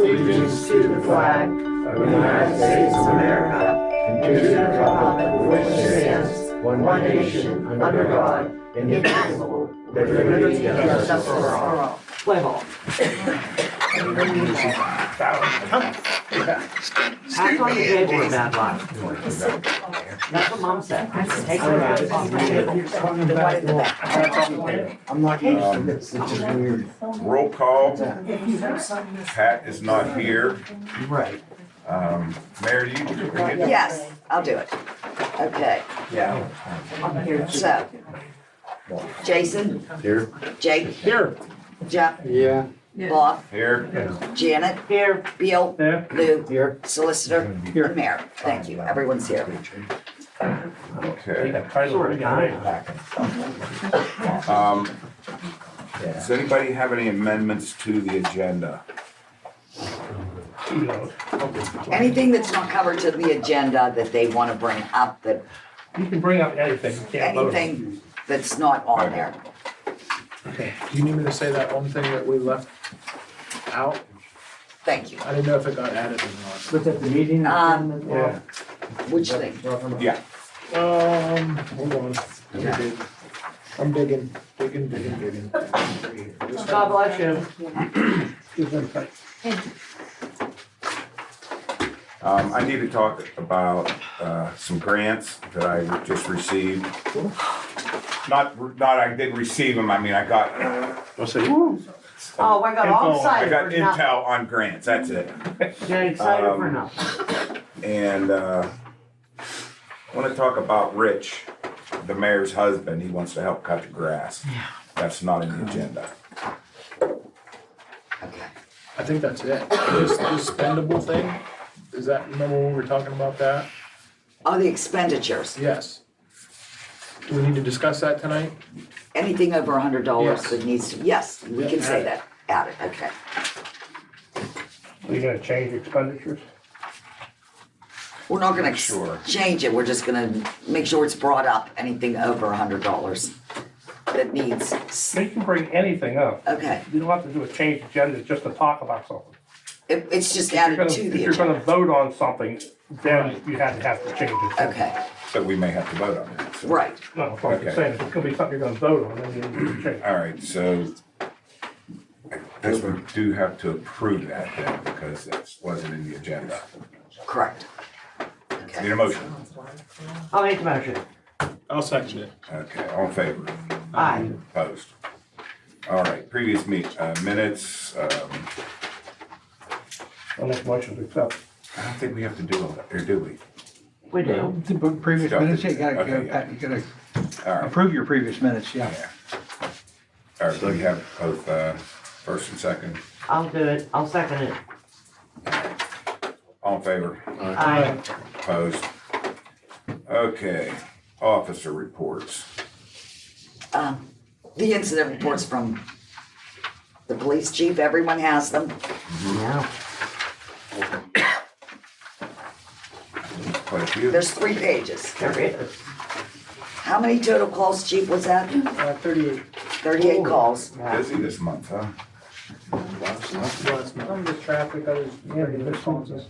allegiance to the flag of the United States of America and to the republic for which it stands, one nation, under God, indivisible, with liberty and justice for all. Play ball. Pass on the table with that line. That's what Mom said. Take it around off the table. I'm not used to this, it's just weird. Roll call. Pat is not here. Right. Mayor, you can bring it. Yes, I'll do it. Okay, Yeah. so. Jason, Here. Jake, Here. Jeff, Yeah. Bob, Here. Janet, Here. Bill, There. Lou, Here. Solicitor, Here. and Mayor. Thank you, everyone's here. Okay. Sort of, kinda. Does anybody have any amendments to the agenda? Anything that's not covered to the agenda that they want to bring up, that, You can bring up anything, you can't vote on it. anything that's not on there. Okay, do you need me to say that one thing that we left out? Thank you. I didn't know if it got added or not. Was at the meeting? Yeah. Which thing? Yeah. Hold on. I'm digging. God bless you. I need to talk about some grants that I just received. Not I didn't receive them, I mean, I got, Oh, I got all I excited got for nothing. intel on grants, that's it. Get excited for nothing. And I want to talk about Rich, the mayor's husband. He wants to help cut the grass. That's not in the agenda. Okay. I think that's it. This spendable thing, is that, remember when we were talking about that? Oh, the expenditures. Yes. Do we need to discuss that tonight? Anything over $100 Yes. that needs to, yes, we can say that. Add it, okay. Are you gonna change expenditures? We're not gonna Sure. change it, we're just gonna make sure it's brought up, anything over $100 that needs, You can bring anything up. okay. You don't have to do a change agenda just to talk about something. It's just If you're added gonna- to If the you're gonna agenda. vote on something, then you have to change it. Okay, But we may have to vote on that. so- right. No, that's what I'm Okay. saying, if it's gonna be something you're gonna vote on, then you need to change. All right, so I guess we do have to approve that then because it wasn't in the agenda. Correct. Need Okay. a motion? I'll make the motion. I'll second it. Okay, all in favor? Aye. Opposed? All right, previous minutes, I'll make motion to accept. I don't think we have to do all that, or do we? We do. The previous minutes, you gotta, Okay, yeah. you gotta All right. approve your previous minutes, yeah. All right, so you have both first and second. I'll do it. I'll second it. All in favor? Aye. Opposed? Okay, officer reports. The incident reports from the police chief, everyone has them. Yeah. Quite a few. There's 3 pages. There is. How many total calls, chief, was that? 38. 38 calls. Busy this month, huh? Some of the traffic, I was getting responses.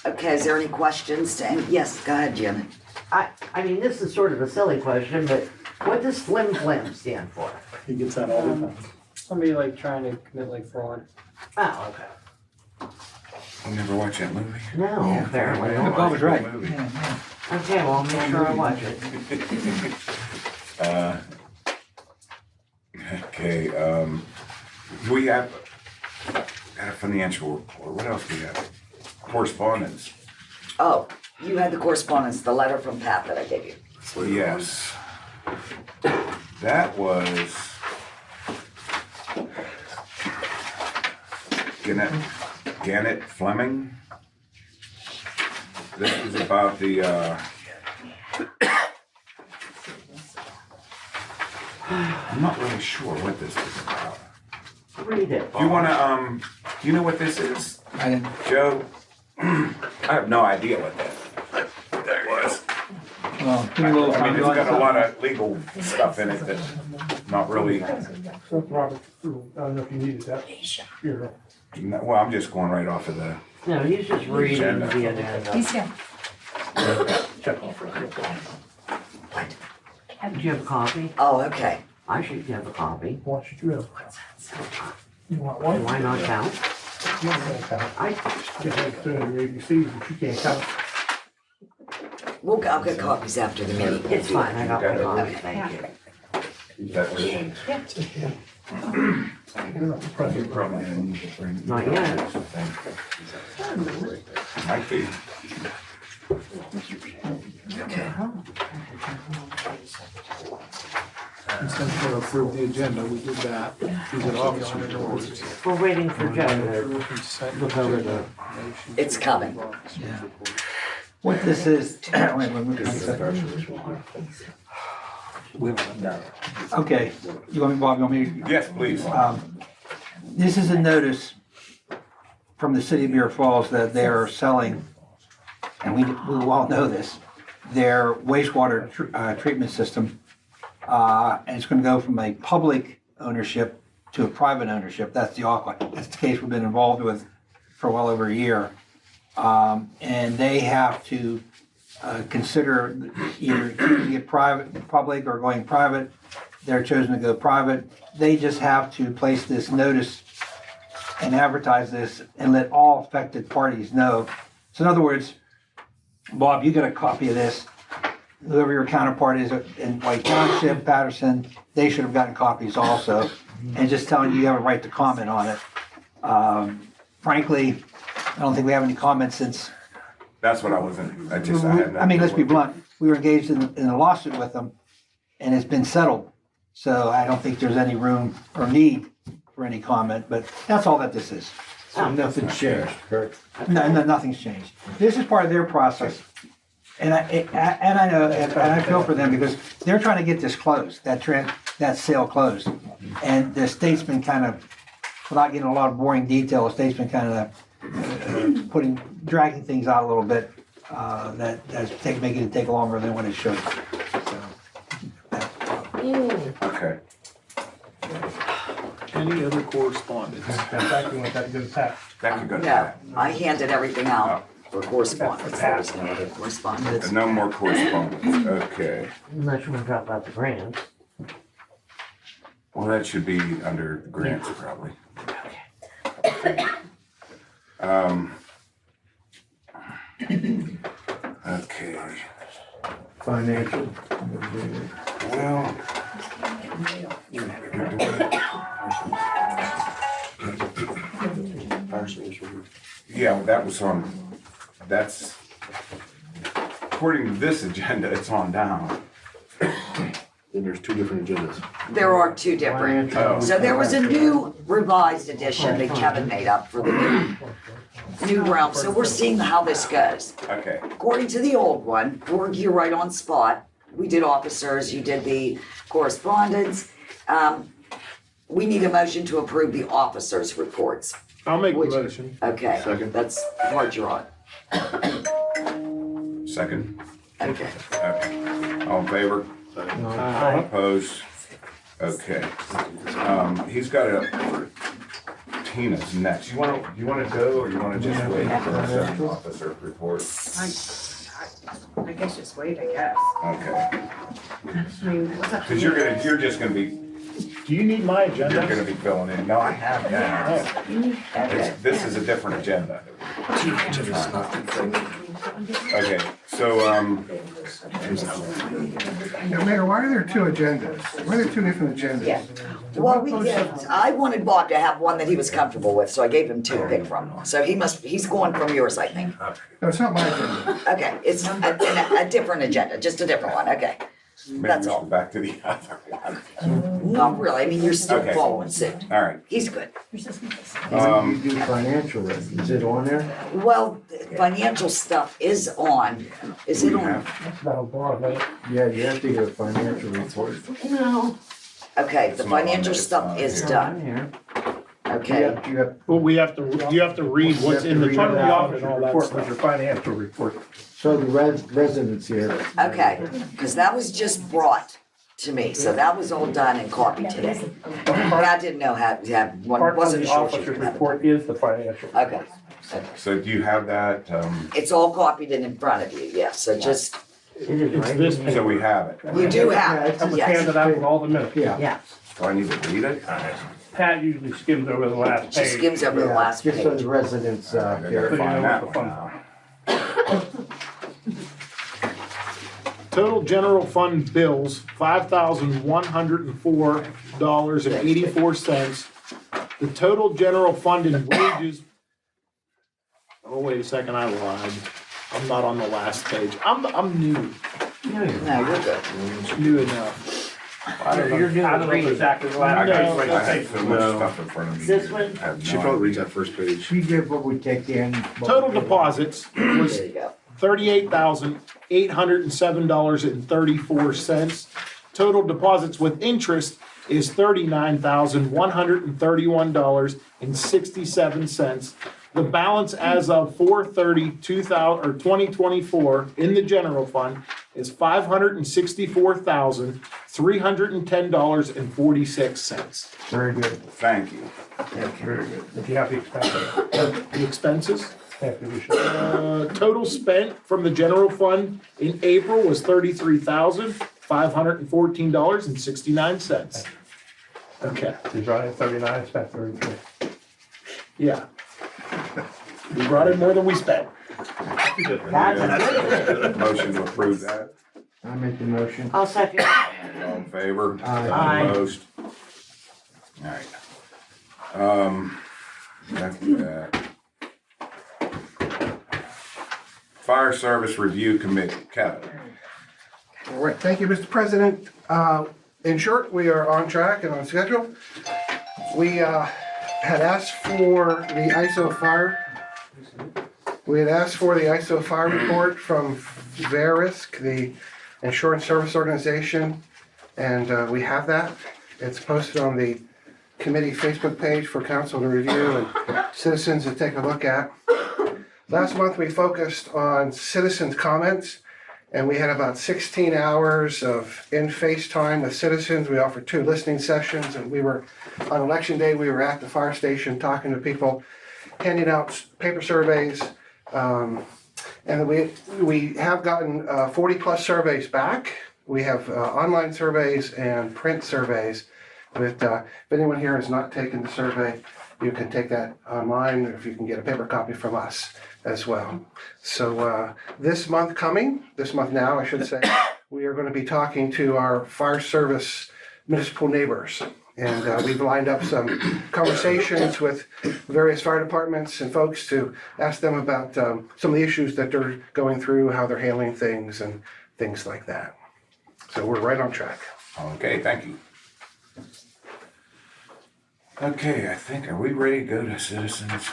Okay, is there any questions to any? Yes, go ahead, Janet. I mean, this is sort of a silly question, but what does flim flam stand for? He gets that all the time. Somebody like trying to commit like fraud. Oh, okay. You never watch that movie? No, apparently not. Bob was right. Movie. Okay, well, I'll make sure I watch it. Okay, we have a financial report. What else do we have? Correspondence. Oh, you had the correspondence, the letter from Pat that I gave you. Yes. That was Janet Fleming. This is about the, I'm not really sure what this is about. Read it. Do you wanna, do you know what this is, I didn't, Joe? I have no idea what that was. Well, give me a little I time. mean, it's got a lot of legal stuff in it that's not really, So Robert's rule, I don't know if you needed that. Here. well, I'm just going right off of the, No, he's just reading Agenda. the agenda. He's here. Check off real quick. Do you have a copy? Oh, okay. I should have a copy. What should you have? You want one? Why not count? You don't want to count. I, Just like doing your ABCs, but you can't count. I'll get copies after the meeting. it's fine, I got my copy, Okay. thank you. that was. You're not the president. Probably gonna need to bring. Not yet. Might be. Okay. Consent to approve the agenda, we did that. These are officer reports. We're waiting for Joe to Consent look over the, It's coming. Yeah. What this is, wait, okay, you want me, Bob, you want me? Yes, please. This is a notice from the city of Bear Falls that they are selling, and we all know this, their wastewater treatment system. And it's gonna go from a public ownership to a private ownership. That's the Aqua. That's the case we've been involved with for well over a year. And they have to consider either keeping it private, public, or going private. They're chosen to go private. They just have to place this notice and advertise this and let all affected parties know. So in other words, Bob, you get a copy of this. Whoever your counterpart is in White Township, Patterson, they should have gotten copies also. And just telling you have a right to comment on it. Frankly, I don't think we have any comments since, That's what I wasn't, I had. I mean, let's be blunt, we were engaged in a lawsuit with them and it's been settled. So I don't think there's any room or need for any comment, but that's all that this is. So nothing's changed, correct? No, nothing's changed. This is part of their process. And I know, and I feel for them because they're trying to get this closed, that sale closed. And the state's been kind of, without getting a lot of boring detail, the state's been kind of dragging things out a little bit, that's making it take longer than what it should. So, Okay. Any other correspondence? In fact, you want that to go to Pat. That could go to No, that. I handed everything out for correspondence. There was no other correspondence. No more correspondence, okay. unless you want to talk about the grants. Well, that should be under grants probably. Okay, Financial. well. Yeah, that was on, that's, according to this agenda, it's on down. Then there's two different agendas. There are two different. Oh. So there was a new revised edition that Kevin made up for the new realm. So we're seeing how this goes. Okay, According to the old one, you're right on spot. We did officers, you did the correspondence. We need a motion to approve the officers' reports. I'll make the motion. Okay, Second. that's the part you're on. second, Okay. okay. All in favor? Aye. Opposed? Okay. He's got a, Tina's next. You wanna go or you wanna just wait for the officer report? I guess just wait, I guess. Okay, I mean, what's up? cause you're just gonna be, Do you need my you're gonna agenda? be filling in. No, I have that. This is a different agenda. Okay, so, Mayor, why are there two agendas? Why are there two different agendas? Yeah. Well, we did, I wanted Bob to have one that he was comfortable with, so I gave him two to pick from. So he's going from yours, I think. No, it's not my agenda. Okay, it's a different agenda, just a different one, okay. maybe That's we should all. go back to the other one. Not really, I mean, you're still Okay. following suit. All right, He's good. You do financial, is it on there? Well, financial stuff is on. Is it on? That'll bar, right? Yeah, you have to get a financial report. No. Okay, the It's not on financial there, it's stuff not is here. done. I'm here. Okay, Well, you have to read what's in the Part of the general fund officer's and all that report was stuff. your financial report. So the residents here. okay, because that was just brought to me, so that was all done and copied today. I didn't know how, Part of wasn't the sure she officer's could have it. report is the financial. Okay, So do you have that, it's all copied and in front of you, yeah, so just, It is It's right. this so paper. we have it? you do have That it, was yes. handed out with all the minutes. Yeah. Yeah. Do I need to read it? Pat usually skims over the last She page. skims over the last Just so page. the residents, I gotta you find know that what the one fund- now. Total general fund bills, $5,104.84. The total general fund in wages. Oh, wait a second, I lied. I'm not on the last page. I'm new, No, you're good. new enough. I don't know. You're doing I don't know reading. exactly the I last got, page. I have so much No. stuff in front of me. This one? I have She no probably reads idea. that first page. she did what we take in. Total deposits was There you go. $38,807.34. Total deposits with interest is $39,131.67. The balance as of 4/30/2024 in the general fund is $564,310.46. Very good. Thank you. Very good. If you have the expenses, The expenses? after we should. Total spent from the general fund in April was $33,514.69. Okay, You brought in 39, spent 33. yeah. We brought in more than we spent. Motion to approve that. I make the motion. I'll second. All in favor? Aye. Opposed? All right. After that. Fire Service Review Committee, Kevin. All right, thank you, Mr. President. In short, we are on track and on schedule. We had asked for the ISO fire. We had asked for the ISO fire report from Verisk, the insurance service organization, and we have that. It's posted on the committee Facebook page for council to review and citizens to take a look at. Last month, we focused on citizens' comments, and we had about 16 hours of in-face time with citizens. We offered 2 listening sessions, and we were, on election day, we were at the fire station talking to people, handing out paper surveys. And we have gotten 40-plus surveys back. We have online surveys and print surveys. But if anyone here has not taken the survey, you can take that online, or if you can get a paper copy from us as well. So this month now, I should say, we are going to be talking to our fire service municipal neighbors. And we've lined up some conversations with various fire departments and folks to ask them about some of the issues that they're going through, how they're handling things and things like that. So we're right on track. Okay, thank you. Okay, I think, are we ready to go to citizens?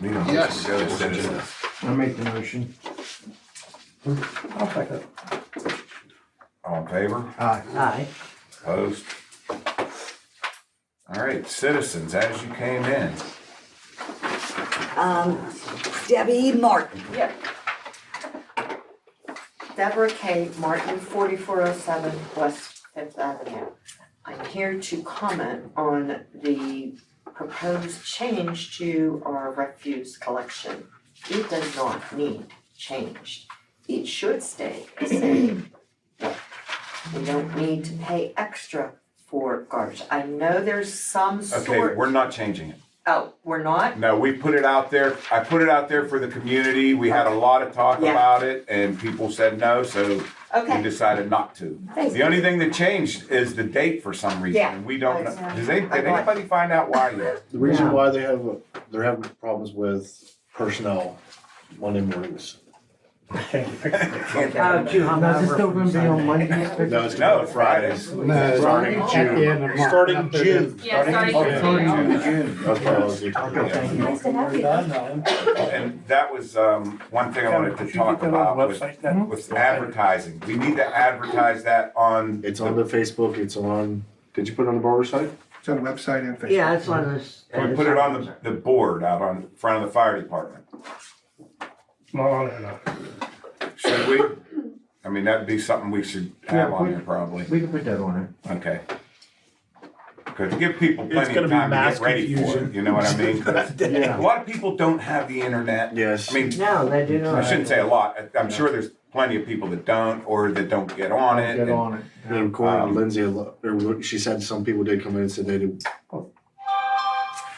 Need a motion to go to citizens. I make the motion. I'll second. All in favor? Aye. Opposed? All right, citizens, as you came in. Debbie Martin. Yep. Deborah K. Martin, 4407 West Fifth Avenue. I'm here to comment on the proposed change to our refuse collection. It does not need changed. It should stay the same. We don't need to pay extra for garbage. I know there's some sort. Okay, we're not changing it. Oh, we're not? No, we put it out there, I put it out there for the community, we had a lot of talk Yeah. about it, and people said no, so we Okay. decided not to. Thanks. The only thing that changed is the date for some reason, Yeah. and we don't know, I did got it. anybody find out why yet? The reason why they're having problems with personnel Monday mornings. Change the picture. Oh, too hung Now, is over it still from gonna be on Sunday. Monday? No, it's No, going to Fridays. Starting June. Starting June. Yeah, starting June. That's why I was like, Okay, thank you. Nice to have you. And that was, one thing I wanted to Could you talk get that on the about website then? with advertising. We need to advertise that on, it's on the Facebook, it's on, did you put it on the barber site? It's on the website and Facebook. Yeah, it's on this. Can we put it on the board out on front of the fire department? Not on it enough. Should we? I mean, that'd be something we should have on there probably. We can put that on Okay. Because give people It's plenty gonna of be time to mass get ready for it, confusion. you know what I mean? it. A lot of people don't have the internet. Yes. I mean, No, they do not. I shouldn't say a lot. I'm sure there's plenty of people that don't or that don't get on it. Get and- on it. And according to Lindsay, she said some people did come in and said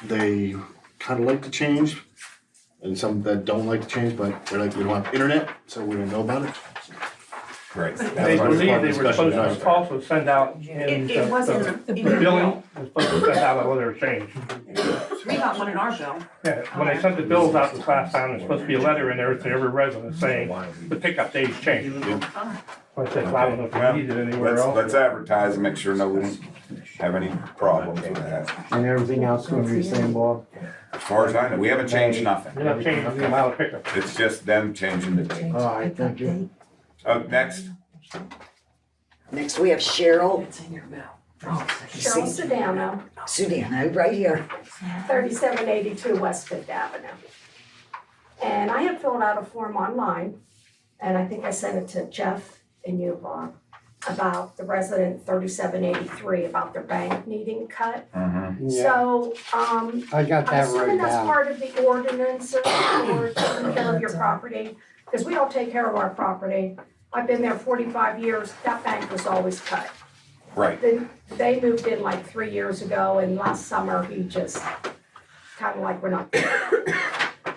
they kind of like to change, and some that don't like to change, but they're like, we don't have internet, so we don't know about it. Right. They part of believe they the were discussion supposed to tonight. also send out in It wasn't the in the billing, was supposed to send out a letter of change. We got one in our bill. Yeah, when they sent the bills out this last time, there's supposed to be a letter in there to every resident saying the pickup date's changed. I said, I don't know if Well, you need it anywhere else. let's advertise and make sure no one have any problems with that. And everything else going to be the same, Bob? As far as I know, we haven't changed nothing. You're not changing the amount of pickup. It's just them changing the date. All right, thank you. Next, Next, we have Cheryl Cheryl Sedano, Sudano, right here. 3782 West Fifth Avenue. And I had filled out a form online, and I think I sent it to Jeff and you, Bob, about the resident 3783, about their bank needing cut. So, I got I'm that assuming written that's down. part of the ordinance for taking care of your property, because we don't take care of our property. I've been there 45 years, that bank was always cut. right. Then they moved in like 3 years ago, and last summer he just kind of like, we're not.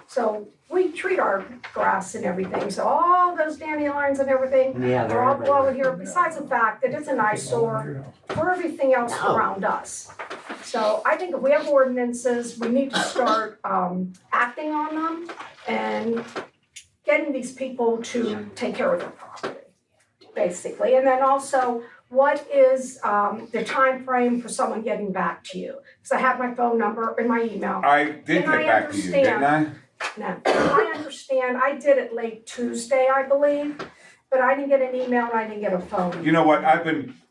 So we treat our grass and everything, so all those dandelions and everything, Yeah, they're all blowing here, besides the fact that it's an eyesore for everything else around us. So I think if we have ordinances, we need to start acting on them and getting these people to take care of their property, basically. And then also, what is the time frame for someone getting back to you? Because I have my phone number and my email. I did And I get back to you, didn't I? Now, I understand, I did it late Tuesday, I believe, but I didn't get an email and I didn't get a phone. You know what,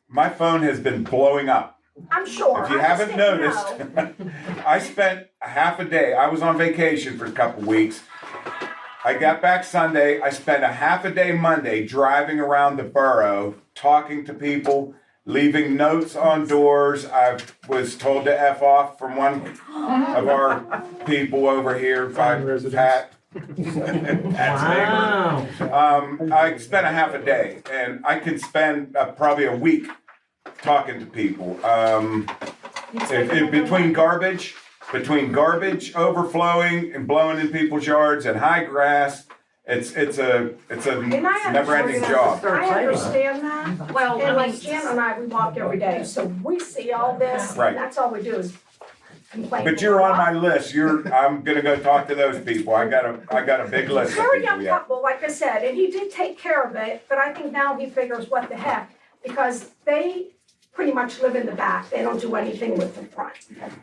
my phone has been blowing up. I'm sure. If you I just haven't didn't noticed, know. I spent a half a day, I was on vacation for a couple weeks. I got back Sunday, I spent a half a day Monday driving around the borough, talking to people, leaving notes on doors. I was told to F off from one of our people over here by Pat. Wow. I spent a half a day, and I could spend probably a week talking to people. Between garbage overflowing and blowing in people's yards and high grass, it's a And I never-ending understand- job. I understand that. Well, And I like mean, Jan and I, we walk every day, so we see all this, Right. and that's all we do is complain. But you're on my list. I'm gonna go talk to those people. I got a big list of Very people, young yeah. couple, like I said, and he did take care of it, but I think now he figures what the heck, because they pretty much live in the back, they don't do anything with the front.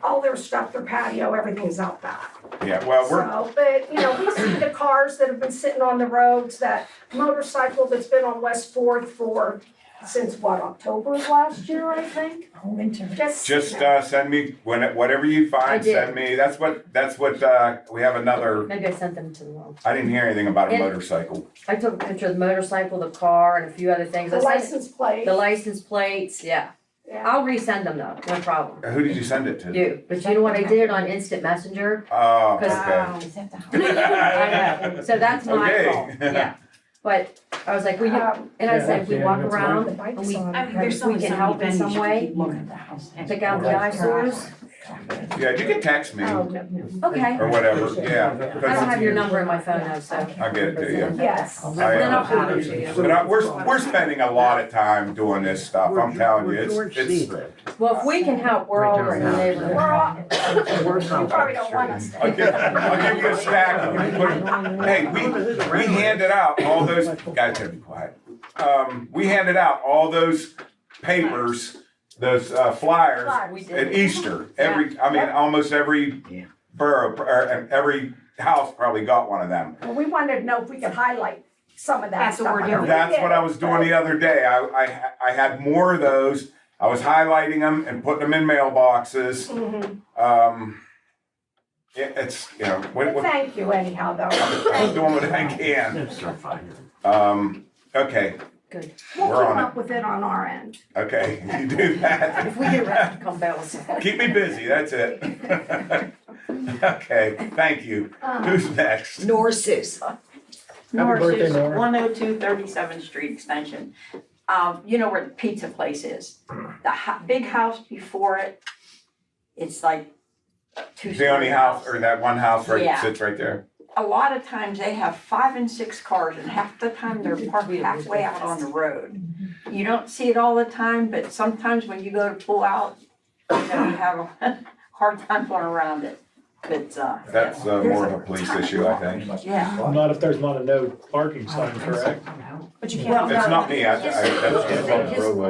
All their stuff, their patio, everything's out back. Yeah, well, So, but, you know, we see the cars that have been sitting on the roads, that motorcycle that's been on West Fourth since what, October of last year, I think? winter. just sitting there. send me whatever you I find, did. send me. That's what, we have another, Maybe I sent them to the wrong. I didn't hear anything about a And- motorcycle. I took a picture of the motorcycle, the car, and a few other things. The I sent license plate. the license plates, yeah. Yeah. I'll resend them though, no problem. Who did you send it to? You, but you know what, I did it on Instant Messenger. Oh, Cause- okay. I know, so that's my Okay. fault, yeah. But I was like, well, you, and I said, if we walk around and we, I mean, there's if we can help in some way, pick out the eyesores, Yeah, you can text me Oh, no, no. okay. or whatever, yeah. I don't have your number in my phone though, so. I'll get it to you. Yes. Then I'll forward it to you. But we're spending a lot of time doing this stuff, I'm telling you, it's, Well, if we can help, we're all in the We're neighborhood. all, you probably don't want us I'll to. give you a stack of them. Hey, we handed out all those, guys gotta be quiet. We handed out all those papers, those flyers We at did. Easter. Almost every borough, or every house probably got one of them. Well, we wanted to know if we could highlight some of that That's what stuff. we're I doing. mean, That's we what did, I was doing the other day. I had more of those. I was highlighting them and putting them in mailboxes. It's, you know, But thank you anyhow, though. I'm doing what I can. Okay, Good. We'll We're keep on it. up with it on our end. okay, you do that. If we get ready to come balance. Keep me busy, that's it. Okay, thank you. Who's next? Norses. Happy birthday, Nora. 102 37th Street Extension. You know where the pizza place is? The big house before it, it's like a two-story The only house, or that one house right, Yeah. sits right there? A lot of times they have 5 and 6 cars and half the time they're parked halfway out on the road. You don't see it all the time, but sometimes when you go to pull out, you know, you have a hard time going around it. But, That's more of a police issue, I think. yeah. Not if there's not a no parking sign, correct? But you Well, can't. It's not me, that's.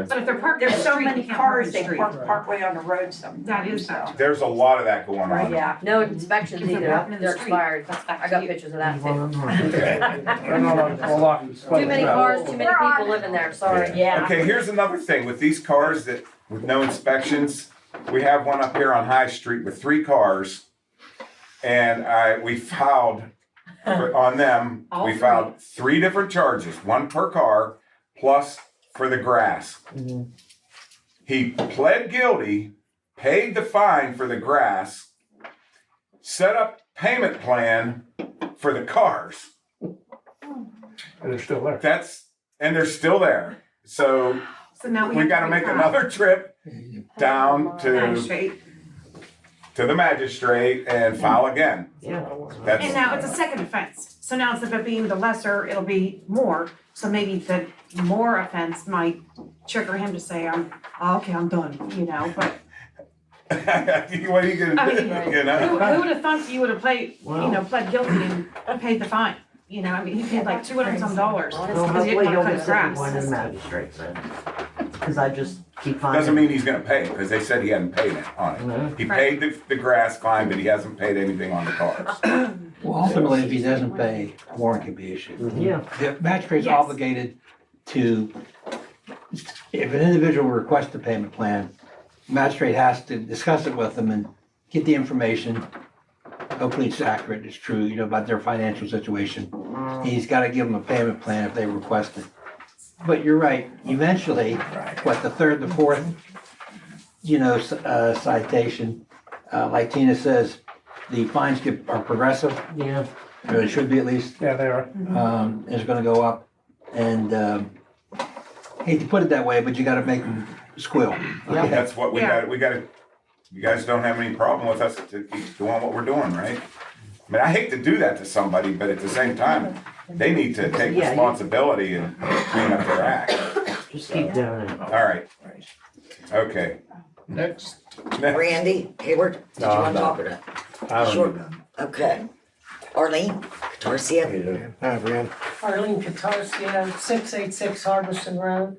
But if they're parked. There's so street, many you can't cars, park they the street. park partway on the road sometimes. That is so. bad. There's a lot of that going on. Yeah. No inspections If they're either, parking in the they're street, expired. that's back I to got you. pictures of that too. Okay. They're not on the block. Too many cars, too many We're on people it. living there, sorry. Yeah. Okay, here's another thing, with these cars that, with no inspections, we have one up here on High Street with 3 cars. And we filed, on them, All we three. filed 3 different charges, 1 per car, plus for the grass. He pled guilty, paid the fine for the grass, set up payment plan for the cars. And they're still there. And they're still there. So So now we gotta make another trip down to the magistrate and file again. And That's, now it's a second offense, so now instead of being the lesser, it'll be more, so maybe the more offense might trigger him to say, okay, I'm done, you know, but what are you gonna I do, mean, you know? who would have thought you would have pled guilty and paid the fine? You know, I mean, he paid like $200 some dollars Well, because he hopefully didn't he'll want to get cut second one in his grass. magistrates then. Cause I just keep finding. Doesn't mean he's gonna pay, because they said he hadn't paid it on it. He Right. paid the grass fine, but he hasn't paid anything on the cars. Well, ultimately, if he doesn't pay, a warrant can be issued. Yeah. The magistrate's Yes. obligated to, if an individual requests a payment plan, magistrate has to discuss it with them and get the information. Hopefully it's accurate, it's true, you know, about their financial situation. He's gotta give them a payment plan if they request it. But you're right, eventually, the 3rd, the 4th, you know, citation, like Tina says, the fines are progressive, Yeah. or it should be at least. Yeah, they are. Is gonna go up, and, hate to put it that way, but you gotta make them squeal. Yeah. That's what we gotta, you guys don't have any problem with us to keep doing what we're doing, right? I mean, I hate to do that to somebody, but at the same time, they need to take Yeah. responsibility and clean up their act. Just keep doing it. All right. Okay. Next. Randy Hayward, did you No, want I'm to talk not. or not? I don't Sure. know. Okay. Arlene Catarcia. Hi, Brian. Arlene Katarski, 686 Harbison Road.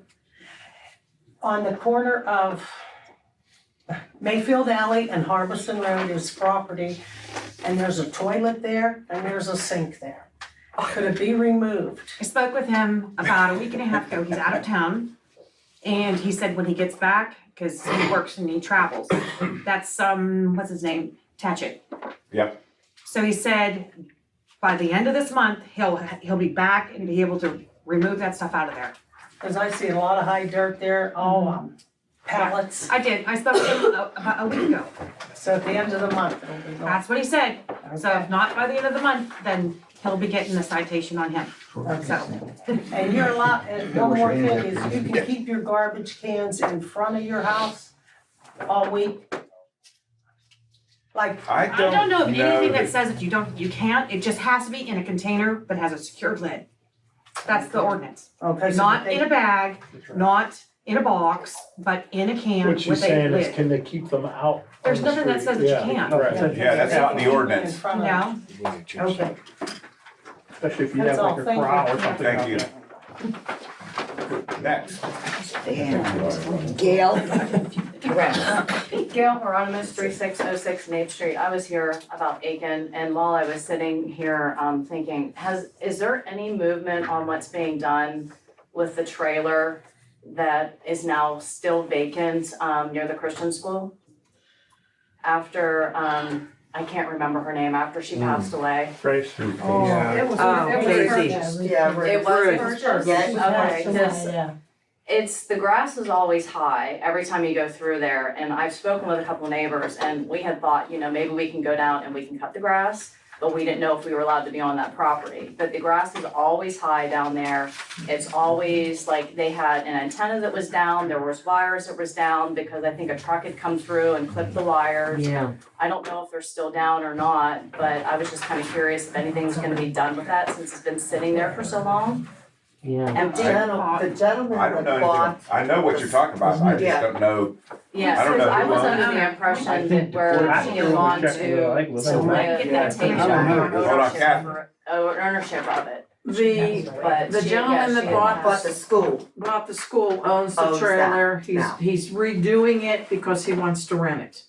On the corner of Mayfield Alley and Harbison Road is property, and there's a toilet there, and there's a sink there. Could it be removed? I spoke with him about a week and a half ago, he's out of town. And he said when he gets back, cause he works and he travels, that's, what's his name, Tatchett. Yep. So he said, by the end of this month, he'll be back and be able to remove that stuff out of there. Cause I see a lot of high dirt there, all pallets. I did, I spoke with him about a week ago, So at the end of the month, it'll be gone. that's what he said. So if not by the end of the month, then he'll be getting a citation on him, so. And you're allowed, and one more thing is you can keep your garbage cans in front of your house all week. Like, I I don't know of anything that that- says that you can't, it just has to be in a container that has a secured lid. That's the ordinance, okay, so not they- in a bag, not in a box, but in a can What with she's a saying is, lid. can they keep them out? There's on the nothing that street? says that you Yeah, can't. right. Yeah, that's not in the ordinance. In front of- No, Okay. Especially if you That's have all, like a thank you. corral or something Thank out you. there. Next. And Gail Perez. Gail Hieronymus, 3606 Nape Street. I was here about Aiken, and while I was sitting here, thinking, is there any movement on what's being done with the trailer that is now still vacant, near the Christian school. After, I can't remember her name, after she passed away. Grace. Yeah. It was. Oh, it was Casey. purchased. Yeah, It was purchased? Yeah, it was Okay, purchased. 'cause it's, the grass is always high every time you go through there, and I've spoken with a couple neighbors, and we had thought, maybe we can go down and we can cut the grass, but we didn't know if we were allowed to be on that property. But the grass is always high down there. It's always like they had an antenna that was down, there was wires that was down because I think a truck had come through and clipped the wires. Yeah. I don't know if they're still down or not, but I was just kind of curious if anything's gonna be done with that since it's been sitting there for so long. Yeah. Empty. The gentleman I don't know that anything, bought, I know what you're talking about, I Yeah. just don't know. Yeah, I don't know I who was owns under the impression that where she had gone to take Hold on, Kathy. ownership of it. But The she- gentleman yeah, that she bought had- bought the school. bought the school owns the Owns that trailer. now. He's redoing it because he wants to rent it.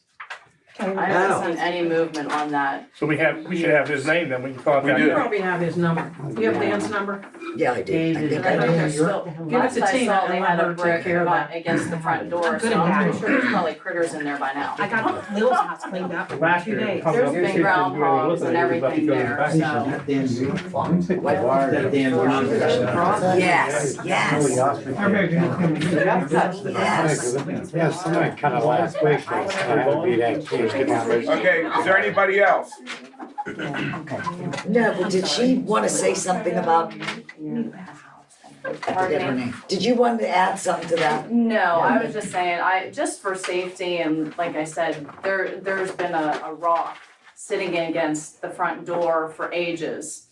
I haven't seen any movement on that. So we should have his name, then we can contact We him. do. You probably have his number. You have Dan's number? Yeah, I do. I think I I think do. they're still, Give it last to I Tina saw, and they let had her a take brick care of that. against the front door, Good so I'm at pretty that. sure there's probably critters in there by now. I got Lil's house cleaned up in Last 2 year, days. coming There's up, been see if they can do anything groundhogs with it. and He was about to everything go to the there, back. so. That damn Yes, yes. Yes. Yes, tonight, kind of last week, I had to be that kid. Okay, is there anybody else? No, but did she wanna say something about, I forget her name. Did you want to add something to that? No, I was just saying, just for safety and like I said, there's been a rock sitting against the front door for ages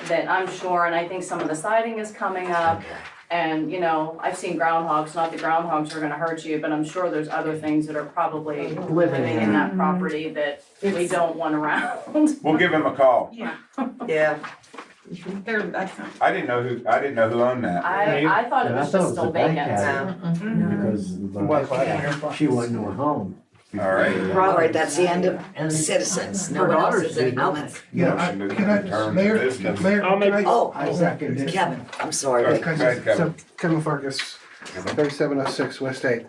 that I'm sure, and I think some of the siding is coming up. And, I've seen groundhogs, not that groundhogs are gonna hurt you, but I'm sure there's other things that are probably living in that property that we don't want around. We'll give him a call. Yeah. I didn't know who owned that. I thought it was just still vacant. Because she wasn't at home. All right. All right, that's the end of citizens. No one else has any comments. Yeah, Motion to can I, return to Mayor, business. Mayor, can I? Oh, I second it. Kevin, I'm sorry. Okay. Go ahead, Kevin. So Kevin Farkas, 3706 West 8th.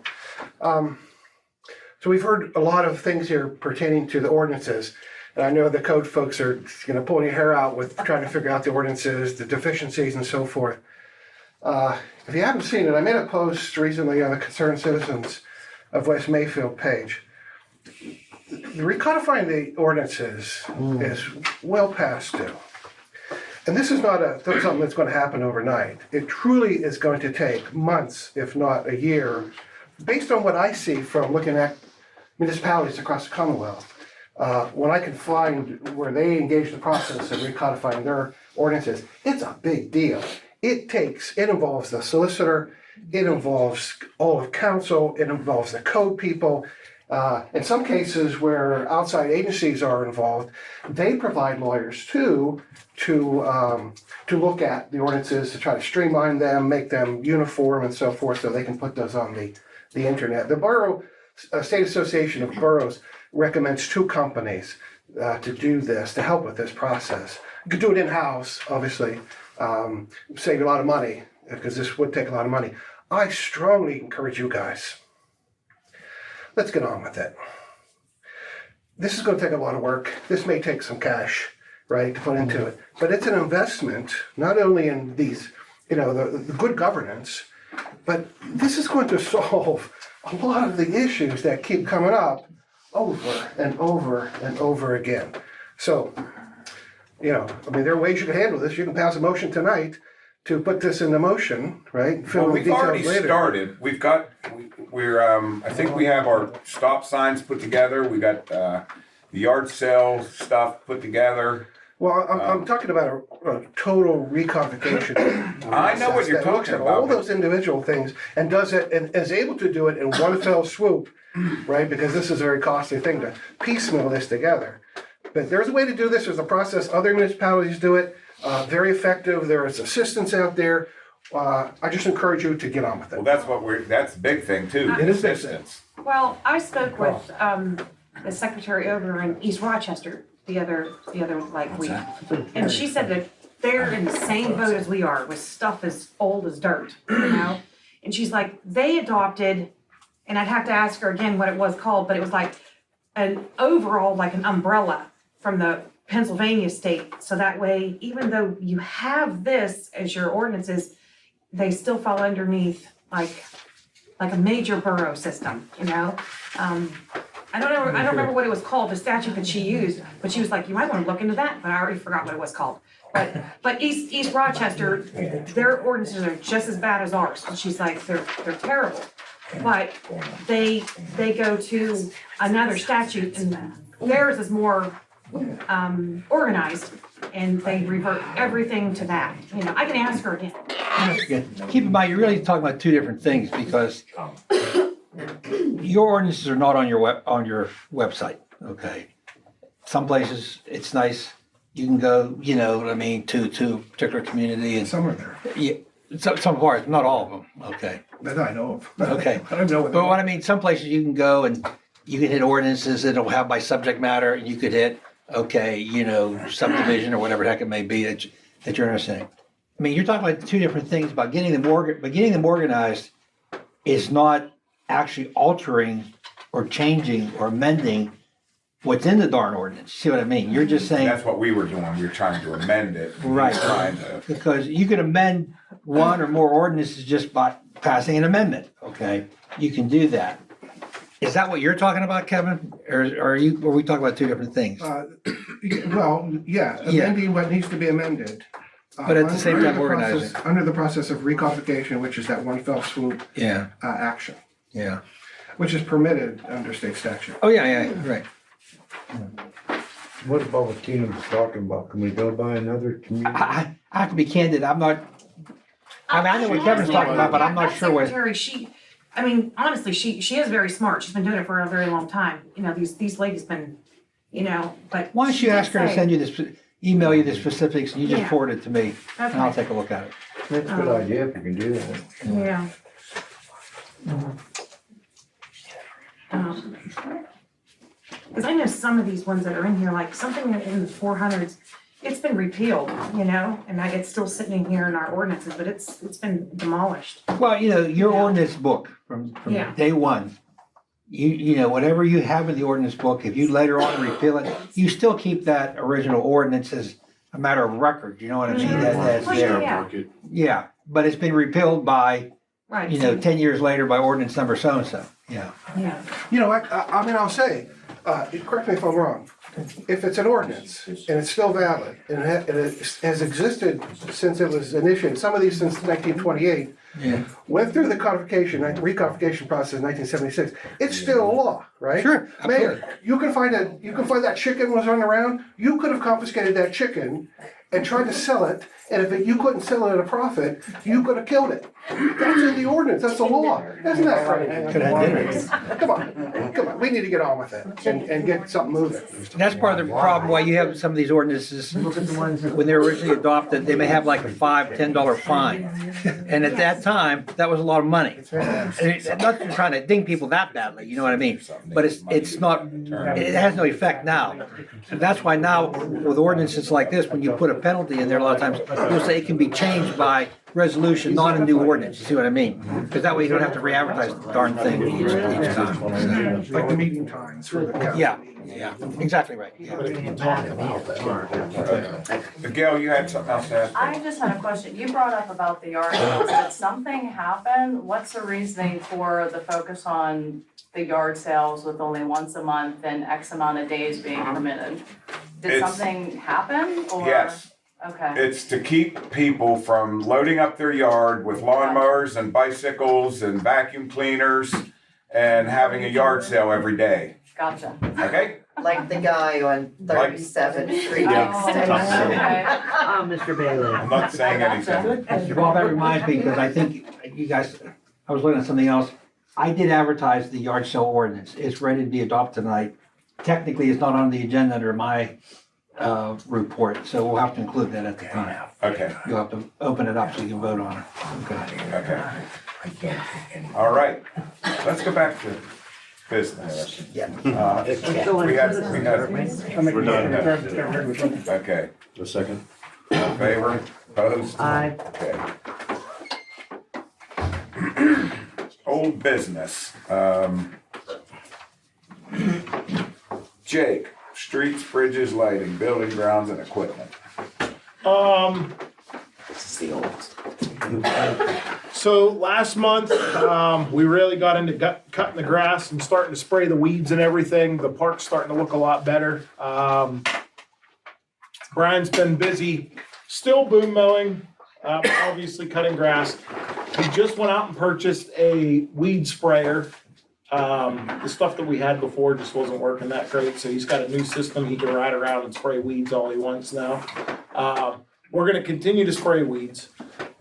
So we've heard a lot of things here pertaining to the ordinances. And I know the code folks are pulling your hair out with trying to figure out the ordinances, the deficiencies and so forth. If you haven't seen it, I made a post recently on the Concerned Citizens of West Mayfield page. Recodifying the ordinances is well past due. And this is not something that's going to happen overnight. It truly is going to take months, if not a year, based on what I see from looking at municipalities across the Commonwealth. When I can find where they engage the process of recodifying their ordinances, it's a big deal. It involves the solicitor, it involves all of council, it involves the code people. In some cases where outside agencies are involved, they provide lawyers too to look at the ordinances, to try to streamline them, make them uniform and so forth, so they can put those on the internet. The Borough State Association of Boroughs recommends 2 companies to do this, to help with this process. You could do it in-house, obviously, save you a lot of money, because this would take a lot of money. I strongly encourage you guys, let's get on with it. This is gonna take a lot of work. This may take some cash, right, to put into it. But it's an investment, not only in these, the good governance, but this is going to solve a lot of the issues that keep coming up over and over and over again. So, there are ways you can handle this. You can pass a motion tonight to put this into motion, right? Fill Well, in the we've details already later. started. I think we have our stop signs put together. We got the yard sale stuff put together. Well, I'm talking about a total recodification. I know what you're that looks talking at about, all but- those individual things and does it, and is able to do it in one fell swoop, right? Because this is a very costly thing to piecemeal this together. But there's a way to do this. There's a process. Other municipalities do it. Very effective. There is assistance out there. I just encourage you to get on with it. Well, that's the big thing too. It is big. Assistance. Well, I spoke with the secretary over in East Rochester the other week. And she said that they're in the same boat as we are with stuff as old as dirt, And she's like, they adopted, and I'd have to ask her again what it was called, but it was like an overall, like an umbrella from the Pennsylvania state. So that way, even though you have this as your ordinances, they still fall underneath like a major borough system, you know? I don't remember what it was called, the statute that she used, but she was like, you might wanna look into that, but I already forgot what it was called. But East Rochester, their ordinances are just as bad as ours. And she's like, they're terrible. But they go to another statute and theirs is more organized and they revert everything to that. You know, I can ask her again. Yeah. Keep in mind, you're really talking about two different things because your ordinances are not on your website, okay? Some places, it's nice, you can go, you know what I mean, to a particular community and. Some are there, Yeah, some parts, not all of them, okay? that I know of. Okay. I don't know what. But what I mean, some places you can go and you can hit ordinances, it'll have by subject matter, and you could hit, okay, you know, subdivision or whatever the heck it may be that you're interested in. I mean, you're talking about two different things about getting them organized is not actually altering or changing or amending what's in the darn ordinance. See what I mean? You're just saying. That's what we were doing. We were trying to amend it. Right. Trying to. Because you can amend one or more ordinances just by passing an amendment, okay? You can do that. Is that what you're talking about, Kevin? Or are we talking about two different things? Well, yeah, amending what needs to be amended. But at the same under time the organizing. process- Under the process of recodification, which is that one fell swoop Yeah, action, yeah. which is permitted under state statute. Oh, yeah, right. What about what Tina was talking about? Can we go by another community? I have to be candid, I know what Kevin's talking about, but I'm not sure what. Secretary, honestly, she is very smart. She's been doing it for a very long time. You know, these ladies been, you know, but. Why don't she you did ask her to say- send you this, email you the specifics, and you just Yeah. forward it to me, and I'll Okay. take a look at it. That's a good idea if you can do that. Yeah. Cause I know some of these ones that are in here, like something in the 400s, it's been repealed, you know, and it's still sitting in here in our ordinances, but it's been demolished. Well, you know, your ordinance book from Yeah. day one, you know, whatever you have in the ordinance book, if you later on repeal it, you still keep that original ordinance as a matter of record, you know what I mean? That's Well, there. yeah. Yeah, but it's been repealed by, Right. you know, 10 years later by ordinance number so-and-so, yeah. Yeah. You know, I'll say, correct me if I'm wrong, if it's an ordinance and it's still valid and it has existed since it was initiated, some of these since 1928, Yeah. went through the recodification process in 1976, it's still a law, right? Sure, Mayor, you can find that chicken was running around, you could have confiscated that chicken and tried to sell it, and if you couldn't sell it at a profit, you could have killed it. That's in the ordinance, that's the law, isn't that right? Could have did it. Come on, we need to get on with it and get something moving. That's part of the problem why you have some of these ordinances, when they were originally adopted, they may have like a $5, $10 fine. And at that time, that was a lot of money. And not trying to ding people that badly, you know what I mean? But it's not, it has no effect now. So that's why now, with ordinances like this, when you put a penalty in there, a lot of times, you'll say it can be changed by resolution, not a new ordinance, you see what I mean? Because that way you don't have to re-advertise the darn thing each time. So, Like the meeting times for the council. yeah, exactly right, yeah. Gail, you had something else to ask? I just had a question. You brought up about the yard sales. Did something happen? What's the reasoning for the focus on the yard sales with only once a month and X amount of days being permitted? Did It's- something happen or? Yes. Okay, It's to keep people from loading up their yard with lawnmowers and bicycles and vacuum cleaners and having a yard sale every day, gotcha. okay? Like the guy on 37th Street Yeah. extension. Okay. Oh, Mr. Bailey. I'm not saying anything. Well, that reminds me, because I think you guys, I was looking at something else. I did advertise the yard sale ordinance. It's ready to be adopted tonight. Technically, it's not on the agenda under my report, so we'll have to include that at the time. Okay, You'll have to open it up so you can vote on it. Okay. okay. All right, let's go back to business. Yeah. We had. We're done. Okay, A second. all in favor, opposed? Aye. Okay. Old business. Jake, streets, bridges, lighting, building grounds and equipment. So last month, we really got into cutting the grass and starting to spray the weeds and everything. The park's starting to look a lot better. Brian's been busy, still boom mowing, obviously cutting grass. He just went out and purchased a weed sprayer. The stuff that we had before just wasn't working that great, so he's got a new system. He can ride around and spray weeds all he wants now. We're gonna continue to spray weeds.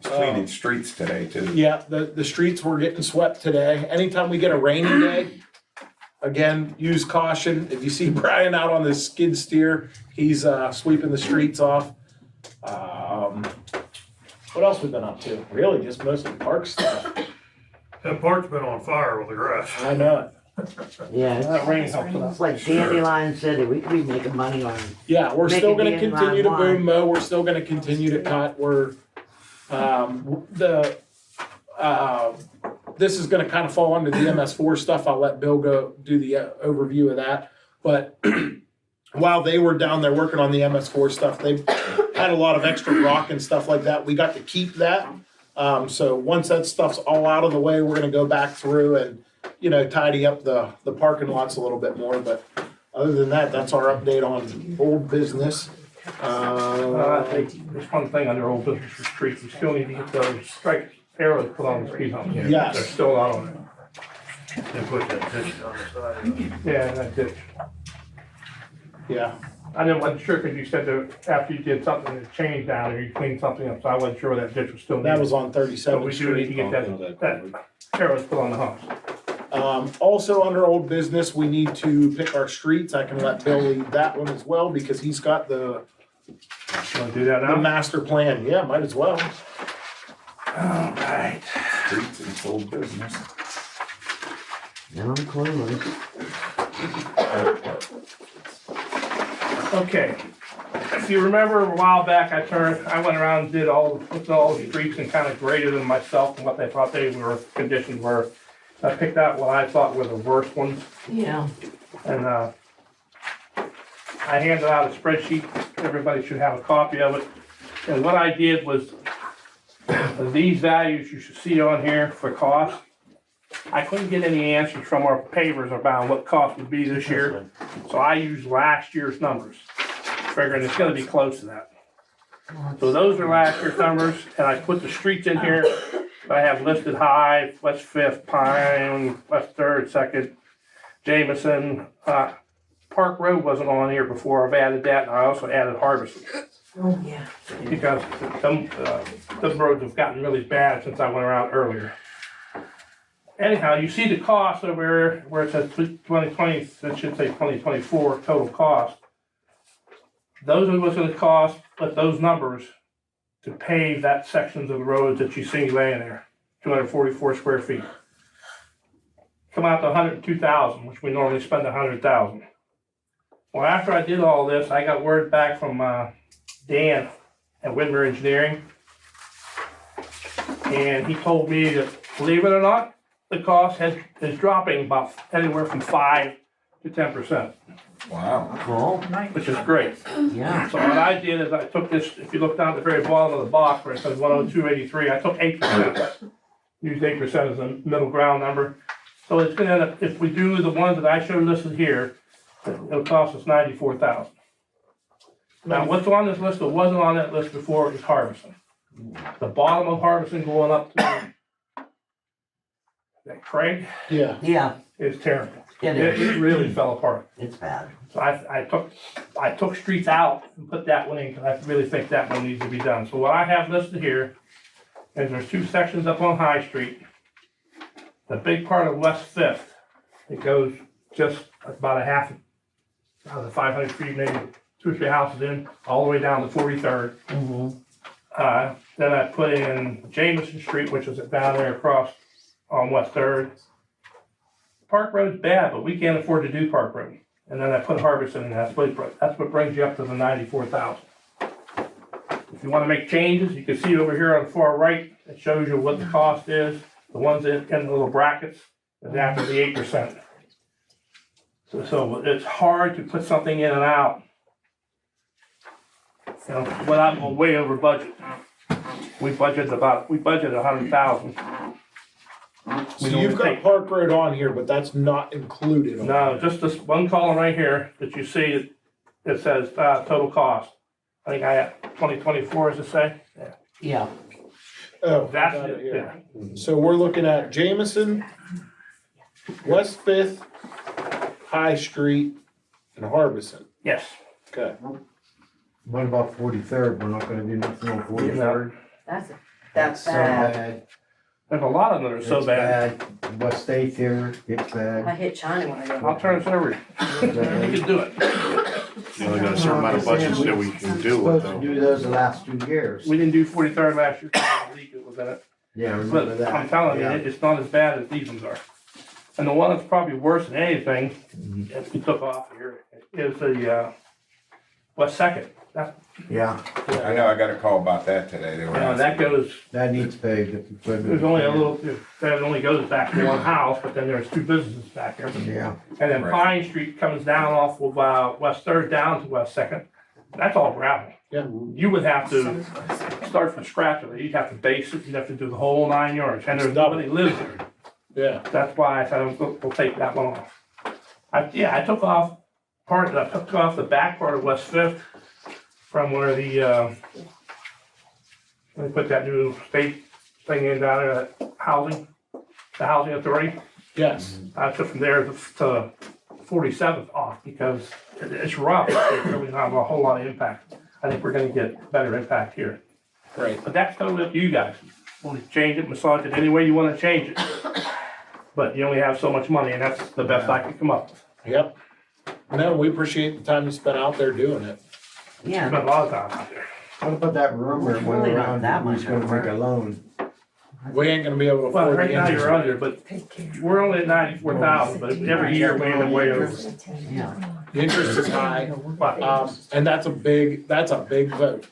Cleaning streets today too. Yeah, the streets were getting swept today. Anytime we get a rainy day, again, use caution. If you see Brian out on this skid steer, he's sweeping the streets off. What else we been up to? Really, just mostly park stuff. That park's been on fire with the grass. I know it. Yeah, That rain helps a lot. it's like Dandelion City, we could be making money on. Yeah, we're still gonna Making continue to dandelion boom mow. We're still gonna continue to cut. This is gonna kind of fall under the MS4 stuff. I'll let Bill go do the overview of that. But while they were down there working on the MS4 stuff, they had a lot of extra rock and stuff like that. We got to keep that. So once that stuff's all out of the way, we're gonna go back through and, tidy up the parking lots a little bit more. But other than that, that's our update on old business. There's one thing under old business streets, we still need to get those strike arrows put on the speed humps. Yes. They're still not on there. They put that ditch on the side. Yeah, that ditch. Yeah. I wasn't sure because you said that after you did something, it changed down there, you cleaned something up, so I wasn't sure that ditch was still there. That was on So 37th we do need to Street. get that arrows put on the humps. Also under old business, we need to pick our streets. I can let Bill lead that one as well because he's got the Wanna do that now? master plan. Yeah, might as well. Alright. Streets and old business. Now I'm clueless. Okay, if you remember a while back, I went around and looked at all the streets and kind of graded them myself and what they thought conditions were. I picked out what I thought were the worst ones. Yeah. And, I handed out a spreadsheet, everybody should have a copy of it. And what I did was, these values you should see on here for cost. I couldn't get any answers from our pavers about what cost would be this year, so I used last year's numbers, figuring it's gonna be close to that. So those are last year's numbers, and I put the streets in here. I have listed Hive, West Fifth, Pine, West Third, Second, Jameson. Park Road wasn't on here before. I've added that, and I also added Harbison. Oh, yeah. Because those roads have gotten really bad since I went around earlier. Anyhow, you see the cost over here where it says 2020, it should say 2024 total cost. Those are what's gonna cost, with those numbers, to pave that sections of the roads that you see laying there, 244 square feet. Come out to 102,000, which we normally spend 100,000. Well, after I did all this, I got word back from Dan at Whitmer Engineering. And he told me that, believe it or not, the cost is dropping about anywhere from 5 to 10%. Wow. Cool. Which is great. Yeah. So what I did is I took this, if you look down at the very bottom of the box where it says 102.83, I took 8%. Used 8% as a middle ground number. So it's gonna end up, if we do the ones that I showed listed here, it'll cost us 94,000. Now, what's on this list that wasn't on that list before is Harbison. The bottom of Harbison going up to that Craig Yeah, is terrible. it is. It really fell apart. It's bad. So I took streets out and put that one in because I really think that one needs to be done. So what I have listed here is there's 2 sections up on High Street. The big part of West Fifth, it goes just about a half, out of the 500 feet, maybe 2 or 3 houses in, all the way down to 43rd. Mm-hmm. Then I put in Jameson Street, which is down there across on West Third. Park Road's bad, but we can't afford to do Park Road. And then I put Harbison in that split road. That's what brings you up to the 94,000. If you want to make changes, you can see over here on the far right, it shows you what the cost is. The ones in the little brackets is after the 8%. So it's hard to put something in and out, you know, without going way over budget. We budgeted 100,000. So you've got Park Road on here, but that's not included on No, here. just this one column right here that you see, it says, total cost. I think I have 2024, as it say? Yeah. Oh, That's got it, it here. So we're looking at Jameson, West Fifth, High Street, and Harbison. Yes. Okay. What about 43rd? We're not gonna do nothing on 43rd? That's So bad. bad. There's a lot of them that are so It's bad. West 8th here, it's I bad. hit China when I go. I'll turn this over. You can do it. You only got a certain amount of budgets that we can do with Supposed to though. do those the last 2 years. We didn't do 43rd last year, because the leak that was in it. Yeah, I remember But that. I'm telling you, Yeah. it's not as bad as these ones are. And the one that's probably worse than anything, if we took off here, is the, West Second. Yeah, I know, I got a call about that today. They were That asking. goes, that needs paved. if you put it- there's only a little, that only goes back to one house, but then there's 2 businesses back there. Yeah, And then Right. Pine Street comes down off of, West Third down to West Second. That's all gravel. Yeah. You would have to start from scratch with it. You'd have to base it, you'd have to do the whole 9 yards, and there's nobody lives there. Yeah. That's why I said, we'll take that one off. I took off the back part of West Fifth from where they put that new state thing in down there, that housing, the housing authority. Yes. I took from there to 47th off because it's rough. There's really not a whole lot of impact. I think we're gonna get better impact here. Right. But that's totally up to you guys. Want to change it, massage it any way you want to change it. But you only have so much money, and that's the best I could come up with. Yep. No, we appreciate the time you spent out there doing it. Spent a lot of time out there. what about that rumor that went Really not around that that he's much gonna over. make a loan? We ain't gonna be able to Well, afford right the now interest you're rate. under, but we're only at 94,000, but every year we end up way over. The interest is high, and that's a big vote.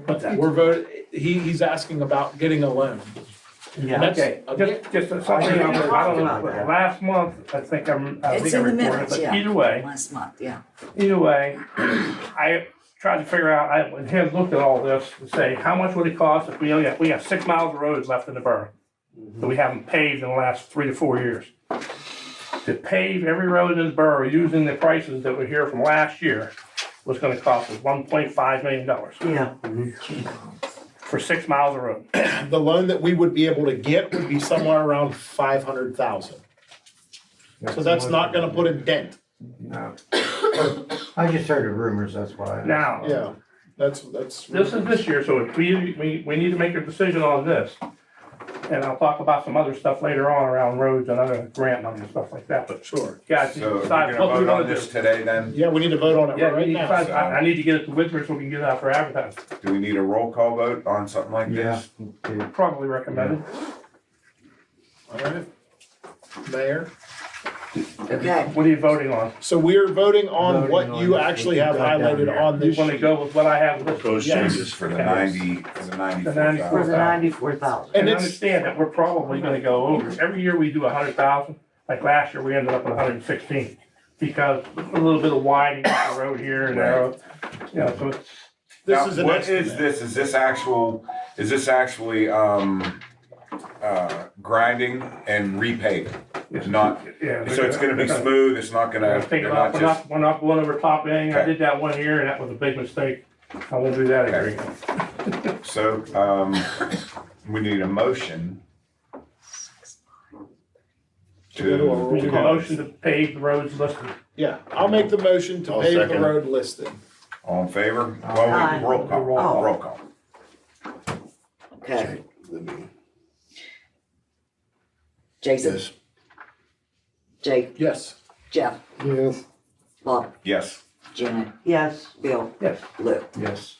What's that? We're voting, he's asking about getting a loan. And that's- Okay, just something, I don't know, but last month, I think I It's in the reported, minutes, but yeah. either way, Last month, yeah. I tried to figure out, I went ahead and looked at all this to say, how much would it cost if we have 6 miles of roads left in the borough that we haven't paved in the last 3 to 4 years. To pave every road in the borough using the prices that were here from last year was gonna cost us $1.5 million Yeah. for 6 miles of road. The loan that we would be able to get would be somewhere around 500,000. So that's not gonna put a dent. No. I just heard the rumors, that's why. Now, Yeah, that's. this is this year, so if we need to make a decision on this. And I'll talk about some other stuff later on around roads and other grant money and stuff like that, but Sure. guys, So we're decide gonna what we're vote on gonna this do. today then? Yeah, we need to vote on it Yeah, right you need to now. decide. I need to get it to Whitmer so we can get it out for advertising. Do we need a roll call vote on something like Yeah. this? okay. Probably recommended. All right. Mayor? Okay, What are you voting on? So we're voting on Voting what on you what actually you have got down highlighted there. on You this wanna sheet. go with what I have listed? Those Yes. changes. For the Okay. 94,000. For the 94,000. And And it's, understand that we're probably gonna go over. Every year we do 100,000, like last year we ended up with 116. Because a little bit of widening of the road here and there, so it's, this Now, is an what is estimate. this? Is this actually, grinding and repaving? it's Not, yeah. so it's gonna be smooth, it's not We're gonna, gonna take they're it not off, just, we're not going over top anything. I Okay. did that one year and that was a big mistake. I won't do that Okay. again. so, we need a motion To go to a to, roll We need a call. motion to pave the roads listed. Yeah, I'll make the motion to I'll pave the second. road listed. all in favor? Aye. Well, we, roll call, Oh. roll call. okay. Jason, Yes. Jake, Yes. Jeff, Yes. Bob, Yes. Janet, Yes. Bill, Yes, Lou. Yes.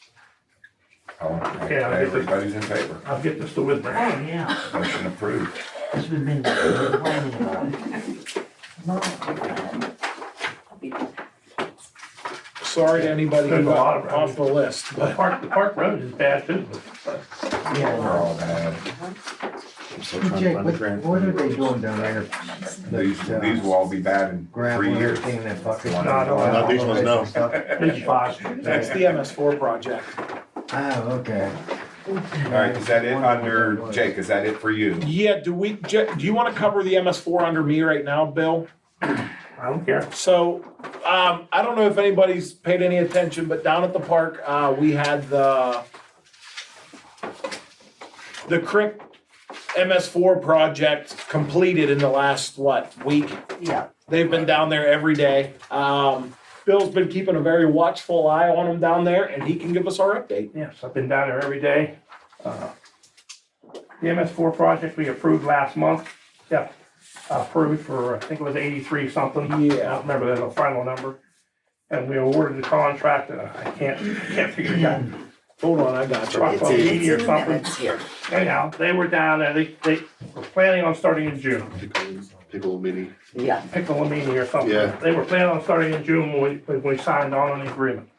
Okay, I'll get this. everybody's in favor. I'll get this to Whitmer. Oh, yeah. Motion approved. This we've been complaining about it. Sorry to anybody who There's a lot got of off the list, The but park road is bad too. We're Yeah. all bad. I'm still trying to Jake, find the grant. what are they doing down there? These will all be bad in Gravel 3 and years. everything, that fucking. No, not these ones, no. Maybe 5. That's the MS4 project. Oh, okay. All right, is that it under, Jake, is that it for you? Yeah, do you wanna cover the MS4 under me right now, Bill? I don't care. So, I don't know if anybody's paid any attention, but down at the park, we had the Crick MS4 project completed in the last, week? Yeah. They've been down there every day. Bill's been keeping a very watchful eye on them down there, and he can give us our update. Yes, I've been down there every day. The MS4 project we approved last month, yeah, approved for, I think it was 83 something. I don't remember the final number. And we awarded the contract, and I can't figure it out. Hold on, I got you. Rockwell Media or something. It's here. Anyhow, they were down there, they were planning on starting in June. Pickle mini. Yeah. Piccolomini or something. Yeah. They were planning on starting in June when we signed on an agreement.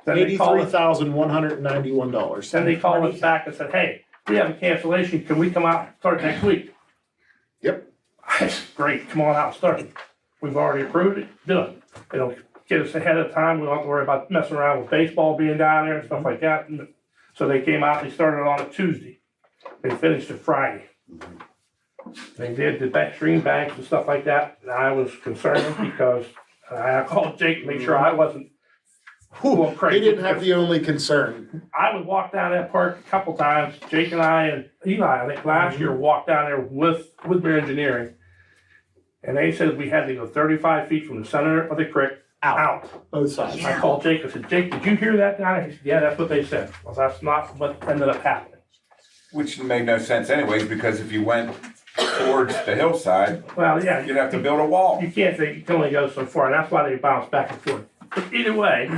Then they called us, $83,191. then they called us back and said, hey, we have a cancellation, can we come out and start next week? Yep. I said, great, come on out and start. We've already approved it, done. It'll get us ahead of time, we don't have to worry about messing around with baseball being down there and stuff like that. And so they came out, they started on a Tuesday. They finished it Friday. They did the stream banks and stuff like that, and I was concerned because I called Jake to make sure I wasn't going crazy. He didn't have the only concern. I would walk down that park a couple times. Jake and I and Eli, I think last year, walked down there with their engineering. And they said we had to go 35 feet from the center of the creek out. Both sides. I called Jake, I said, Jake, did you hear that guy? He said, yeah, that's what they said. Well, that's not what ended up happening. Which made no sense anyways, because if you went towards the hillside, Well, yeah, you'd have to build a wall. you can't say, you can only go so far, and that's why they bounce back and forth. But either way,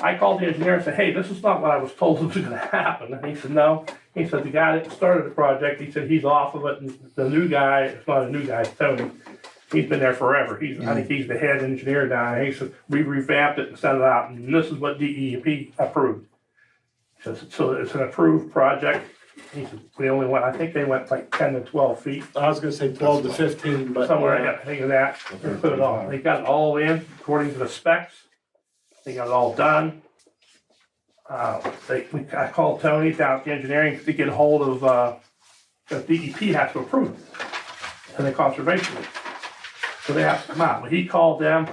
I called the engineer and said, hey, this is not what I was told was gonna happen. And he said, no. He said, the guy that started the project, he said, he's off of it, and the new guy, it's not a new guy, it's Tony. He's been there forever. I think he's the head engineer down there. He said, we revamped it and sent it out, and this is what DEP approved. So it's an approved project. He said, we only went, I think they went like 10 to 12 feet. I was gonna say 12 to 15, but. Somewhere, I think of that, they put it on. They got it all in according to the specs. They got it all done. I called Tony down at the engineering to get a hold of, the DEP has to approve it. And the conservation. So they have to come out. Well, he called them.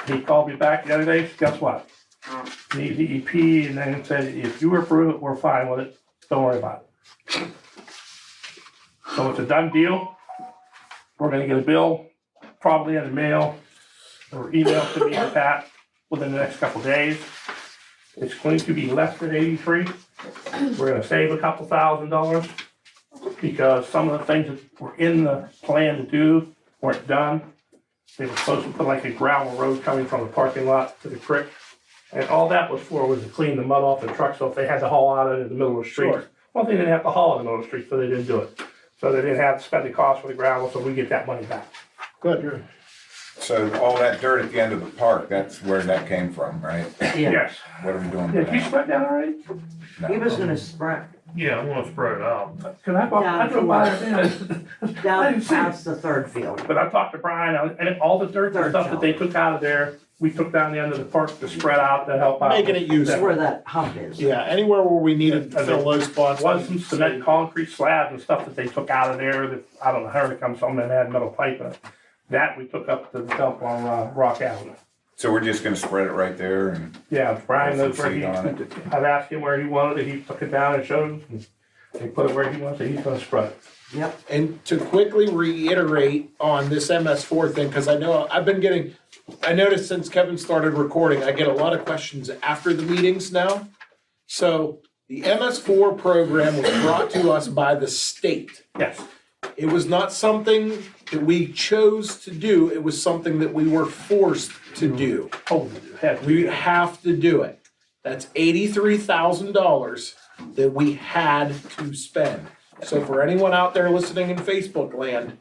He called me back the other day, guess what? The DEP, and then said, if you approve it, we're fine with it, don't worry about it. So it's a done deal. We're gonna get a bill, probably in the mail, or email to me or Pat within the next couple days. It's going to be less than 83. We're gonna save a couple $1,000 because some of the things that were in the plan to do weren't done. They were supposed to put like a gravel road coming from the parking lot to the creek. And all that was to clean the mud off the truck, so if they had to haul out in the middle of the street. Sure. Well, they didn't have to haul in the middle of the street, so they didn't do it. So they didn't have to spend the cost for the gravel, so we get that money back. Good. So all that dirt at the end of the park, that's where that came from, right? Yes. What are we doing Yeah, with you that? spread that already? No. He was gonna spread Yeah, I want to spread it out. Cause I drove by there, I down didn't see it. past the third field. But I talked to Brian, and all the dirt and stuff that they took out of there, we took down the end of the park to spread out to help out. Making it useful. That's where that hump is. Yeah, anywhere where we needed to fill those spots. Was some cement concrete slabs and stuff that they took out of there that, I don't know how it comes from, and had metal pipe in it. That we took up to the dump on Rock Avenue. So we're just gonna spread it right there and Yeah, Brian knows Some where he, seed on it. I've asked him where he wanted it, he took it down and showed us, and he put it where he wants it, he's gonna spread it. Yep. And to quickly reiterate on this MS4 thing, because I know I noticed since Kevin started recording, I get a lot of questions after the meetings now. So the MS4 program was brought to us by the state. Yes. It was not something that we chose to do, it was something that we were forced to do. Oh, We have to do it. That's $83,000 that we had to spend. So for anyone out there listening in Facebook land,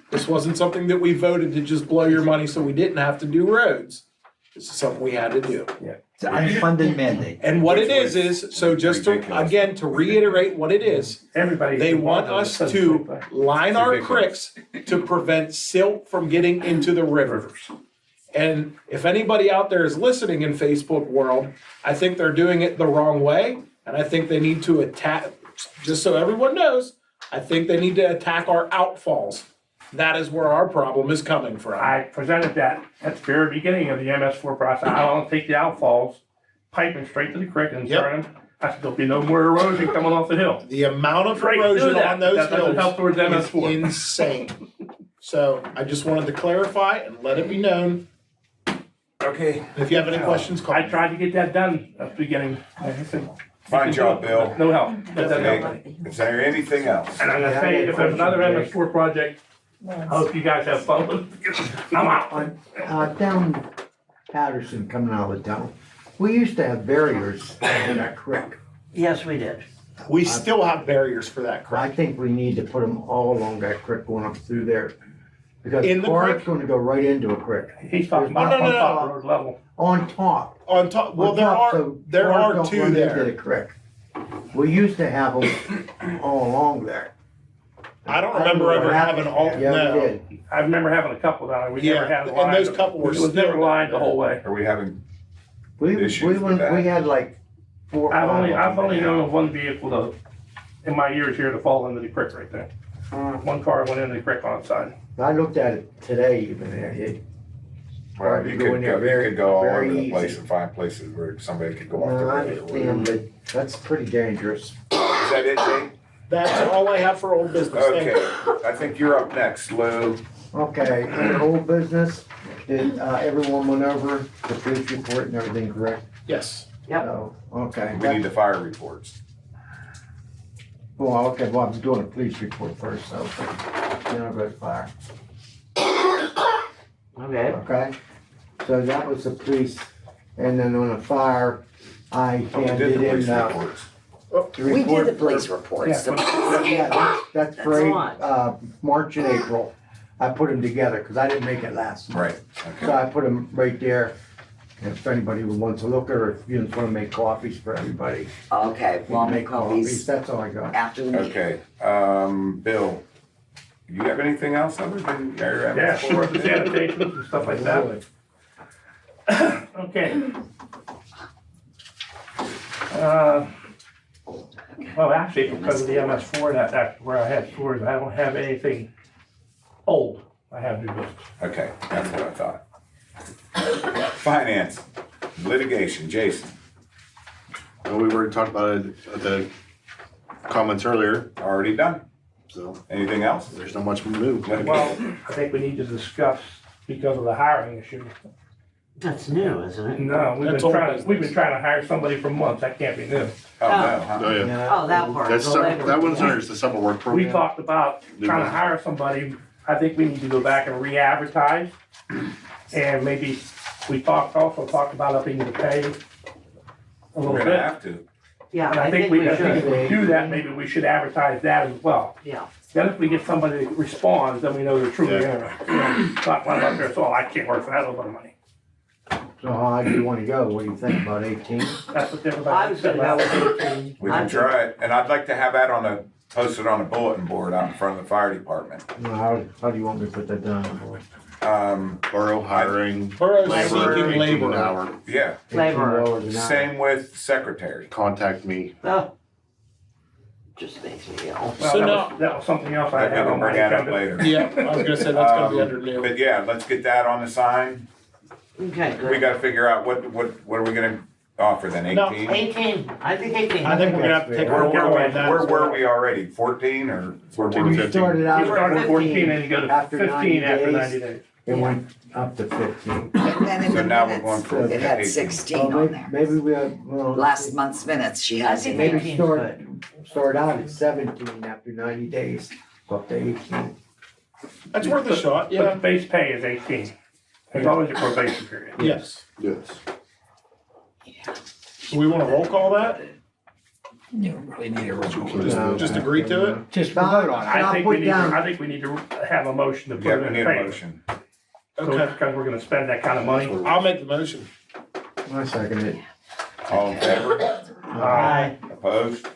this wasn't something that we voted to just blow your money so we didn't have to do roads. This is something we had to do. It's an unfunded mandate. And what it is, so just to, Ridiculous. again, to reiterate what it is, Everybody. they want us to line our cricks to prevent silt from getting into the rivers. And if anybody out there is listening in Facebook world, I think they're doing it the wrong way. And I think they need to attack, just so everyone knows, I think they need to attack our outfalls. That is where our problem is coming from. I presented that at the very beginning of the MS4 process. I want to take the outfalls, pipe them straight to the creek and Yep. turn them. I said, there'll be no more erosion coming off the hill. The amount of Great, do erosion that. on those That doesn't help hills towards is MS4. insane. So I just wanted to clarify and let it be known. Okay, If you have any questions, call I me. tried to get that done at the beginning. Like I said, fine job, Bill. no help. That doesn't help. Okay, is there anything else? And I'm gonna say, if there's another MS4 project, I hope you guys have fun with it. I'm out. Down Patterson coming out of the town, we used to have barriers in that creek. Yes, we did. We still have barriers for that I crap. think we need to put them all along that creek going up through there. Because In the cars creek? gonna go right into a creek. He's talking Oh, about no, on no, top road level. On top. On top, well, On top, so there cars are don't two run into there. the creek. We used to have them all along there. I don't remember ever having all, Yeah, we no. did. I remember having a couple down there. We Yeah, never had a and line. those couple were It was never still lined the there. whole way. Are we having, We Issues with that. had like 4 or 5. I've only of them. known of one vehicle though, in my years here to fall into the creek right there. One car went into the creek on its side. I looked at it today even, well, you Go in could there go, very- you could go all very over the place easy. and find places where somebody could go off the No, I road or whatever. understand, but that's pretty dangerous. Is that it, Dave? That's all I have for old business. Thank Okay, you. I think you're up next, Lou. Okay, in old business, did, everyone went over the police report and everything correct? Yes. Yep. So, okay. We need the fire reports. Well, okay, well, I'm doing a police report first, so, then I'll go to fire. Okay. Okay, so that was the police, and then on the fire, I Oh, we did handed the police in, reports. the We did report the for- police reports. Yeah, that's That's for, a lot. March and April, I put them together, cause I didn't make it last month. Right, So okay. I put them right there, if anybody wants to look, or if you just wanna make coffees for everybody. Okay, you well, can make copies That's all I got. after the meeting. Okay, Bill, you have anything else other than your Yeah, for the sanitation and stuff like that. Okay. Well, actually, because of the MS4, that's where I had stores, I don't have anything old. I have new business. Okay, that's what I thought. Finance, litigation, Jason, Well, we already talked about it at the comments earlier, already done. so Anything else? there's not much new. Well, I think we need to discuss because of the hiring issue. That's new, isn't it? No, That's old we've been business. trying to hire somebody for months. That can't be new. Oh, no, huh? Oh, yeah. Oh, that part. That's, the labor. that one's under the summer work We program. talked about trying to hire somebody. I think we need to go back and re-advertise. And maybe also talked about upping the pay a little We're gonna bit. have to. Yeah, And I think if should. we do that, maybe we should advertise that as well. Yeah. Then if we get somebody that responds, then we know they're truly interested. You know, not one up there, so I can't work for that little bit of money. So how do you wanna go? What do you think, about 18? That's what everybody I was said. gonna go with 18. We can try it, and I'd like to have that posted on a bulletin board out in front of the fire department. How do you want me to put that down? Borough hiring, Borough's labor, seeking 18 an labor. hour, Yeah, Labor. $18 an hour. same with secretary. contact me. Oh. Just makes me ill. Well, So that now- was, that was something else I That we had can on my bring that up agenda. later. Yeah, I was gonna say that's gonna be under new. But yeah, let's get that on the sign. Okay, We good. gotta figure out what are we gonna offer then, No, 18? 18, I think 18. I think we're gonna have to take a Where look were we, at that. where as were well. we already, 14 or? 14 to You 15. started out You start at at 14 and you go to after 15 after 90 90 days. days. It went up to 15. And then in So the now we're minutes, going for it had 18. 16 Oh, on there. maybe we have, well. Last month's minutes, she has it. Maybe 18's start out at 17 after 90 days, go up to 18. That's worth a shot, But yeah. the base pay is 18. There's always a probation period. Yes. Yes. Do we wanna roll call that? You don't really need a roll call. Just agree to it? Just vote on it. I I'll think put we need, down- I think we need to have a motion to Yeah, put we it need in a favor. motion. So it's because we're gonna spend that kind of money. I'll make the motion. I second it. All in favor? Aye. Opposed?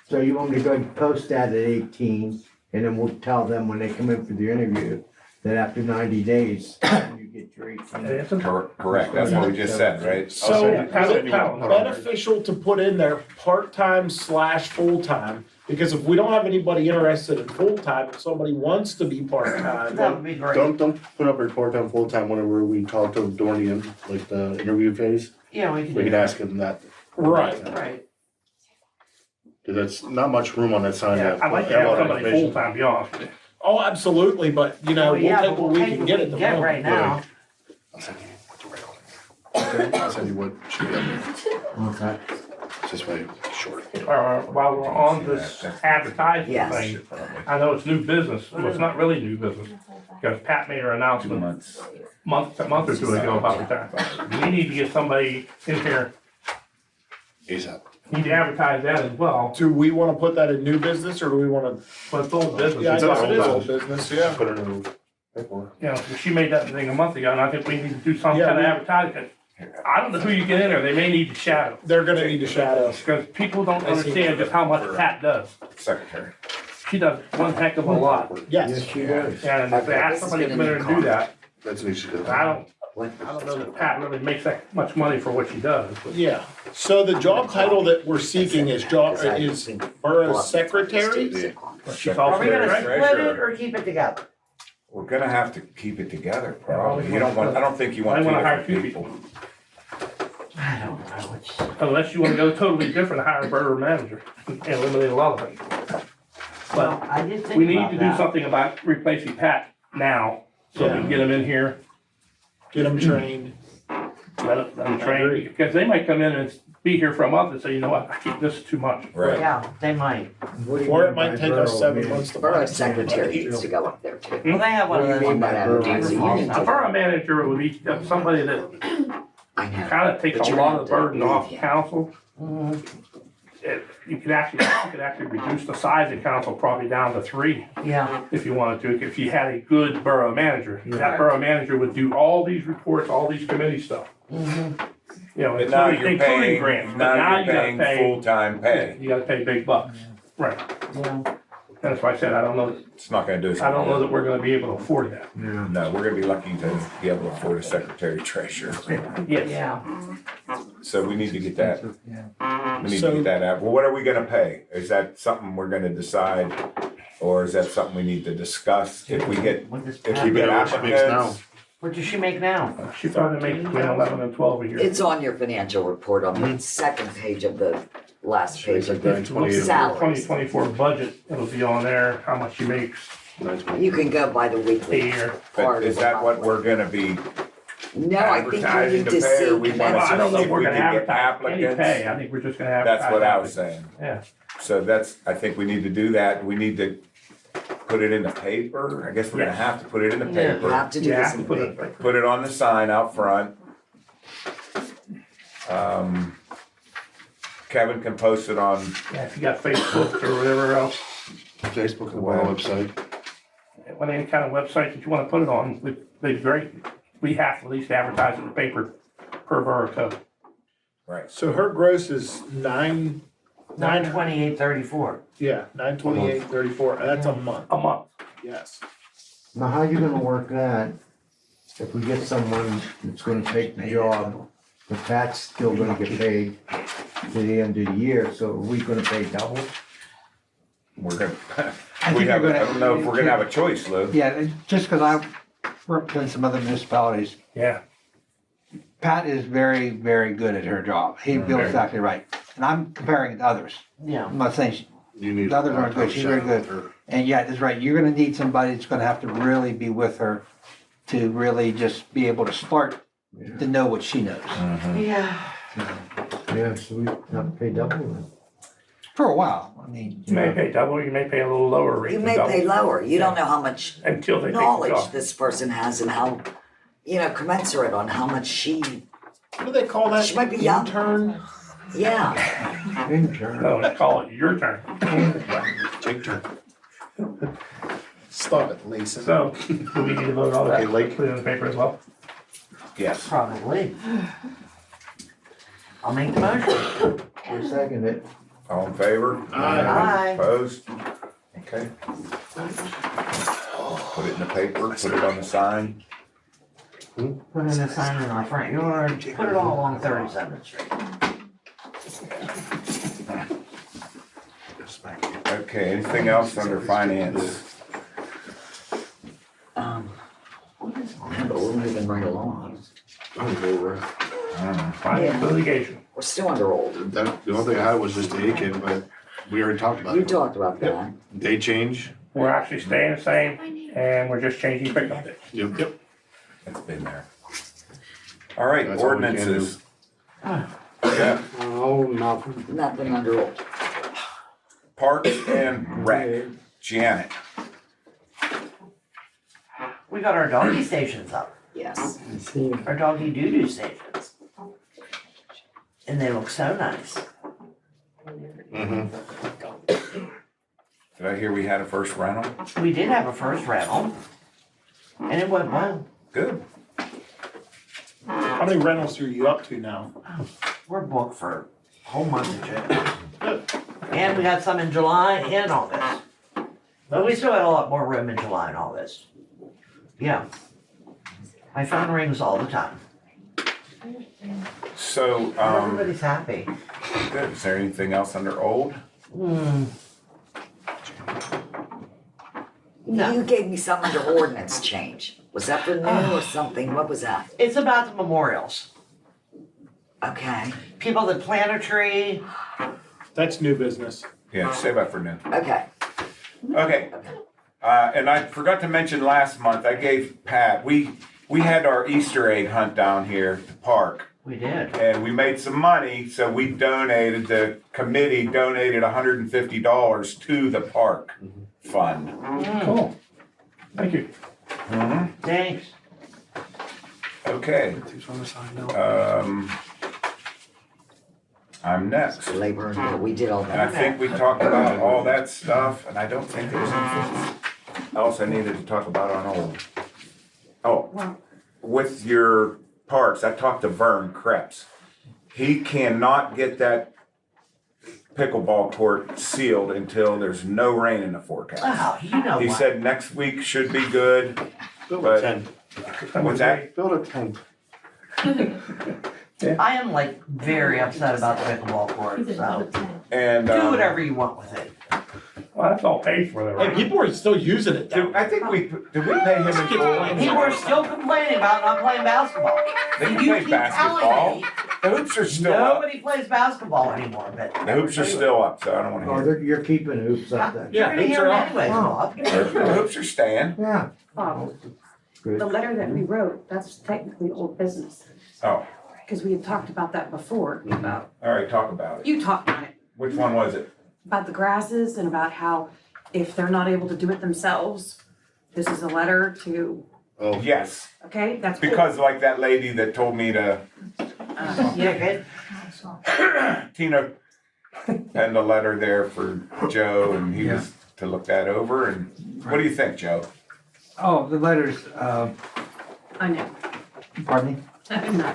So you want me to go and post that at 18, and then we'll tell them when they come in for the interview, that after 90 days, you get your 18. Correct, that's what we just said, right? So Yeah, is it paddle. beneficial to put in there part-time / full-time? Because if we don't have anybody interested in full-time, if somebody wants to be part-time, That would be great. Don't put up a part-time, full-time, whenever we talk to him during the, like, the interview phase. Yeah, we can We do could that. ask him that, right, Right. cause that's not much room on that sign. Yeah, I'd like to have somebody full-time, to be honest with you. oh, absolutely, but you know, Oh, we'll yeah, take but what we'll we take can what get we at the can get moment. right now. I'll send you what to write on it. I'll send you what should be on there. Okay. It's this way, short. While we're on this advertising Yes. thing, I know it's new business, well, it's not really new business. Because Pat made her announcement a month or two ago about retirement. We need to get somebody in here, ASAP. need to advertise that as well, Do we wanna put that in new business, or do we wanna, but it's old business. yeah, I It's guess all it is old old business, yeah. Put it in the paperwork. You know, she made that thing a month ago, and I think we need to do some Yeah, kind of we- advertising. I don't know who you get in there, they may need to shadow, They're gonna need to shadow. because people don't understand just how much Pat does. Secretary. She does one heck of a lot, Yes, Yes, she does. and if they ask somebody to come in there and do that, That's what you should do. I don't know that Pat really makes that much money for what she does, but yeah. So the job title that we're seeking is borough secretary? she's Are also we gonna treasurer. split it or keep it together? We're gonna have to keep it together, probably. You don't want, I don't think you want I two wanna hire different two people. I don't know. It's- Unless you wanna go totally different, hire a borough manager and eliminate a lot of it. Well, But I did think we need about to do that. something about replacing Pat now, so we can get him in here, Get them trained. let them I train, agree. because they might come in and be here for a month and say, you know what, I think this is too much. Right. Yeah, they might. What do you Or it mean by might take us borough 7 manager? months to Borough find secretary somebody. needs to go up there too. Well, they have one of What do you those. mean by borough Advertising. manager? A borough manager would be somebody that I know. kinda takes But a you're lot gonna of the have to burden off leave, yeah. council. Mhm. You could actually reduce the size of council probably down to 3 Yeah, if you wanted to, if you had a good borough manager. That borough manager would do all these reports, all these committee stuff. mhm. You know, But now including you're paying, grants, but now now you you're gotta paying pay, full-time pay. you gotta pay big bucks. Right, Yeah. that's why I said, I don't know, It's not gonna do us. I don't know that we're gonna be able to afford that. Yeah. No, we're gonna be lucky to be able to afford a secretary treasurer. Yes, Yeah. So we need to get that, we need to So- get that out. Well, what are we gonna pay? Is that something we're gonna decide? Or is that something we need to discuss if we get, What does if we Pat, get Keep it at what she makes now. applicants? what does she make now? she probably makes between 11 and 12 a year. It's on your financial report on the second page of the last page of the 928. salaries. 2024 budget, it'll be on there, how much she makes You can go by the a weekly year. But part is of that what it. we're gonna be No, I think you advertising need to to pay, or see we Well, wanna I don't know see if if we're we gonna can get advertise any applicants? pay, I think we're just gonna advertise. That's what I was saying. Yeah. So that's, I think we need to do that. We need to put it in the paper. I guess we're gonna Yes. have to put it in the Yeah. You paper. have to do You this have in to the put it, paper. Put it on the sign out front. Kevin can post it on, yeah, if you got Facebook or whatever else, Facebook and our website. any kind of website that you wanna put it on, would be great. We have to at least advertise in the paper per borough code. right. So her gross is 928.34. 928.34, that's a month, A month. yes. Now, how you gonna work that if we get someone that's gonna take the job, but Pat's still gonna get paid to the end of the year, so are we gonna pay double? We're gonna, I we think have, you're I gonna- don't know if we're gonna have a choice, Lou. Yeah, just because I represent some other municipalities, Yeah. Pat is very, very good at her job. He feels exactly right. And I'm comparing it to others. Yeah. I'm not saying, You need. The others aren't good. She's very good. and yeah, it's right, you're gonna need somebody that's gonna have to really be with her to really just be able to start to know what she knows. Yeah. Yeah, so we have to pay double then. For a while, I mean. You may pay double, you may pay a little lower rate You than may pay double, lower. You don't know how much until they take the knowledge job. this person has and how, commensurate on how much What do they call that? She might be young. Intern? yeah. Intern. No, they call it your turn. Take turn. Stop it, Lisa. So, do we need to vote on that? Okay, Lake. Put it in the paper as well? Yes. Probably. I'll make the motion. We second it. All in favor? Aye. Opposed? Okay. Put it in the paper, put it on the sign. Put in a sign in our front yard, put it all along 37th Street. Okay, anything else under finance? But we're moving right along. I don't know. Finance litigation. We're still under old. That, the only thing I had was just the A-Kid, but we already talked about You it. talked about that. They change. We're actually staying the same, and we're just changing pickup dates. Yep. It's been there. All right, That's all we can ordinances. Yeah, Oh, nothing. Nothing under old. Parks and Rec, Janet. We got our doggy stations up, Yes. our doggy doo-doo stations. And they look so nice. Did I hear we had a first rental? We did have a first rental, and it went well. Good. How many rentals are you up to now? We're booked for a whole month of June. And we got some in July and August. But we still had a lot more room in July and August. Yeah. My phone rings all the time. So, Everybody's happy. good. Is there anything else under old? No. You gave me something under ordinance change. Was that for new or something? What was that? It's about the memorials. Okay, People that plant a tree. That's new business. Yeah, save that for now. okay. Okay, and I forgot to mention last month, I gave Pat, we had our Easter egg hunt down here at the park. We did. And we made some money, so we donated, the committee donated $150 to the park fund. Cool. Thank you. Thanks. Okay, I'm next. Labor, and we did all And I that. think we talked about all that stuff, and I don't think there's anything else I needed to talk about on old. Oh, with your parks, I talked to Vern Krebs. He cannot get that pickleball court sealed until there's no rain in the forecast. Wow, you know He what? said next week should be good. Build But- a tent. What's that? Build a tent. I am like very upset about the pickleball court, so And, do whatever you want with it. Well, that's all paid for there, Hey, right? people are still using it though. I think did we pay him in full? People are still complaining about not playing basketball. They can You play keep basketball. telling me The hoops are still up. nobody plays basketball anymore, but. The hoops are still up, so I don't wanna Oh, hear it. you're keeping hoops up there. You're gonna hoops hear are it up. anyways, Bob. The hoops are staying. Yeah. The Good. letter that we wrote, that's technically old business, Oh, because we had talked about that before, about, all right, talk about it. you talked about it, Which one was it? about the grasses and about how if they're not able to do it themselves, this is a letter to, Oh, Yes, okay, that's. because like that lady that told me to, Yeah, good. Tina penned a letter there for Joe and he was to look that over and what do you think, Joe? Oh, the letters, I know. pardon me? I know.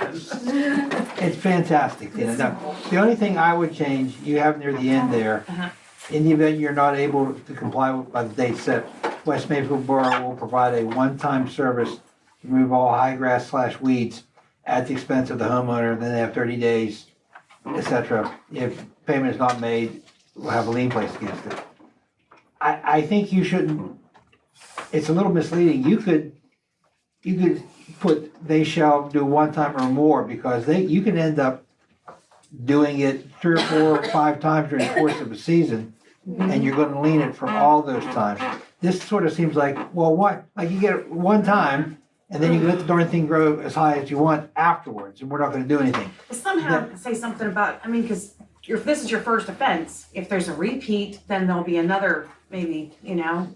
It's fantastic, Tina. Now, the only thing I would change, you have near the end there, in the event you're not able to comply with, by the date set, West Mayfield Borough will provide a one-time service to remove all high grass / weeds at the expense of the homeowner, then they have 30 days, etc. If payment is not made, we'll have a lien placed against it. I think you shouldn't, it's a little misleading. You could put, they shall do one time or more, because you can end up doing it 3 or 4 or 5 times during the course of a season, and you're gonna lien it for all those times. This sort of seems like, well, what, like you get it one time, and then you can let the darn thing grow as high as you want afterwards, and we're not gonna do anything. Somehow say something about, I mean, because if this is your first offense, if there's a repeat, then there'll be another, maybe, you know?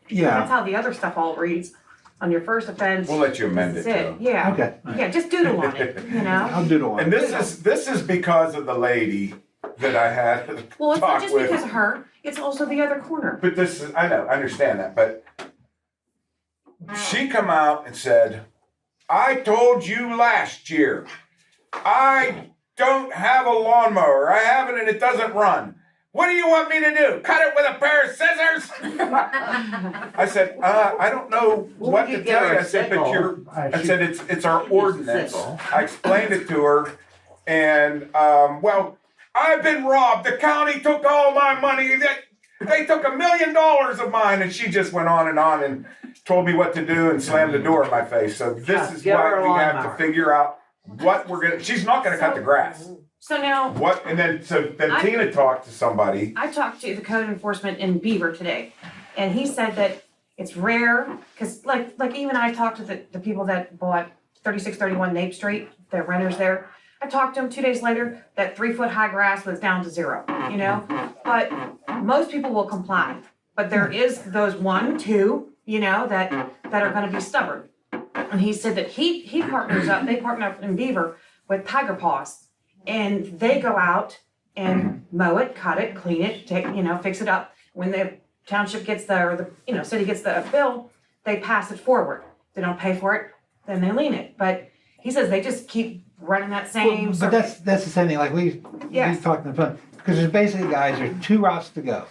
Yeah, That's how the other stuff all reads. On your first offense. We'll let you amend this it, is Joe. Yeah, okay. yeah, just doodle on it, you know? I'll do the one. And this is because of the lady that I had Well, it's not talk just with. because of her, it's also the other corner. But this is, I know, I understand that, but she come out and said, I told you last year, I don't have a lawnmower. I have it and it doesn't run. What do you want me to do? Cut it with a pair of scissors? I said, I don't know what to tell you. I said, but I said, it's our ordinance. I explained it to her and, well, I've been robbed. The county took all my money. They took $1 million of mine. And she just went on and told me what to do and slammed the door in my face. So this is why we have to figure out what we're gonna, she's not gonna cut the grass. So now, What, and then Tina talked to somebody. I talked to the code enforcement in Beaver today, and he said that it's rare, cause like even I talked to the people that bought 3631 Nape Street, the renters there. I talked to them 2 days later, that 3-foot high grass was down to 0, you know? But most people will comply, but there is those 1, 2, you know, that are gonna be stubborn. And he said that they partner up in Beaver with Tiger Paws. And they go out and mow it, cut it, clean it, fix it up. When the township gets city gets the bill, they pass it forward. They don't pay for it, then they lien it. But he says they just keep running that same. But that's the same thing, like we talked in the phone, because there's basically, guys, there's 2 routes to go.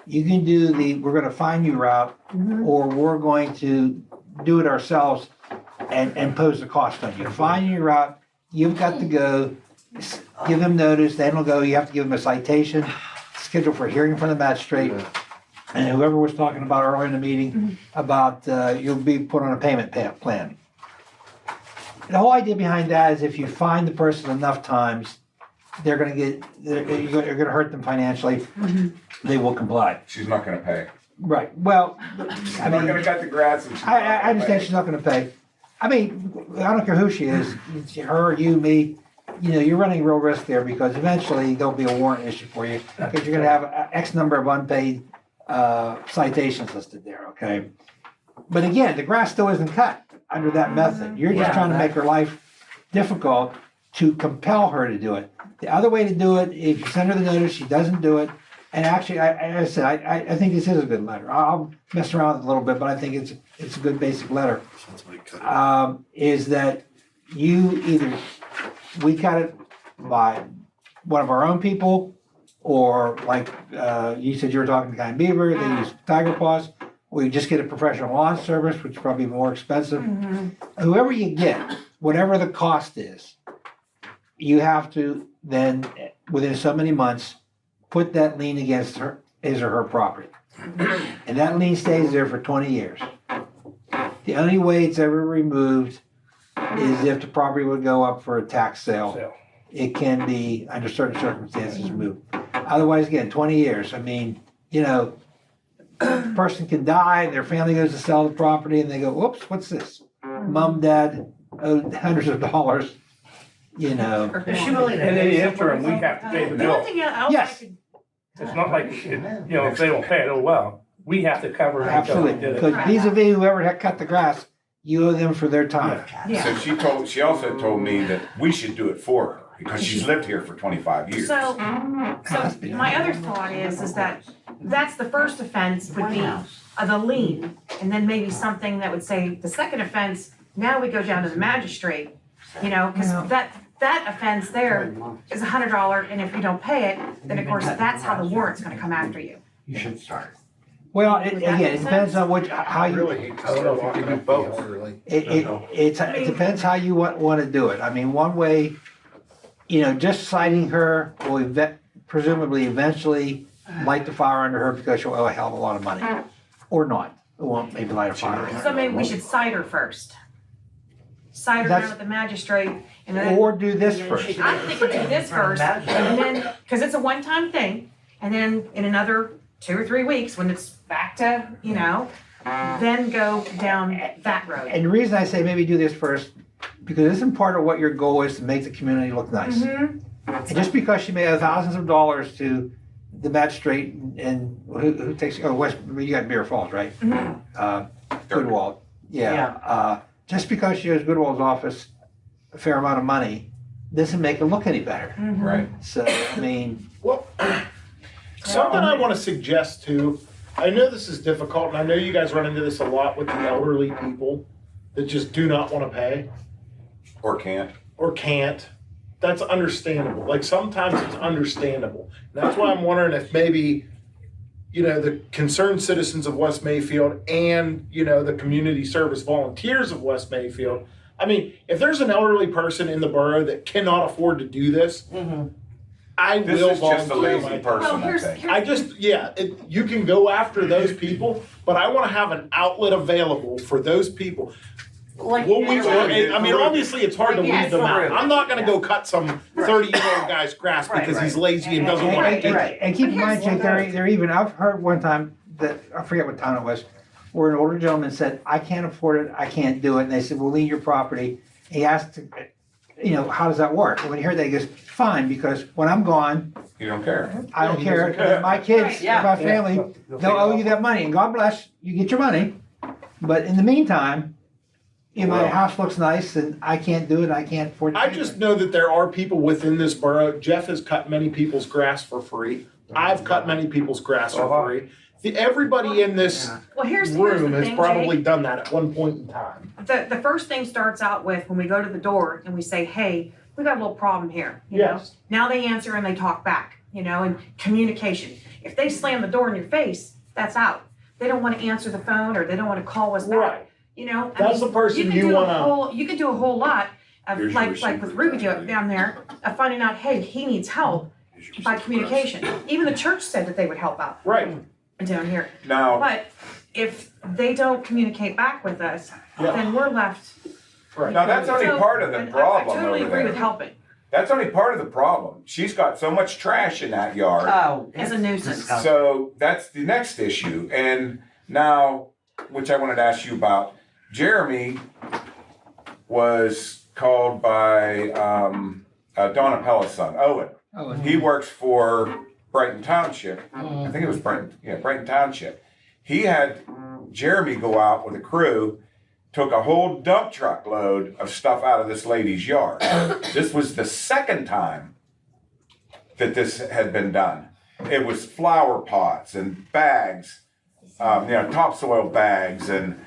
You can do we're gonna find you route, or we're going to do it ourselves and impose the cost on you. Find your route, you've got to go, give them notice, then it'll go, you have to give them a citation, schedule for hearing from the magistrate. And whoever was talking about earlier in the meeting about you'll be put on a payment plan. The whole idea behind that is if you find the person enough times, you're gonna hurt them financially, they will comply. She's not gonna pay. Right, well, She's not gonna cut the grass. And I understand she's not gonna pay. I mean, I don't care who she is, it's her, you, me, you're running real risk there because eventually there'll be a warrant issue for you because you're gonna have X number of unpaid citations listed there, okay? But again, the grass still isn't cut under that method. You're just trying to make her life difficult to compel her to do it. The other way to do it, if you send her the notice, she doesn't do it. And actually, I think this is a good letter. I'll mess around with it a little bit, but I think it's a good basic letter. Is that we cut it by one of our own people, or like you said you were talking to Guy and Beaver, they use Tiger Paws. We just get a professional lawn service, which is probably more expensive. Whoever you get, whatever the cost is, you have to then, within so many months, put that lien against his or her property. And that lien stays there for 20 years. The only way it's ever removed is if the property would go up for a tax sale. It can be, under certain circumstances, moved. Otherwise, again, 20 years. I mean, a person can die, their family goes to sell the property, and they go, whoops, what's this? Mom, dad owed hundreds of dollars, And in the interim, we have to pay the bill. Yes. It's not like, if they don't pay it, oh well, we have to cover it. Absolutely, because vis-a-vis whoever had cut the grass, you owe them for their time. So she also told me that we should do it for her because she's lived here for 25 years. So my other thought is that that's the first offense would be the lien, and then maybe something that would say the second offense, now we go down to the magistrate, because that offense there is $100, and if you don't pay it, then of course, that's how the warrant's gonna come after you. You should start. Well, it depends on how you. I don't know if you can do both. It depends how you want to do it. I mean, one way, just citing her will presumably eventually light the fire under her because she'll owe a hell of a lot of money. Or not. It won't maybe light a fire. So maybe we should cite her first. Cite her down at the magistrate and then. Or do this first. I'm thinking do this first, and then, because it's a one-time thing, and then in another 2 or 3 weeks, when it's back to, then go down that road. And the reason I say maybe do this first, because isn't part of what your goal is to make the community look nice. And just because she may owe thousands of dollars to the magistrate and who takes, you got Bear Falls, right? Goodwald. Yeah. Just because she owes Goodwald's office a fair amount of money, doesn't make it look any better. Right. So, I mean. Well, something I want to suggest too, I know this is difficult, and I know you guys run into this a lot with the elderly people that just do not wanna pay Or can't. or can't. That's understandable. Like, sometimes it's understandable. And that's why I'm wondering if maybe, you know, the concerned citizens of West Mayfield and, you know, the community service volunteers of West Mayfield, I mean, if there's an elderly person in the borough that cannot afford to do this, I This will is just a volunteer lazy my person, time. I think. I just, yeah, you can go after those people, but I wanna have an outlet available for those people. Like, Well, I mean, obviously, it's hard to Like, yeah, weed them out. for real. I'm not gonna go cut some 30-year-old guy's grass Right, because he's right. lazy and doesn't wanna And, take and- it. and keep in mind, Jake, they're even, I've heard one time that, I forget what town it was, where an older gentleman said, I can't afford it, I can't do it, and they said, we'll leave your property. He asked, you know, how does that work? And when he heard that, he goes, fine, because when I'm gone, You don't care. I don't care, my kids, Yeah. my family, they'll owe you that money, and God bless, you get your money. But in the meantime, you know, my Well- house looks nice, and I can't do it, I can't afford to. I pay just it. know that there are people within this borough. Jeff has cut many people's grass for free. I've cut many people's grass for free. Everybody in this Well, here's the room has thing, probably Jake. done that at one point in time. The first thing starts out with when we go to the door and we say, hey, we got a little problem here, you know? Yes. Now they answer and they talk back, you know, and communication. If they slam the door in your face, that's out. They don't want to answer the phone or they don't want to call us back, Right. you know? I That's mean, the person can you do a wanna- whole- You could do a whole lot of, Here's like your with receiver. Ruby down there, of finding out, hey, he needs help by communication. Even the church said that they would help out Right. down here. Now, But if they don't communicate back with us, Yeah. then we're left. Right. now that's only So, part of the and problem I totally over agree with there. helping, That's only part of the problem. She's got so much trash in that yard. Oh. as a nuisance. So that's the next issue. And now, which I wanted to ask you about, Jeremy was called by Donna Pella's son, Owen. Oh, He works for Brighton Township. I think it was Brighton Township. He had Jeremy go out with a crew, took a whole dump truck load of stuff out of this lady's yard. This was the second time that this had been done. It was flower pots and bags, topsoil bags and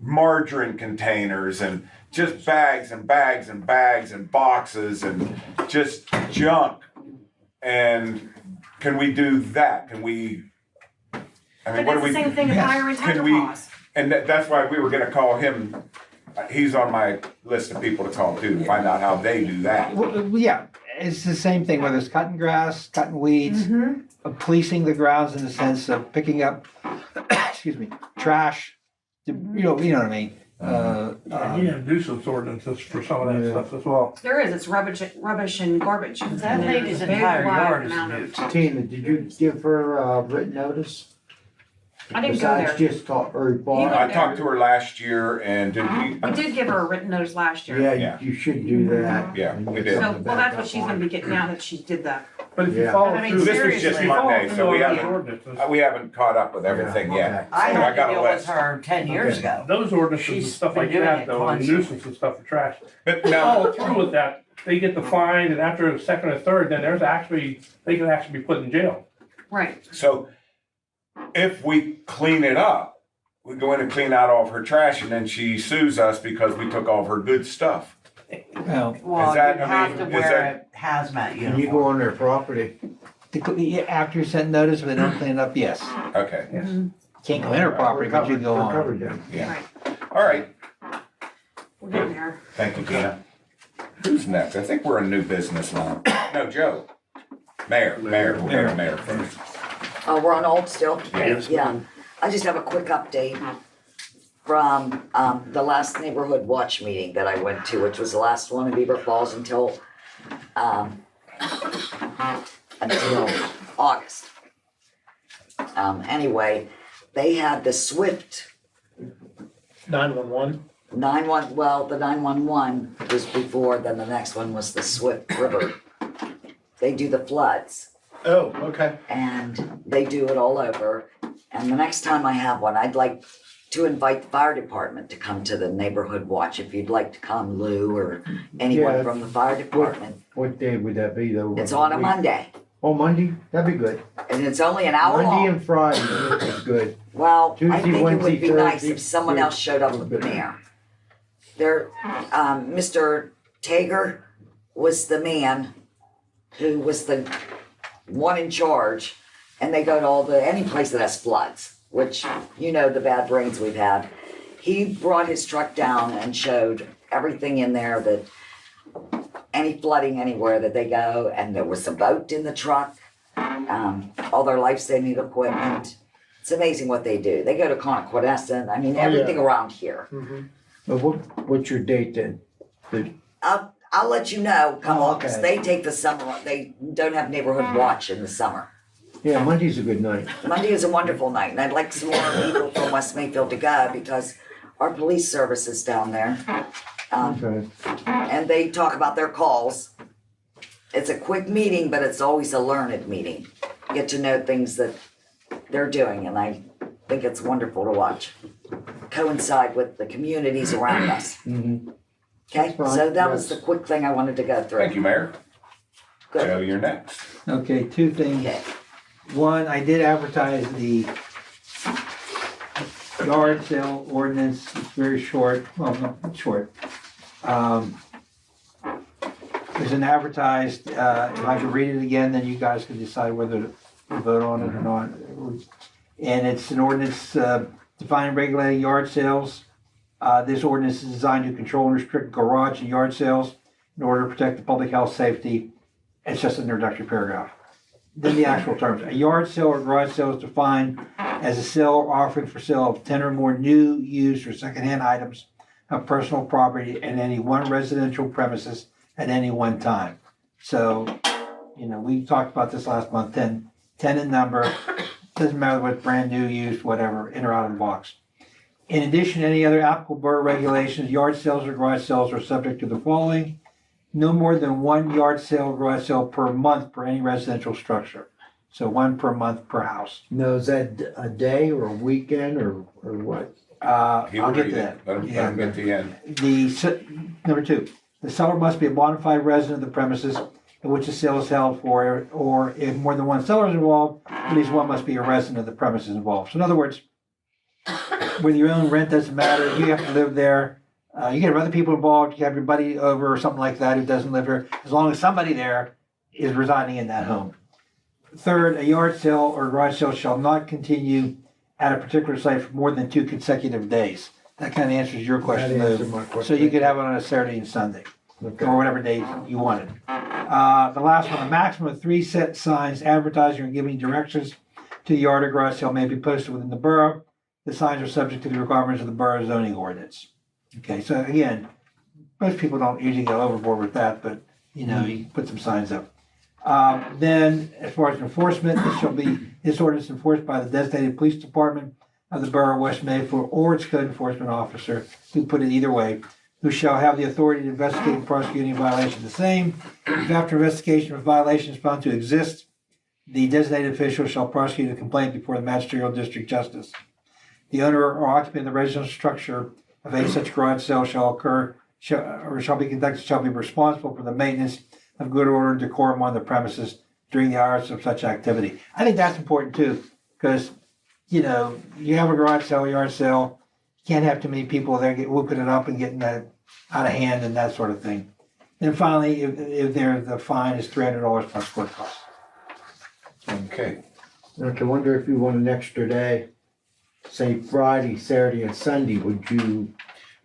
margarine containers and just bags and bags and bags and boxes and just junk. And can we do that? Can we? I mean, But what do that's we? the same thing as Yes. hiring Can tender we- paws. And that's why we were gonna call him. He's on my list of people to call too, to find out how they do that. Well, yeah, it's the same thing, whether it's cutting grass, cutting weeds, policing the grounds in the sense of picking up, excuse me, trash, you know what I mean? Yeah, you have nuisance ordinances for some of that stuff as well. There is, it's rubbish and garbage. That And there's lady's a big entire wide yard is amount of- new. Tina, did you give her written notice? I didn't go there. Besides just talk or You report? I talked to her last year and did We did give her a written notice last year. Yeah, Yeah. you should do that. Yeah, and we get did. So, something well, back that's what up she's on gonna it. be getting now that she did that. But if you Yeah. follow I mean, through. This was just seriously. Monday, so we Those haven't ordinances. we haven't caught up with everything yet. I So had got to a deal with list. her 10 years ago. Those ordinances and She's stuff been like doing that it though, and constantly. nuisance and stuff for trash. But Follow now, through with that, they get the fine and after a second or third, then they can actually be put in jail. Right. so if we clean it up, we go in and clean out all of her trash, and then she sues us because we took all of her good stuff. Well, Well, you that- I have mean, to is wear a hazmat Can you go uniform. on their property? after you sent notice, if they don't clean it up, yes. Okay, Can't go in her property, but you can go We're on. covered then. yeah. Right. All right. We're getting there. Thank you, Tina. Who's next? I think we're in new business now. No, Joe. Mayor. We'll go to mayor first. We're on old still? Yes, Yeah, I just have a quick update from, the last neighborhood watch meeting that I went to, which was the last one in Beaver Falls until August. Anyway, they had the Swift 911. the 911 was before, then the next one was the Swift River. They do the floods. Oh, okay. And they do it all over. And the next time I have one, I'd like to invite the fire department to come to the neighborhood watch. If you'd like to come, Lou, or anyone Yeah. from the fire department. What day would that be though? It's on a Monday. Oh, Monday, that'd be good. And it's only an hour Monday long. and Friday is good. Well, I Tuesday, think it would Wednesday, be nice Thursday, if someone good. else showed up with the mayor. There, Mr. Tager was the man who was the one in charge, and they go to any place that has floods, which, you know, the bad rains we've had. He brought his truck down and showed everything in there, that any flooding anywhere that they go, and there was a boat in the truck, all their life-saving equipment. It's amazing what they do. They go to Conquest, I mean, Oh, yeah. everything around here. But what's your date then? I'll let you know come Oh, August. okay. They take the summer, they don't have neighborhood watch in the summer. Yeah, Monday's a good night. Monday is a wonderful night, and I'd like some more people from West Mayfield to go, because our police service is down there. Okay. And they talk about their calls. It's a quick meeting, but it's always a learned meeting. Get to know things that they're doing, and I think it's wonderful to watch. Coincide with the communities around us. Mm-hmm. Okay, so that was the quick thing I wanted to go through. Thank you, Mayor. Good. Joe, you're next. Okay, two things. Okay. One, I did advertise the yard sale ordinance. It's very short, well, not short. There's an advertised, if I could read it again, then you guys can decide whether to vote on it or not. And it's an ordinance defining and regulating yard sales. This ordinance is designed to control and restrict garage and yard sales in order to protect the public health, safety. It's just an introductory paragraph. Then the actual terms. A yard sale or garage sale is defined as a sale or offering for sale of 10 or more new, used, or secondhand items of personal property in any one residential premises at any one time. So, you know, we talked about this last month, 10 in number. Doesn't matter whether it's brand new, used, whatever, in or out of the box. In addition to any other applicable borough regulations, yard sales or garage sales are subject to the following. No more than one yard sale or garage sale per month per any residential structure. So one per month per house. Now, is that a day or a weekend or what? He'll I'll get read to it. that. Let him get to the end. Number two, the seller must be a bona fide resident of the premises in which the sale is held for, or if more than one seller is involved, at least one must be a resident of the premises involved. So in other words, whether you own rent, doesn't matter, you have to live there. You can have other people involved, you have your buddy over or something like that who doesn't live here, as long as somebody there is residing in that home. Third, a yard sale or garage sale shall not continue at a particular site for more than 2 consecutive days. That kind of answers your question, That answered Lou. my question. So you could have it on a Saturday and Sunday, Okay. or whatever days you wanted. The last one, a maximum of 3 set signs advertising or giving directions to the yard or garage sale may be posted within the borough. The signs are subject to the requirements of the borough zoning ordinance. Okay, so again, most people don't usually go overboard with that, but you know, you can put some signs up. Then, as far as enforcement, this ordinance enforced by the designated police department of the borough of West Mayfield or its code enforcement officer, who put it either way, who shall have the authority to investigate and prosecute any violation of the same. If after investigation of violation is found to exist, the designated official shall prosecute a complaint before the magisterial district justice. The owner or occupant of the residential structure of any such garage sale shall be conducted, shall be responsible for the maintenance of good order and decorum on the premises during the hours of such activity. I think that's important too, because, you know, you have a garage sale, yard sale, you can't have too many people there whooping it up and getting that out of hand and that sort of thing. And finally, if the fine is $300 plus court costs. Okay. I wonder if you want an extra day, say Friday, Saturday, and Sunday, would you?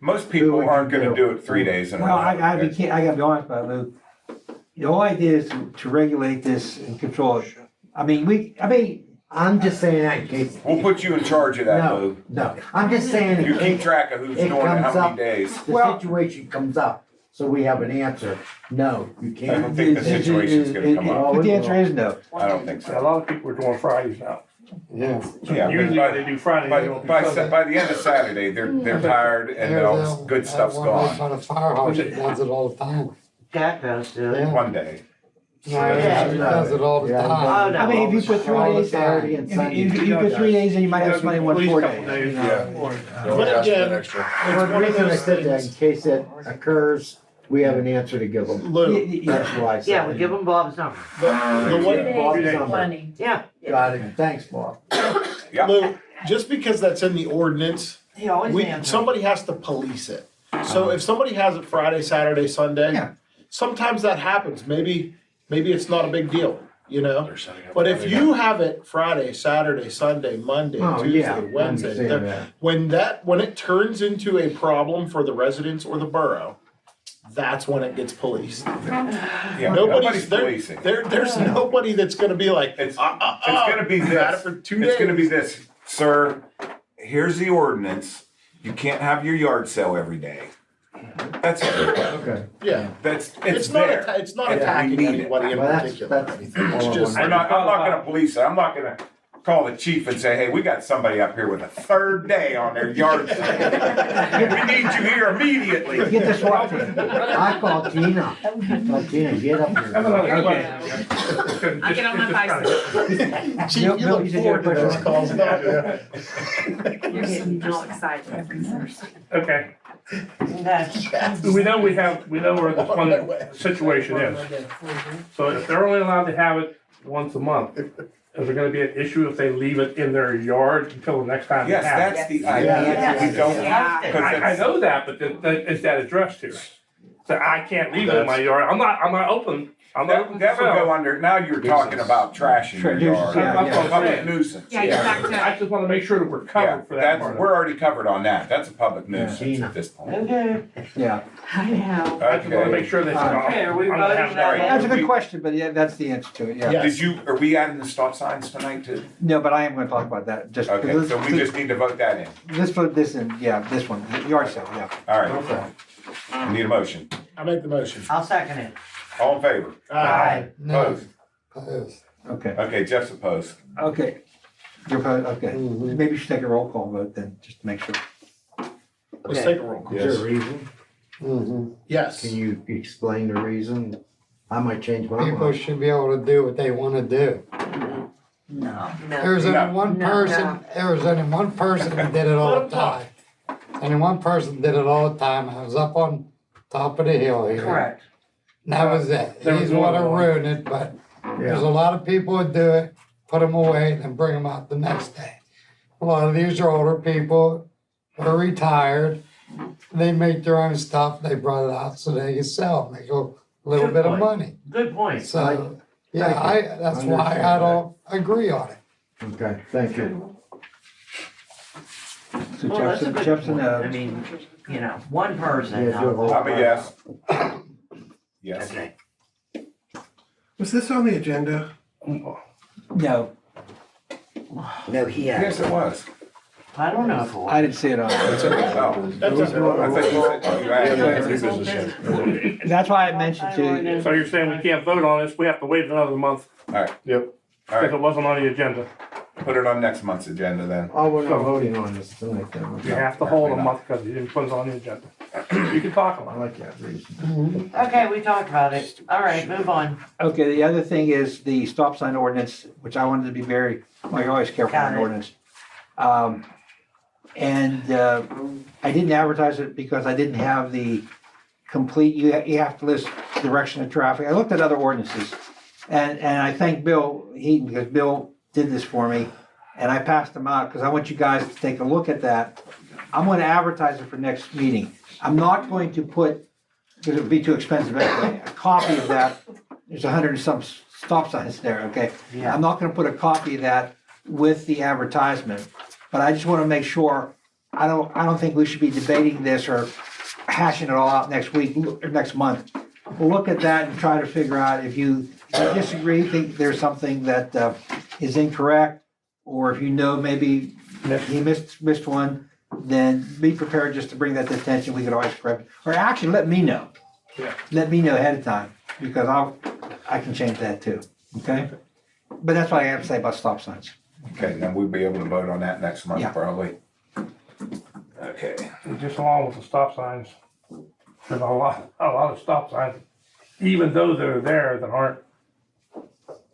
Most people aren't gonna do it 3 days in a row. Well, I gotta be honest about it, Lou. The whole idea is to regulate this and control it. I'm just saying that in case. We'll put you in charge of that, Lou. No, I'm just saying You in keep case track of who's it doing it, comes how up, many days. the situation comes up, so we have an answer. No, you I don't can't. think the situation's gonna come up. But the answer is no. I don't think A so. lot of people are doing Fridays now. Yeah. Yeah, but Usually by- they do Friday, they don't do Sunday. By the end of Saturday, they're tired and all good stuff's gone. On a fire hydrant, does it all the time. Jack does do it. Yeah. One day. Yeah, he does it all the Yeah, time. Oh, no. I mean, if you put 3 days, Saturday and Sunday. if you put 3 days, then you might have somebody want 4 days. Days, you know. Yeah. But again, extra. it's Well, one the of reason I those said that, in things. case it occurs we have an answer to give them. Lou, That's why I said. Yeah, we give them Bob's number. the way, Bob's days. number. Yeah, Got it, thanks, Bob. Lou, just because that's in the ordinance, he always answers. somebody has to police it. So if somebody has it Friday, Saturday, Sunday, Yeah. sometimes that happens. Maybe it's not a big deal, you know? But if you have it Friday, Saturday, Sunday, Monday, Oh, yeah, Tuesday, Wednesday, understand that. when it turns into a problem for the residents or the borough, that's when it gets policed. Yeah, Nobody's policing. there's nobody that's gonna be like, It's gonna be you had it this. for 2 It's gonna be days. this, sir, here's the ordinance. You can't have your yard sale every day. That's it. Okay. Yeah. It's It's there. not And we attacking need it. anybody in Well, particular or that's anything. It's all I just, I'm not gonna police it. I'm not gonna call the chief and say, hey, we got somebody up here with a third day on their yard sale. We need you here immediately. Get the SWAT team. I called Tina. Tell Tina, get up Have here. another Okay. question. I'll get on my bicycle. Chief, Bill, you Bill, look you said you forward to had a those question? calls, don't you? You're getting all excited every Thursday. Okay, That's, we know where this one situation is. So if they're only allowed to have it once a month, is there gonna be an issue if they leave it in their yard until the next time they Yes, have it? that's the idea. We don't, I know that, but is that addressed here? So I can't leave it in my yard, I'm not open, I'm not open that to would go sell. under, now you're talking about trash in your Nuisance, yard. yeah, That's what I'm Public saying. nuisance. Yeah, you're back to. I just wanna make sure that we're Yeah, covered for that that's, part of we're it. already covered on that. That's a public nuisance at this point. okay. Yeah, I know. I just wanna make sure that, Okay, are we I'm gonna have voting that. on that's a good question, but yeah, that's the answer to it, yeah. Yeah. Did you, are we adding the stop signs tonight too? No, but I am gonna talk about that, just. Okay, so we just need to vote that in. Let's put this in, yeah, this one, the yard sale, yeah. All right. Need a motion. I make the motion. I'll second it. All in favor? Aye. Opposed? Okay, Okay, Jeff's opposed. okay. You're opposed, okay. Mhm. Maybe you should take a roll call vote then, just to make sure. Let's take a roll call. Is there a reason? Mm-hmm. Yes. Can you explain the reason? I might change my People mind. should be able to do what they wanna do. No. There's No. only one No. person, there was only one person that did it all the time. Only one person did it all the time. I was up on top of the hill here. Correct. And that was it. There was He's more what than one. ruined it, but there's a Yeah, lot of people that do it, put them away and bring them out the next day. A lot of these are older people, they're retired. They make their own stuff, they brought it out so they can sell, make a little Good bit of point. money. Good point. So, yeah, Thank you. that's why Understand I that. don't agree on it. okay, thank you. So Well, that's a good Jeff's point. I a, mean, you know, one person. Yeah, do a roll I'm a yes. Yes. Okay. Was this on the agenda? no, No, he Yes, has. it was. I don't know if it was. I didn't see it on. Oh, I thought you said you added it. That's why I mentioned to, So you're saying we can't vote on this, we have to wait another month? All right. Yep. All Because right, it wasn't on the agenda. put it on next month's agenda then. Oh, we're not voting on this tonight then. You have to hold a month because you didn't put it on the agenda. You can talk I about it. like that reason. Okay, we talked about it. All right, move on. okay, the other thing is the stop sign ordinance, which I wanted to be very, well, you're always careful Got on it. ordinance. I didn't advertise it because I didn't have the complete, you have to list direction of traffic. I looked at other ordinances. And I thank Bill Heaton, because Bill did this for me, and I passed them out, because I want you guys to take a look at that. I'm gonna advertise it for next meeting. I'm not going to put, because it would be too expensive anyway, a copy of that. There's 100 and some stop signs there, okay? Yeah. I'm not gonna put a copy of that with the advertisement, but I just wanna make sure, I don't think we should be debating this or hashing it all out next week, or next month. We'll look at that and try to figure out if you disagree, think there's something that is incorrect, or if you know maybe he missed one, then be prepared just to bring that to attention, we could always correct, or actually let me know. Yeah. Let me know ahead of time, because I can change that too, okay? But that's what I have to say about stop signs. Okay, then we'll be able to vote on that next month Yeah. probably. Okay. And just along with the stop signs, there's a lot of stop signs, even though they're there, that aren't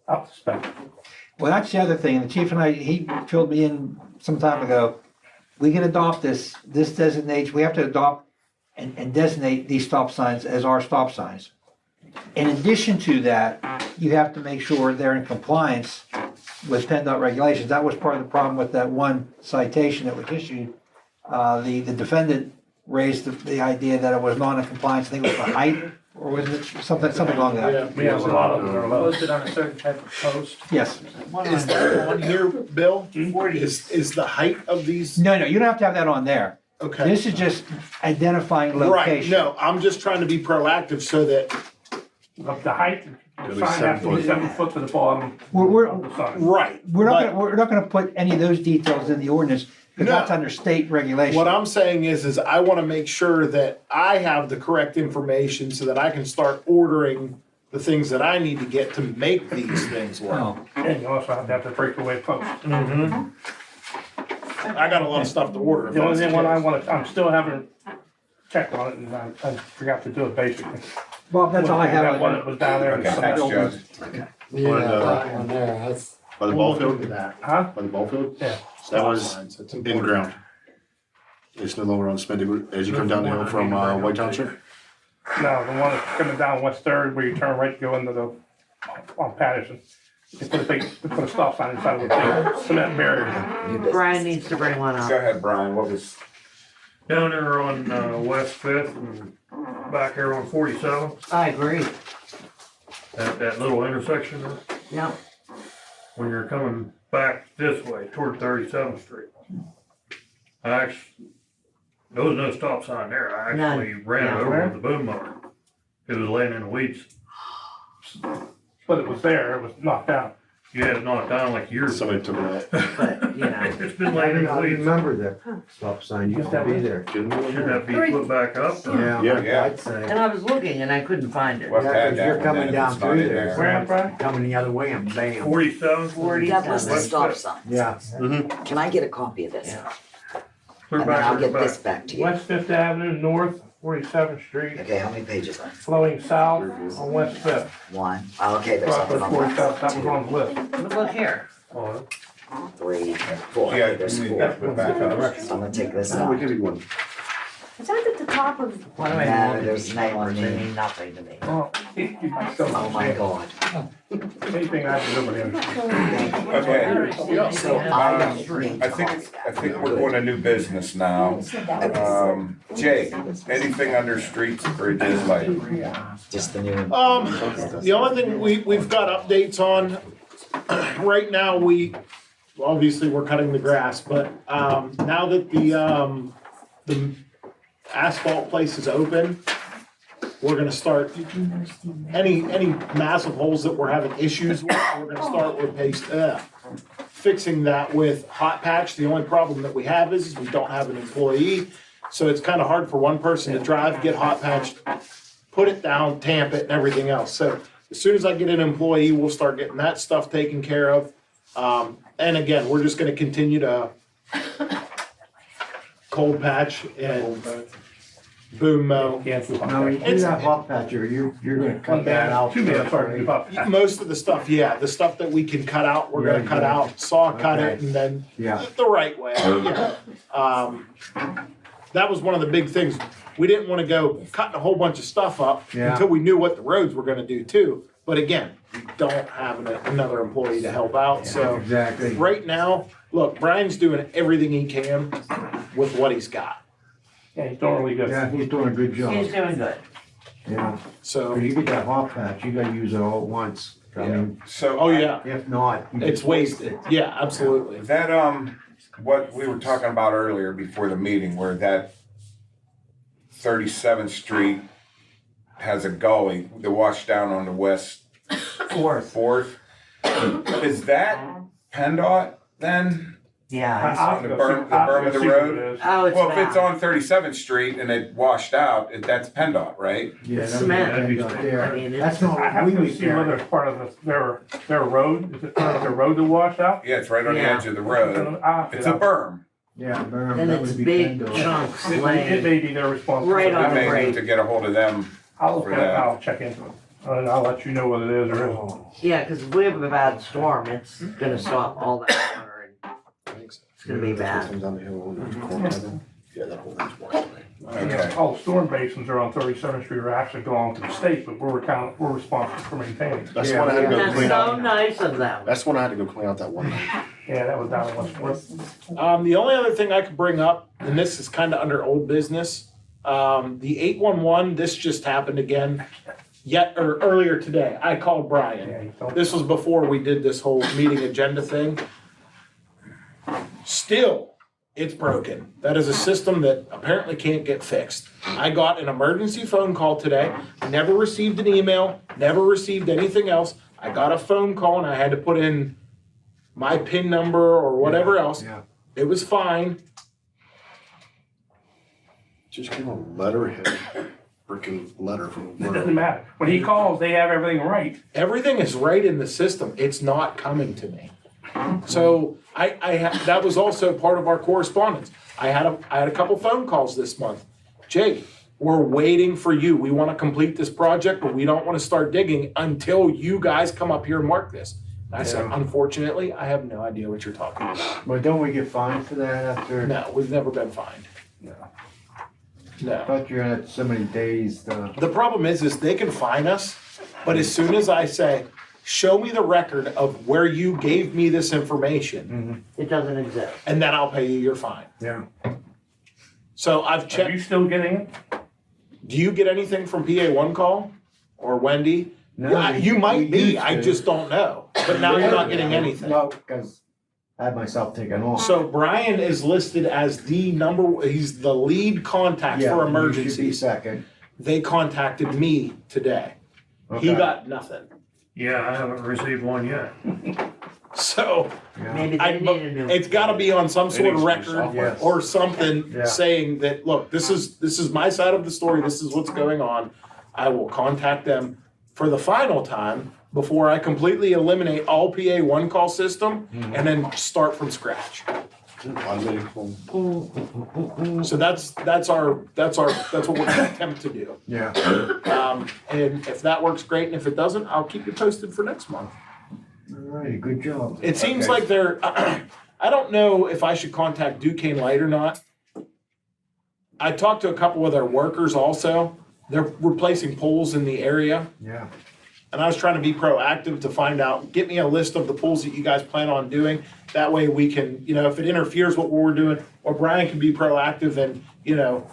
up to spec. Well, that's the other thing, the chief and I, he filled me in some time ago. We can adopt this designates, we have to adopt and designate these stop signs as our stop signs. In addition to that, you have to make sure they're in compliance with PennDOT regulations. That was part of the problem with that one citation that was issued. The defendant raised the idea that it was not in compliance, I think it was the height, or was it something along that? We have a lot of them that are low. Posted on a certain type of post. Yes. Is that on here, Bill? Is the height of these? No, you don't have to have that on there. Okay. This is just identifying Right, location. no, I'm just trying to be proactive so that, Of the height, It'll the be sign has to be 7 7 foot to the bottom We're, of the sign. right. we're not but gonna, we're not gonna put any of those details in the ordinance, because No. that's under state regulation. What I'm saying is I wanna make sure that I have the correct information so that I can start ordering the things that I need to get to make these things work. Oh, And you also have to have the breakaway post. Mhm. I got a lot of stuff to order. if The only that's thing the what case. I'm still haven't checked on it, and I forgot to do it basically. well, that's all I have. That one that was down there. Okay, thanks, Joe. Yeah, When, that one there, that's, By the ball field? Huh? By the ball field? Yeah. That was in ground. It's no longer on Spendy, as you come down the hill from, White Township? No, the one that's coming down West Third where you turn right to go into the, on Patterson. They put a stop sign inside of the big cement barrier. Brian needs to bring one up. Go ahead, Brian, what was, Down there on West Fifth and back here on 47, I agree. at that little intersection there, Yeah. when you're coming back this way toward 37th Street. I actually, there was no stop sign there. I actually ran it Yeah. over with the boom mower. It was laying in the weeds. But it was there, it was knocked out. You had it knocked down like years. Somebody took it out. But, you know, It's been laying in the I weeds. remember the stop sign used to be there. Shouldn't we? Should that be put back up? or- Yeah, Yeah. I'd say. and I was looking and I couldn't find it. Well, Yeah, add 'cause that you're one coming then if down it's not through in there. Where at, Brian? Coming the other way and bam. 47, That was the West stop Fifth. sign. Yeah. Can I get a copy of this? Yeah. clear And then back I'll to get the this back. back to you. West Fifth Avenue North, 47th Street, Okay, how many pages are flowing south on West Fifth. one? Oh, okay, there's Across something the on 47th, that. that was on the list. But look here. Oh, 3, 4, yeah, okay, there's we 4. got to put back up. So I'm gonna take this We out. give you one. Is that at the top of? What do I No, want there's these no papers? They name. mean nothing to me. Oh, you might still Oh my understand. God. Anything I can do with it. Okay, So I don't need I to think, copy I that. think we're going to new business now. Jake, anything under streets, bridges, like, Just the new. The only thing we've got updates on, right now, obviously, we're cutting the grass, but, now that the asphalt place is open, we're gonna start, any massive holes that we're having issues with, we're gonna start fixing that with hot patch. The only problem that we have is we don't have an employee, so it's kinda hard for one person to drive, get hot patched, put it down, tamp it and everything else. So as soon as I get an employee, we'll start getting that stuff taken care of. And again, we're just gonna continue to cold patch and boom mow. Can't do Now, you do that hot patcher, you're gonna cut that out. 2 minutes, sorry, give up. Most of the stuff, yeah, the stuff that we can cut out, we're gonna cut out, saw cut it and then Yeah. the right way, yeah. That was one of the big things. We didn't wanna go cutting a whole bunch of stuff up Yeah. until we knew what the roads were gonna do too. But again, we don't have another employee to help out, so. Exactly. Right now, look, Brian's doing everything he can with what he's got, Yeah, he's doing really good. Yeah, he's doing a good job. He's doing good. Yeah. so. When you get that hot patch, you gotta use it all at once. I mean, so. Oh, yeah, if not. you it's get wasted, yeah, absolutely. That, what we were talking about earlier before the meeting, where that 37th Street has a gully, the wash down on the west Fourth. Is that PennDOT then? Yeah. I'll The go berm, see- the I'll berm go of the see what road? it is. Oh, it's Well, if it's bad. on 37th Street and it washed out, that's PennDOT, right? Yeah, that Cement. would be out there. I mean, That's I not have we to would see whether carry. it's part of their road, is it part of their road to wash out? Yeah, it's right on the Yeah. edge of the road. I'll It's a berm. Yeah, berm, And that it's would be big PennDOT. chunks It laying. may be their responsibility. Right on We the may break. need to get a hold of them. for that. I'll check into it, and I'll let you know what it is or isn't. Yeah, cause if we have a bad storm, it's gonna stop all that water and it's gonna be bad. Comes down the hill, there's a corner of it. Yeah, that whole thing's washed away. Okay. All the storm basins are on 37th Street are actually belong to the state, but we're responsible for maintaining. That's the one I had to go That's clean so out. nice of them. That's the one I had to go clean out that one night. Yeah, that was down in Westport. The only other thing I could bring up, and this is kind of under old business, the 811, this just happened again earlier today. I called Brian. This was before we did this whole meeting agenda thing. Still, it's broken. That is a system that apparently can't get fixed. I got an emergency phone call today, never received an email, never received anything else. I got a phone call and I had to put in my PIN number or whatever else. Yeah. It was fine. Just give him a letterhead, freaking letter from It the doesn't matter. When he calls, they have everything right. Everything is right in the system. It's not coming to me. So that was also part of our correspondence. I had a couple phone calls this month. Jake, we're waiting for you. We want to complete this project, but we don't want to start digging until you guys come up here and mark this. And I said, unfortunately, I have no idea what you're talking about. Well, don't we get fined for that after? No, we've never been fined. No. No. I thought you had so many days to. The problem is they can fine us, but as soon as I say, show me the record of where you gave me this information, It doesn't exist. and then I'll pay you your fine. Yeah. So I've Are checked. you still getting it? Do you get anything from PA One Call or Wendy? No, Yeah, we- you might we be. used I to. just don't know. But now you're not getting anything. No, because I had myself taken off. So Brian is listed as he's the lead contact Yeah, for you should be emergencies. second. They contacted me today. He Okay. got nothing. Yeah, I haven't received one yet. So Maybe they need a new. it's gotta be on some They sort need of some record software. or something Yeah. saying that, look, this is my side of the story, this is what's going on. I will contact them for the final time before I completely eliminate all PA one call system and then start from scratch. So that's what we're gonna attempt to do. Yeah. And if that works, great, and if it doesn't, I'll keep you posted for next month. All righty, good job. It seems Okay. like they're, I don't know if I should contact Duquesne Light or not. I talked to a couple of their workers also. They're replacing poles in the area. Yeah. And I was trying to be proactive to find out, get me a list of the poles that you guys plan on doing. That way we can, if it interferes with what we're doing, or Brian can be proactive and,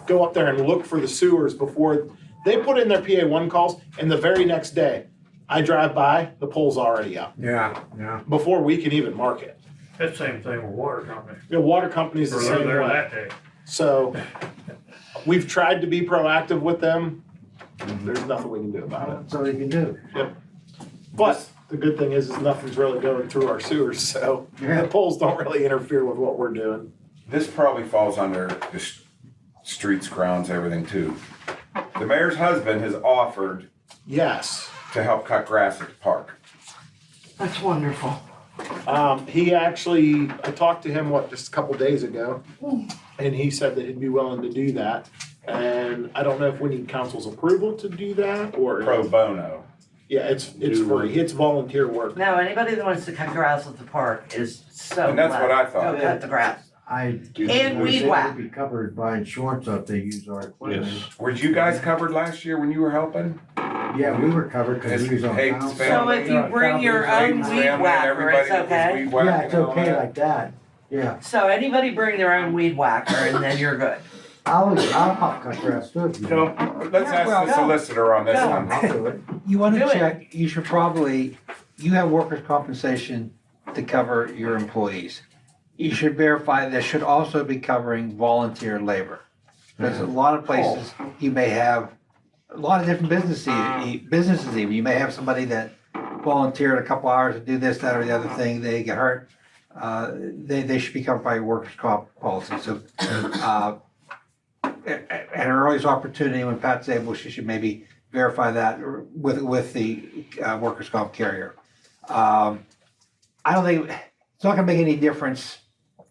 go up there and look for the sewers before they put in their PA one calls, and the very next day, I drive by, the pole's already up, Yeah, yeah. before we can even mark it. That same thing with water company. The water company's the Or same there way. that day. So we've tried to be proactive with them. There's nothing we can do about it. That's all you can do. But the good thing is nothing's really going through our sewers, so Yeah. the poles don't really interfere with what we're doing. This probably falls under the streets, grounds, everything too. The mayor's husband has offered Yes. to help cut grass at the park. That's wonderful. He actually, I talked to him, just a couple days ago, and he said that he'd be willing to do that. And I don't know if we need council's approval to do that, or. Pro bono. Yeah, it's free, it's volunteer work. No, anybody that wants to cut grass at the park is so And that's glad. what I thought. Go cut the grass. I do. And weed whack. Be covered by insurance if they use our equipment. Yes. Were you guys covered last year when you were helping? Yeah, we were covered because we was on Hayden's council. family. So if you bring your own Hayden's weed family, whacker, everybody it's that was okay? weed whacking Yeah, it's and all okay that. like that. Yeah. So anybody bring their own weed whacker and then you're good. I'll help cut grass too. if you want. Let's ask the solicitor on this Go. one. I'll do it. You want Do to it. check, you should probably, you have workers' compensation to cover your employees. You should verify that should also be covering volunteer labor. There's a lot of places you may have, a lot of different businesses even, you may have somebody that volunteered a couple hours to do this, that, or the other thing, they get hurt. They should be covered by your workers' comp policy, so, at her earliest opportunity, when Pat's able, she should maybe verify that with the workers' comp carrier. I don't think, it's not gonna make any difference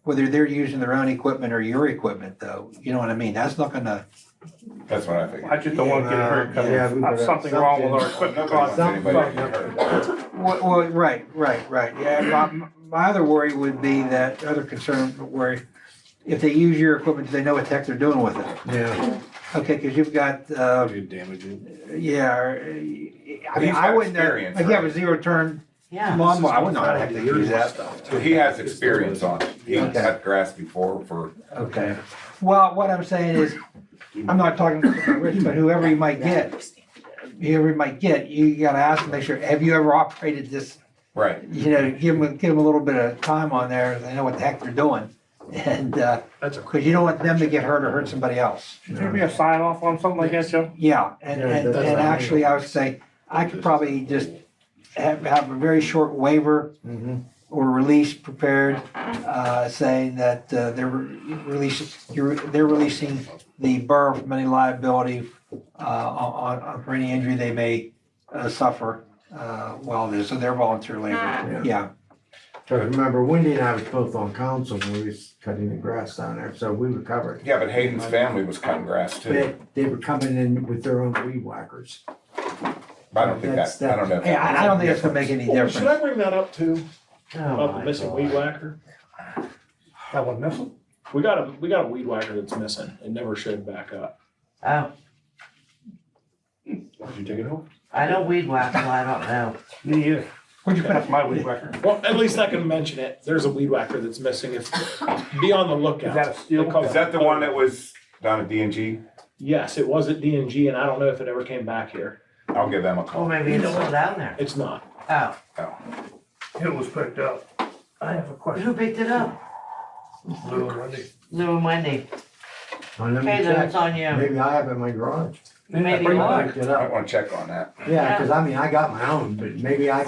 whether they're using their own equipment or your equipment, though. You know what I mean? That's not gonna, That's what I think. I just don't want to get hurt Yeah, we because got something wrong with our Nobody equipment. wants anybody to get hurt. well, right. Yeah, my other worry would be that, other concern worry, if they use your equipment, do they know what the heck they're doing with it? Yeah. Okay, because you've got, Damage it. yeah, I mean, He's I got wouldn't know, experience, like you have a right? zero turn Yeah. lawnmower, I wouldn't know how the heck to use that. So he has experience on it. He Okay. cut grass before for, Okay. Well, what I'm saying is, I'm not talking about Rich, but whoever you might get, you gotta ask them, make sure, have you ever operated this? right. You know, give them a little bit of time on there, they know what the heck they're doing. And, cause you don't want them to get hurt or hurt somebody else. Should there be a sign off on something like that, Joe? Yeah, and actually, I would say, I could probably just have a very short waiver or release prepared, saying that, they're releasing the borough from any liability, for any injury they may, suffer, while this, so they're volunteer labor, yeah. So remember, Wendy and I was both on council when we was cutting the grass down there, so we were covered. Yeah, but Hayden's family was cutting grass too. But they were coming in with their own weed whackers. I don't think that, I don't know. if Yeah, that I don't think makes it's gonna make any Oh, should I difference. bring that up too? Oh About the my missing God. weed whacker? That one missing? We got a weed whacker that's missing. It never showed back up. Oh, Did you take it home? I know weed whacker, I don't know. Me either. Where'd you put That's my weed whacker. Well, at least I can mention it. There's a weed whacker that's missing. If, be on the lookout. Is that a steel? They call Is it- that the one that was down at D&G? Yes, it was at D&G, and I don't know if it ever came back here. I'll give them a Oh, call. maybe it's still down there. It's not. Oh, It was picked up. I have a question. who picked it up? Lou and Wendy. Lou and Wendy. Well, let me Hey, Lou, check. it's on you. Maybe I have it in my garage. Maybe I not. picked it I up. wanna check on that. Yeah, cause I mean, I got my own, but maybe I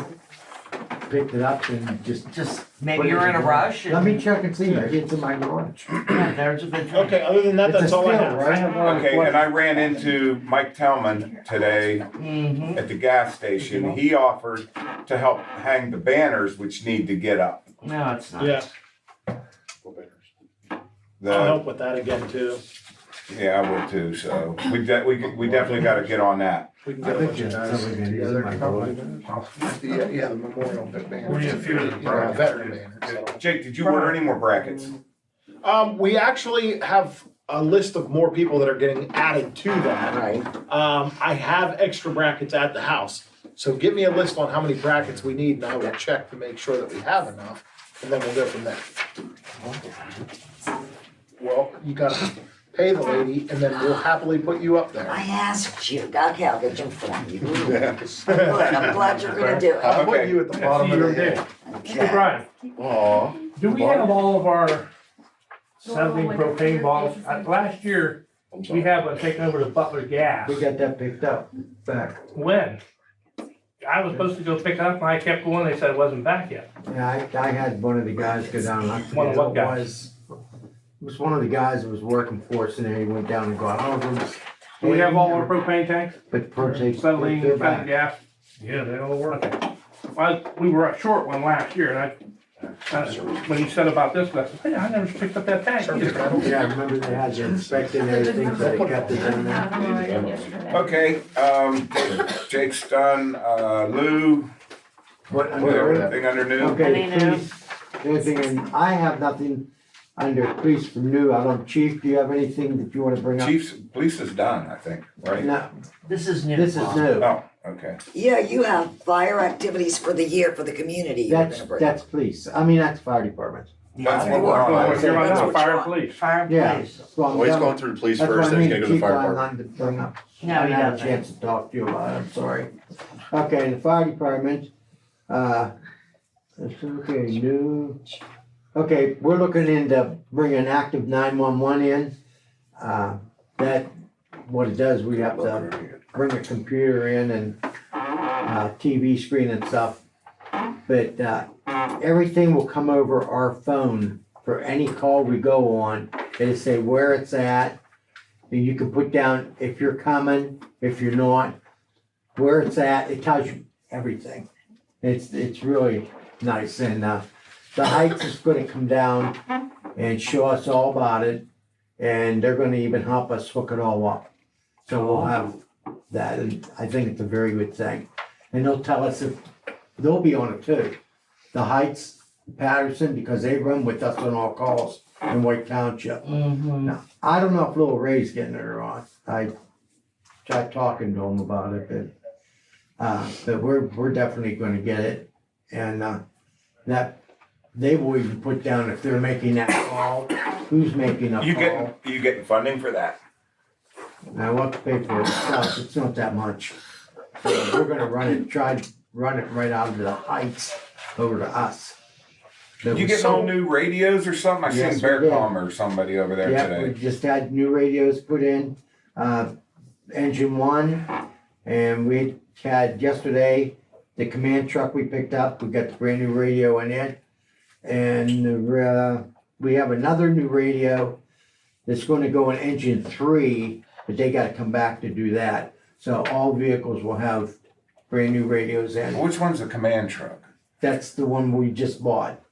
picked it up and just. Just, maybe you were in a rush Let me and, check and see, maybe it's in my garage. yeah, there's a good thing. Okay, other than that, It's a that's all I skill, have. right? Okay, and I ran into Mike Tellman today Mm-hmm. at the gas station. He offered to help hang the banners which need to get up. No, it's not. Yeah, I'll The, help with that again too. yeah, I will too, so we definitely gotta get on that. We can I get a think bunch of it's guys something that is in together. my garage. Yeah, the memorial banners. We need a few of the brackets. Veteran banners. Jake, did you order any more brackets? We actually have a list of more people that are getting added to that. Right. I have extra brackets at the house, so give me a list on how many brackets we need, and I will check to make sure that we have enough, and then we'll go from there. Well, you gotta pay the lady, and then we'll happily put you up I there. asked you, okay, I'll get you informed. You good, I'm glad you're gonna do it. I'll put Okay. you at the bottom of the hill. Hey, Brian, Aw. do we have all of our 70 propane bottles? Last year, we had one taken over to Butler Gas. We got that picked up back. When? I was supposed to go pick it up and I kept going, they said it wasn't back yet. Yeah, I had one of the guys go down, I One of forget what who it guys? was. It was one of the guys that was working for us and then he went down and got over them. Do we have all our propane tanks? But purchase, Acetylene, they're acetylene back. gas? Yeah, they all work. We were a short one last year and when you said about this, I said, hey, I never picked up that tank either. Yeah, I remember they had you inspected and everything, so they kept it in there. Okay, Jake's done, Lou, everything under new? Okay, Any new? police, anything, and I have nothing under police from new, I don't, chief, do you have anything that you wanna bring up? Police is done, I think, right? No, This is new. this is Bob. new, Oh, okay. Yeah, you have fire activities for the year for the community you're that's, gonna bring. that's police, I mean, that's fire department. That's what Well, we're on. What you're on That's now, what fire you're and on. police. Fire Yeah. police. Well, I'm Well, he's done. going through the police That's first, what I then he's mean, gonna go to the chief, fire I department. wanted to bring up. No, I he didn't have a doesn't. chance to talk to you about it, I'm sorry. Okay, the fire department, let's look at new. Okay, we're looking into bringing active 911 in. That, what it does, we have to bring a computer in and, TV screen and stuff. But, everything will come over our phone for any call we go on. It'll say where it's at. And you can put down if you're coming, if you're not, where it's at, it tells you everything. It's really nice, and the Heights is gonna come down and show us all about it, and they're gonna even help us hook it all up. So we'll have that, and I think it's a very good thing. And they'll tell us if, they'll be on it too. The Heights Patterson, because they run with us on all calls in White Township. Mm-hmm. Now, I don't know if Little Ray's getting it or not. I tried talking to him about it, but we're definitely gonna get it. And, that, they will even put down if they're making that call, who's making a call. You getting funding for that? Now, we'll have to pay for it ourselves, it's not that much. So we're gonna run it right out of the heights over to us. Did you get all new radios or something? I Yes, seen Bear we did. Calm or somebody over there Yeah, today. we just had new radios put in, engine one, and we had yesterday, the command truck we picked up, we got the brand new radio in it. And, we have another new radio that's gonna go in engine 3, but they gotta come back to do that. So all vehicles will have brand new radios in. Which one's the command truck? That's the one we just bought.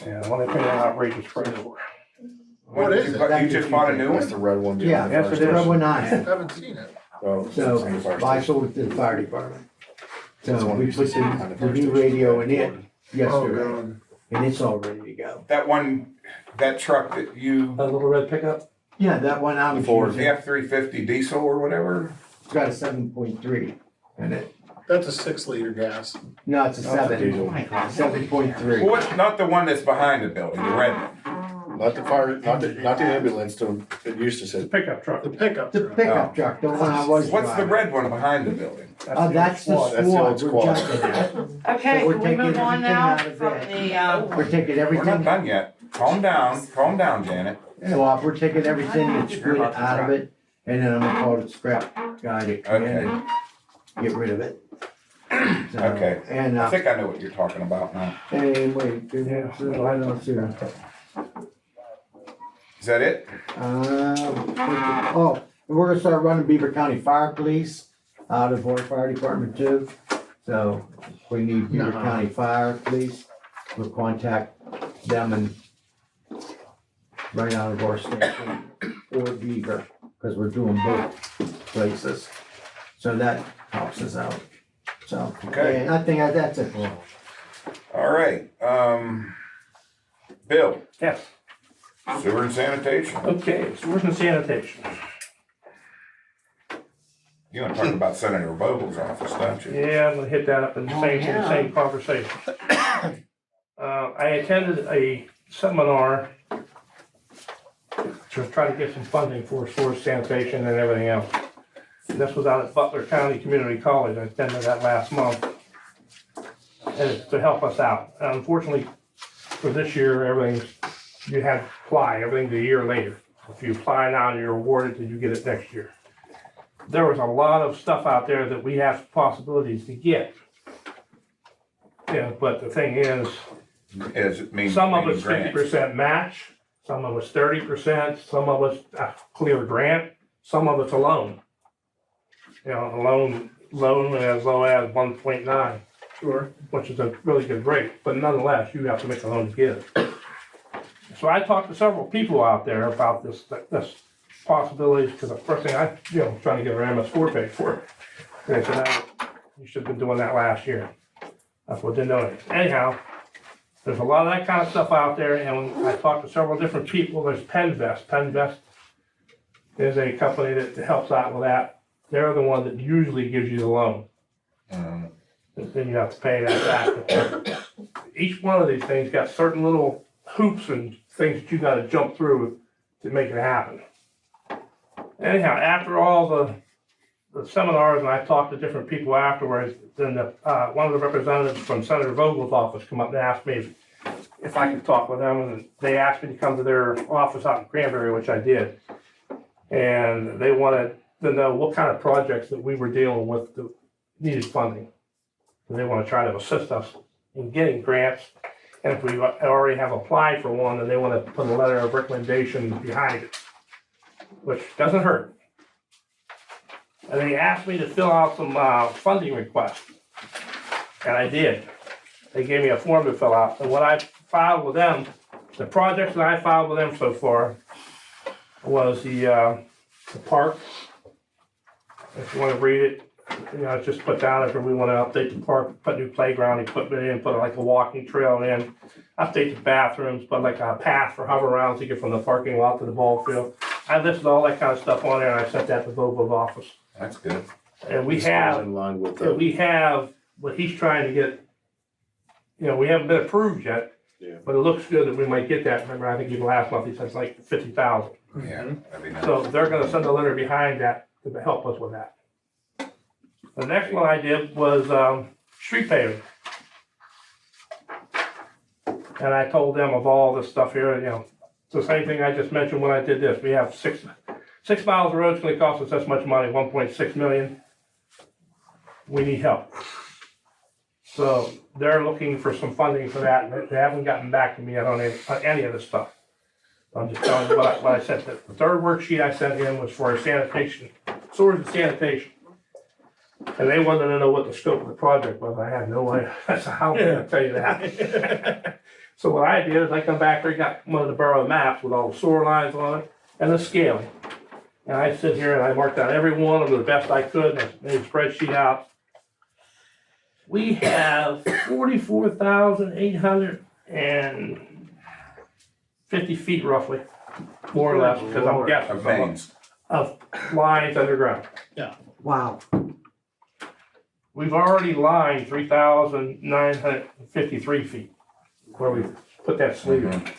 Yeah, the one they paid an outrageous price for. What is it? You just bought a new That's one? the red one. Yeah, Yes, that's it the is. one I I have. haven't seen it. Oh, So it's on the fire I station. sold it to the fire department. It's So one we used put to see on the fire new station. radio in it Oh, yesterday, God. and it's all ready to go. That truck that you, That little red pickup? Yeah, that one I was Ford. the using, F-350 diesel or whatever? it's got a 7.3 in it. That's a 6-liter gas. No, it's a Not the 7, diesel. 7.3. Well, what, not the one that's behind the building, the red one. Not the fire, not the ambulance, it used to The say. pickup truck. The pickup The truck. pickup truck, the one I was What's the driving. red one behind the building? That's the That's the old squad, we're squad. jumping at. Okay, So we're can we taking move on everything now out of from it. the, We're taking We're not everything, done yet. Calm down, Janet. well, we're taking everything that's good out of it, and then I'm gonna call the scrap guy to come in and get rid of it. So, Okay. And, I think I know what you're talking about now. and wait, I don't see that. Is that it? We're gonna start running Beaver County Fire Police out of our fire department too. So we need Beaver County Fire Police. We'll contact them and right out of our station or Beaver, because we're doing both places. So that helps us out. So, Okay. and I think that's it. All right, Bill, Yes. sewer and sanitation. Okay, sewers and sanitation. You wanna talk about Senator Vogel's office, don't you? Yeah, I'm gonna hit that up in the same conversation. I attended a seminar to try to get some funding for sewer sanitation and everything else. And this was out at Butler County Community College. I attended that last month. And it's to help us out. Unfortunately, for this year, you had to apply, everything's a year later. If you apply now and you're awarded, then you get it next year. There was a lot of stuff out there that we have possibilities to get. Yeah, but the thing is, some of it's 50% match, some of it's 30%, some of it's a clear grant, some of it's a loan. You know, a loan as low as 1.9. Sure. Which is a really good rate, but nonetheless, you have to make a loan to get it. So I talked to several people out there about this possibilities, because the first thing I, trying to get our MS4 paid for. And they said, "No, you should have been doing that last year." That's what they know. Anyhow, there's a lot of that kind of stuff out there, and when I talked to several different people, there's Penvest. Penvest is a company that helps out with that. They're the one that usually gives you the loan. Then you have to pay that back. Each one of these things got certain little hoops and things that you gotta jump through to make it happen. Anyhow, after all the seminars, and I talked to different people afterwards, then one of the representatives from Senator Vogel's office come up and asked me if I could talk with them, and they asked me to come to their office out in Cranberry, which I did. And they wanted to know what kind of projects that we were dealing with that needed funding. And they want to try to assist us in getting grants. And if we already have applied for one, then they want to put a letter of recommendation behind it, which doesn't hurt. And they asked me to fill out some funding requests, and I did. They gave me a form to fill out, and what I filed with them, the projects that I filed with them so far was the park. If you want to read it, You know, it's just put down if we wanna update the park, put new playground equipment in, put like a walking trail in, update the bathrooms, put like a path for hover around to get from the parking lot to the ball field. I listed all that kind of stuff on there and I sent that to Bobo's office. That's good. And we This falls have, in line with and the, we have what he's trying to get, you know, we haven't been approved yet. Yeah. But it looks good that we might get that. Remember, I think even last month he said it's like 50,000. Yeah, that'd be nice. So they're gonna send a letter behind that to help us with that. The next one I did was, street paving. And I told them of all this stuff here, you know, it's the same thing I just mentioned when I did this. We have 6 miles of road, it's gonna cost us this much money, 1.6 million. We need help. So they're looking for some funding for that, and they haven't gotten back to me yet on any of this stuff. I'm just telling you what I sent. The third worksheet I sent in was for sanitation, sewers and sanitation. And they wanted to know what the scope of the project was. I had no idea. That's how I'm gonna tell you that. So what I did is I come back there, got one of the borough maps with all the sewer lines on it and the scaling. And I sit here and I marked out every one of them the best I could, and I made a spreadsheet out. We have 44,850 feet roughly, more or less, because I'm guessing. Of veins. Of lines underground. Wow. We've already lined 3,953 feet where we put that sleeve in.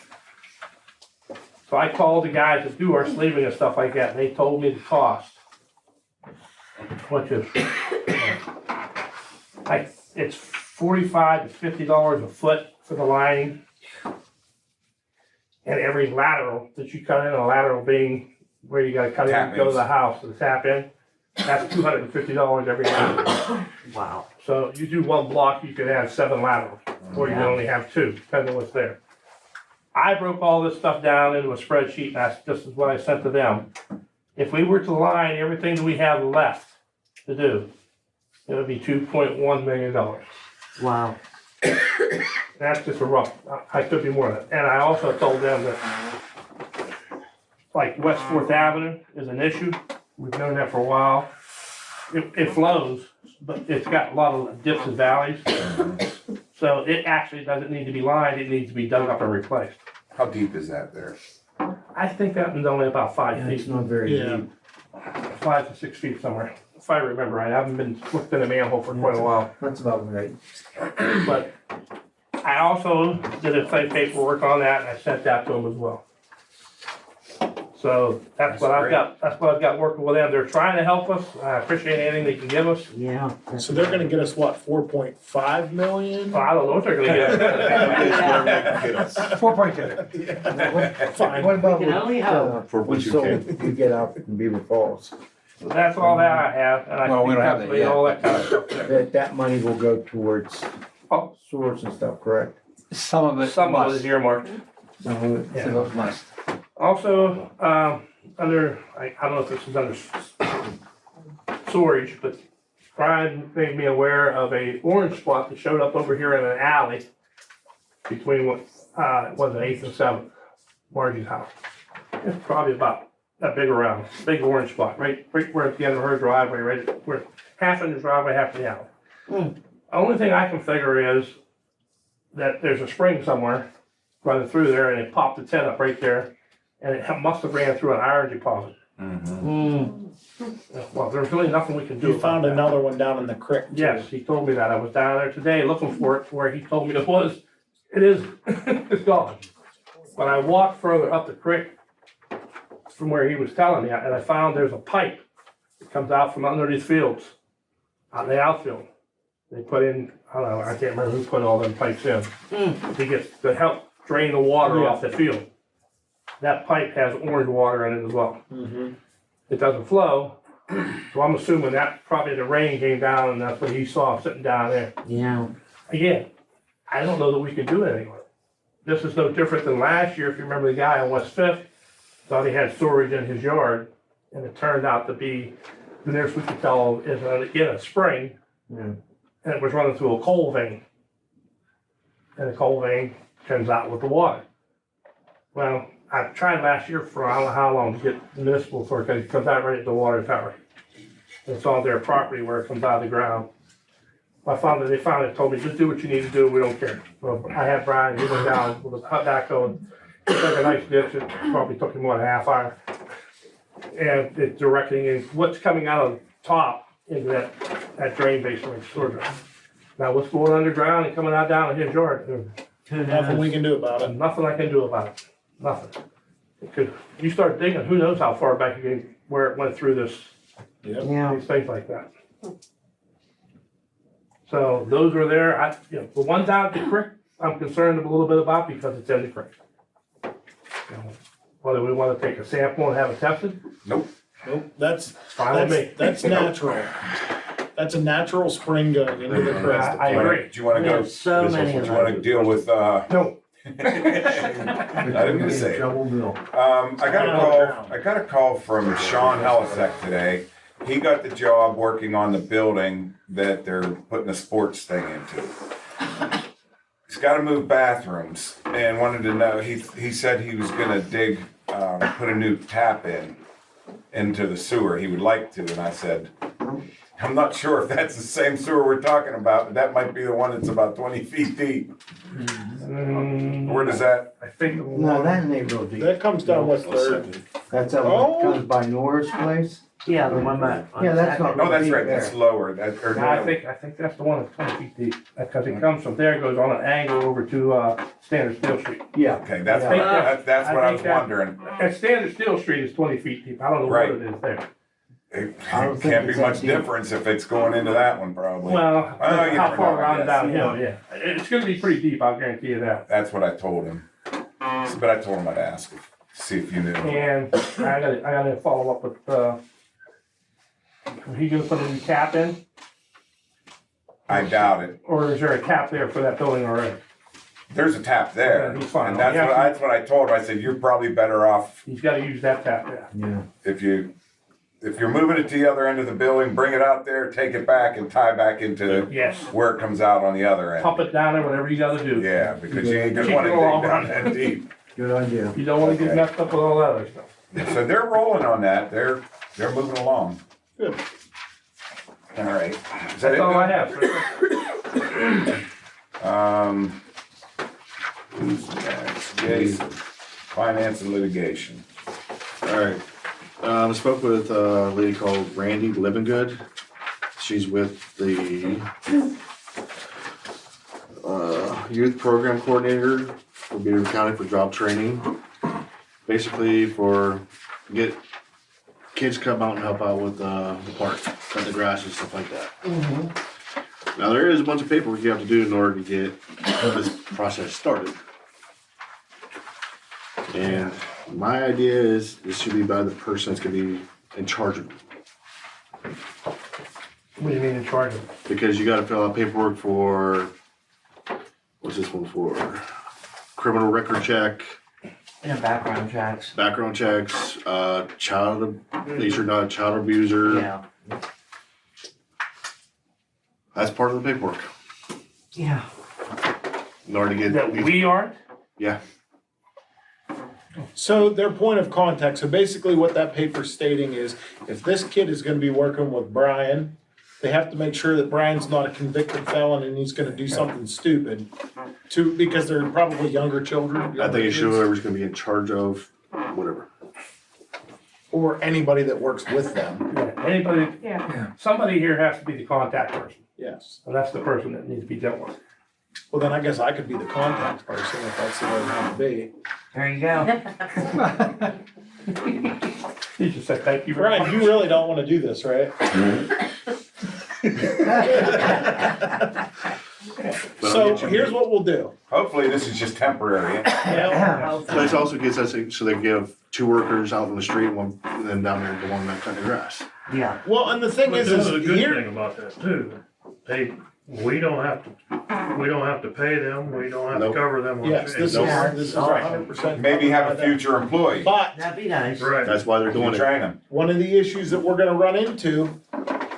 So I called the guys that do our sleeving and stuff like that, and they told me the cost, which is, it's $45 to $50 a foot for the lining. And every lateral that you cut in, a lateral being where you gotta cut in and go to the house to tap in, that's $250 every lateral. Wow. So you do one block, you could have 7 laterals, or you can only have 2, depending on what's there. I broke all this stuff down into a spreadsheet, and this is what I sent to them. If we were to line everything that we have left to do, it would be $2.1 million. Wow. That's just a rough, I could be more than that. And I also told them that, like, West 4th Avenue is an issue. We've known that for a while. It flows, but it's got a lot of dips and valleys. So it actually doesn't need to be lined, it needs to be dug up and replaced. How deep is that there? I think that one's only about 5 feet. It's not very deep. 5 to 6 feet somewhere, if I remember right. I haven't been looked in a manhole for quite a while. That's about right. But I also did a site paperwork on that, and I sent that to them as well. So that's what I've got, working with them. They're trying to help us. I appreciate anything they can give us. Yeah. So they're gonna get us what, 4.5 million? Well, I don't know what they're gonna get. Get 4.2. Fine. What about We can only hope. For what you can. we get out in Beaver Falls? So that's all that I have, and I Well, we think don't have that's that yet. all that kind of stuff there. That money will go towards sewers and stuff, correct? Some of it Some of it must. is earmarked. Some of it. Some of it must. Also, under, I don't know if this is under storage, but Brian made me aware of a orange spot that showed up over here in an alley between what, was it 8th and 7th, Margie's house. It's probably about that big around, big orange spot, right where at the end of her driveway, right where half in the driveway, half in the alley. Only thing I can figure is that there's a spring somewhere running through there, and it popped the tent up right there. And it must have ran through an iron deposit. Well, there's really nothing we can do. You found another one down in the creek. too. Yes, he told me that. I was down there today looking for it, where he told me it was. It is, it's gone. But I walked further up the creek from where he was telling me, and I found there's a pipe that comes out from under these fields, out in the outfield. They put in, I don't know, I can't remember who put all them pipes in. To help drain the water off the field. That pipe has orange water in it as well. It doesn't flow, so I'm assuming that probably the rain came down and that's what he saw sitting down there. Yeah. Again, I don't know that we can do anything with it. This is no different than last year. If you remember the guy on West 5th, thought he had storage in his yard, and it turned out to be, the nearest we could tell is again a spring, and it was running through a coal vein. And the coal vein comes out with the water. Well, I tried last year for I don't know how long to get the municipal authority, because it comes out right at the water tower. It's on their property where it comes out of the ground. They finally told me, just do what you need to do, we don't care. So I had Brian, he went down with a backhoe and dug a nice ditch, it probably took him, what, a half hour? And it's directing in what's coming out of the top into that drain basin, like sewer drain. Now, what's going underground and coming out down in his yard, Nothing we can do about it. nothing I can do about it, nothing. Because you start digging, who knows how far back again, where it went through this, Yeah. these things like that. So those are there, the one down at the creek, I'm concerned a little bit about because it's in the creek. Whether we wanna take a sample and have it tested, Nope, that's, fine with me. that's natural. That's a natural spring going into the crest. I agree. Do you wanna go, There's so many do of you wanna deal with, No, I didn't gonna say it. Double bill. I got a call from Sean Helisek today. He got the job working on the building that they're putting a sports thing into. He's gotta move bathrooms and wanted to know, he said he was gonna dig, put a new tap into the sewer. He would like to, and I said, I'm not sure if that's the same sewer we're talking about, but that might be the one that's about 20 feet deep. Where does that? I think. No, that ain't real deep. That comes down West Third. That's that one that comes by Nora's place. Yeah, the one that. Yeah, that's not. Oh, that's deep right, there. that's lower, I think that's the one that's 20 feet deep, because it comes from there, goes on an angle over to, Standard Steel Street. Yeah. Okay, that's Yeah. that's what I was think that- wondering. At Standard Steel Street is 20 feet deep, I don't know Right. what it is there. It I don't think can't be it's that much deep. difference if it's going into that one, probably. Well, Oh, you how never far know, I around guess. downhill, yeah. It's gonna be pretty deep, I'll guarantee you that. That's what I told him. But I told him I'd ask, see if you knew. And I gotta follow up with, he gonna put a new tap in, I doubt it. or is there a tap there for that building already? There's a tap there, Yeah, he's fine. and that's what I told him. I said, you're probably better off He's gotta use that tap there. Yeah. if you're moving it to the other end of the building, bring it out there, take it back and tie back into Yes, where it comes out on the other end. pump it down there, whatever you gotta do. Yeah, because you ain't gonna Keep wanna it dig along. down that deep. Good idea. You don't wanna get Okay. messed up with all that other stuff. So they're rolling on that. They're moving along. Good. All right. Is that That's it? all I Bill? have, sir. Who's next? Jason, finance and litigation. All right. I spoke with a lady called Randy Livingood. She's with the youth program coordinator for Beaver County for job training. Basically for get kids come out and help out with the park, cut the grass and stuff like that. Now there is a bunch of paperwork you have to do in order to get this process started. And my idea is this should be by the person that's gonna be in charge of it. What do you mean in charge of? Because you gotta fill out paperwork for, what's this one for? Criminal record check, And background checks. background checks, make sure not a child abuser. Yeah. That's part of the paperwork. Yeah. In order to get. That we aren't? Yeah, So their point of contact, so basically what that paper's stating is, if this kid is gonna be working with Brian, they have to make sure that Brian's not a convicted felon and he's gonna do something stupid because they're probably younger children. I think it should whoever's gonna be in charge of whatever. Or anybody that works with them, Yeah, anybody, somebody here has to be the contact person, yes. and that's the person that needs to be dealt with. Well, then I guess I could be the contact person if that's the way it has to be. There you go. He just said, thank you very Brian, much. you really don't wanna do this, right? But I'll So get you- here's what we'll do. Hopefully this is just temporary. But it also gets us, so they give 2 workers out on the street, one, and then down there, the one that cut the grass. Yeah. Well, and the thing But is this is a good here, thing about that too. We don't have to pay them, we don't have to Nope. cover them on yes, this change. is 100%. Maybe have a future employee. But That'd be nice. Right. That's why they're You doing it. train them. one of the issues that we're gonna run into,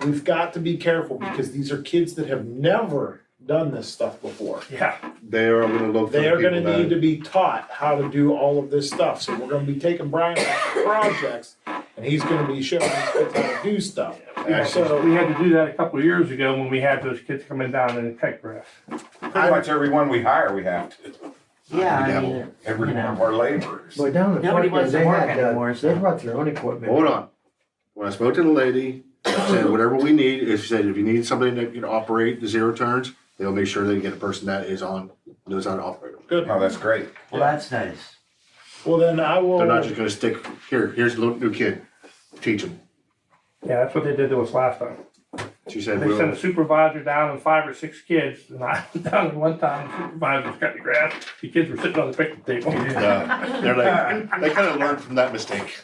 we've got to be careful because these are kids that have never done this stuff before. Yeah, They are gonna look for They are people gonna need that, to be taught how to do all of this stuff, so we're gonna be taking Brian back to projects, and he's gonna be showing these kids how to do stuff. So- We had to do that a couple of years ago when we had those kids coming down and cut grass. Pretty much everyone we hire, we have to. Yeah, I mean, Every you one know. of our laborers. But down the Nobody park, wants to they work had, anymore, they so. brought their own equipment. Hold on. When I spoke to the lady, she said whatever we need, if she said if you need somebody that can operate the zero turns, they'll make sure they get a person that knows how to operate them. Good. Oh, that's great. Well, that's nice. Well, then I will. They're not just gonna stick, here's a little new kid, teach them. Yeah, that's what they did to us last time. She said, They sent a well, supervisor down and 5 or 6 kids, and I was down at one time, the supervisor was cutting grass, the kids were sitting on the picnic table. they're like, they kinda learned from that mistake.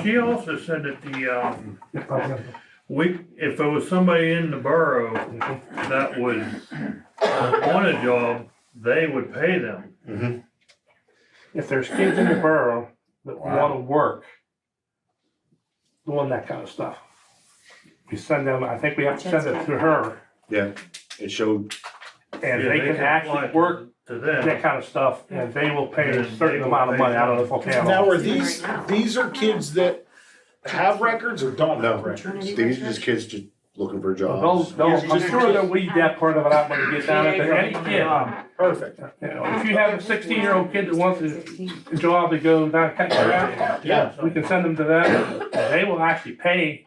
She also said that if there was somebody in the borough that would want a job, they would pay them. If there's kids in the borough that wanna work, doing that kind of stuff, we send them, I think we have to send it to her, Yeah, it showed, and Yeah, they can actually apply work to them. that kind of stuff, and they will pay a certain amount of money, I don't know if they'll pay them Now, all. are these are kids that have records or don't no, have records? these are just kids just looking for jobs. I'm sure they'll weed that part of it out when they get down there, but any kid, Perfect. you know, if you have a 16-year-old kid that wants a job to go down and cut grass, Yeah. we can send them to them, and they will actually pay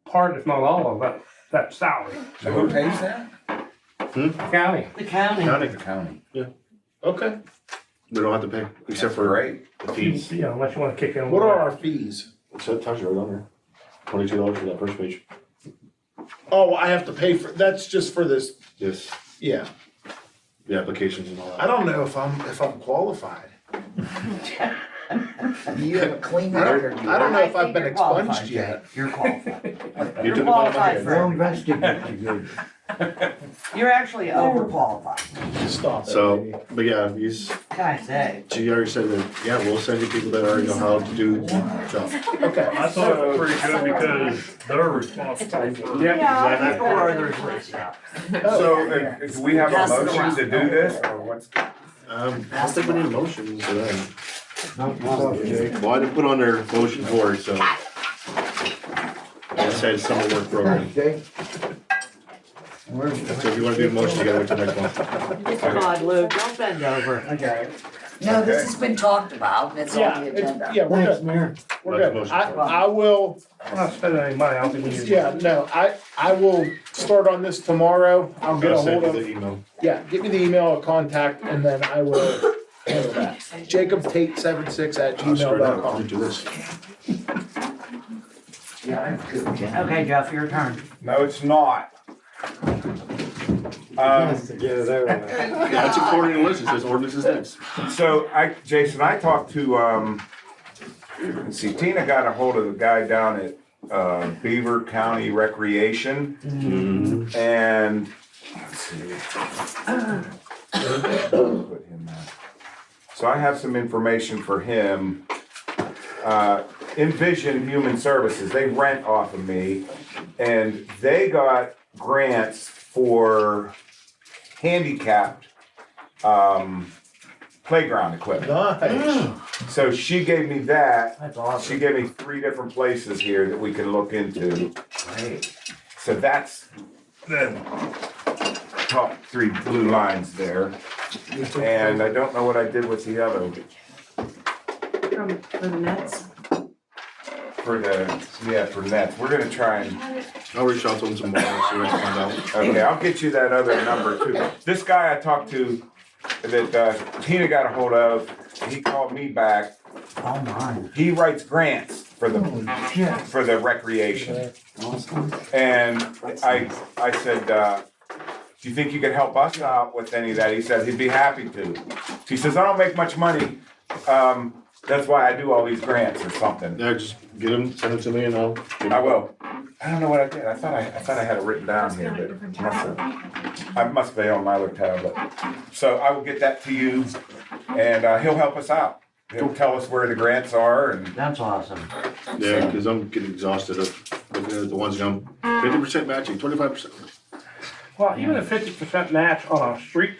part, if not all of that salary. So who pays that? County. The county. The county. Okay. We don't have to pay, except for Great. the fees. You know, unless you wanna kick in. What are our fees? So it tells you right on there, $22 for that first page. Oh, I have to pay for, that's just for this, Yes, yeah. the applications and all that. I don't know if I'm qualified. You have a clean I record. don't, I don't know if I've think been you're qualified, expunged yet. Jake. You're qualified. You You're took it out of my qualified head. for We'll everything. investigate you good. You're actually overqualified. Stop it. So, but yeah, he's, What can I say? she already said that, yeah, we'll send you people that already know how to do the job. Okay. I thought it was pretty good because they're responsible for Yeah, Yeah, people are others list. So, do we have a motion to do this, or what's? I don't think we need a motion for that. Knock yourself, Jake. Well, I didn't put on their motion for it, so. I said summer work program. Jake? So if you wanna do a motion, you gotta wait till next month. Come on, Lou, don't bend over. No, this has been talked about, and it's Yeah, on the agenda. yeah, we're Thanks, good. Mayor. We're That's good. motion. I will, I'm not spending any money, I don't think we need. yeah, no, I will start on this tomorrow. I'll get a I'll send hold you of, the email. yeah, give me the email, a contact, and then I will handle that. JacobTate76@gmail.com. Do this. Okay, Jeff, your turn. No, it's not. Yes, to get it over with. That's according to list, it says ordinance is next. So Jason, I talked to, let's see, Tina got a hold of the guy down at, Beaver County Recreation. And, let's see. Put him there. So I have some information for him. Envision Human Services, they rent off of me, and they got grants for handicapped playground equipment. Nice. So she gave me that. That's awesome. She gave me 3 different places here that we can look into. Great. So that's the top 3 blue lines there. And I don't know what I did with the other. For the Nets. For nets. We're gonna try and, I'll reach out to them tomorrow, see what I can find out. okay, I'll get you that other number too. This guy I talked to that Tina got a hold of, he called me back. Oh, my. He writes grants for the recreation. And I said, do you think you could help us out with any of that? He said he'd be happy to. He says, I don't make much money. That's why I do all these grants or something. Yeah, just get them, send them to me and I'll. I will. I don't know what I did. I thought I had it written down here, but I must be on my other tab. But so I will get that to you, and he'll help us out. He'll tell us where the grants are, and That's awesome. Yeah, cause I'm getting exhausted of looking at the ones that I'm 50% matching, 25%. Well, even a 50% match on a street,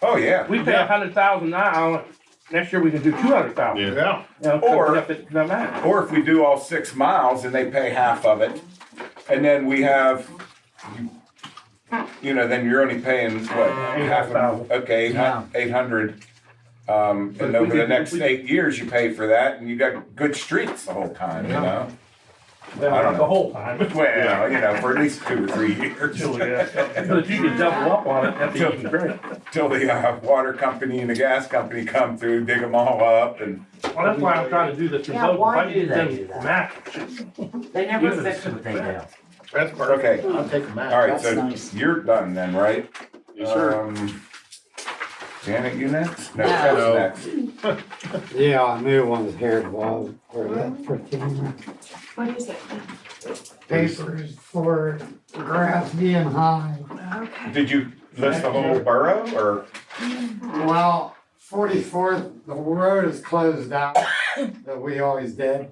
oh yeah, we pay 100,000 now, next year we can do 200,000. Yeah. Yeah. You know, Or- that match. or if we do all 6 miles and they pay half of it, And then we have, you know, then you're only paying what, half of, okay, Yeah. 800. But And we over the could- next we- 8 years, you pay for that and you got good streets the whole time, you know? I don't Well, know. the whole time. Well, you know, for at least 2 or 3 years. Till, yeah, because you can double up on it, that'd be even great. Till the water company and the gas company come through, dig them all up and. Well, that's why I'm trying to do this Yeah, remote. why If I do get they them do that? match. They never Even fix what they do. That's perfect. Okay, I'll take them out. all right, That's so nice. you're done then, right? Yes, sir. Janet, you next? No, No. Jeff's next. Yeah, a new one's here, Bob, for that, for Tina. What is it? Papers for grass being high. Okay. Did you list the whole borough or? Well, 44th, the road is closed out, that we always did.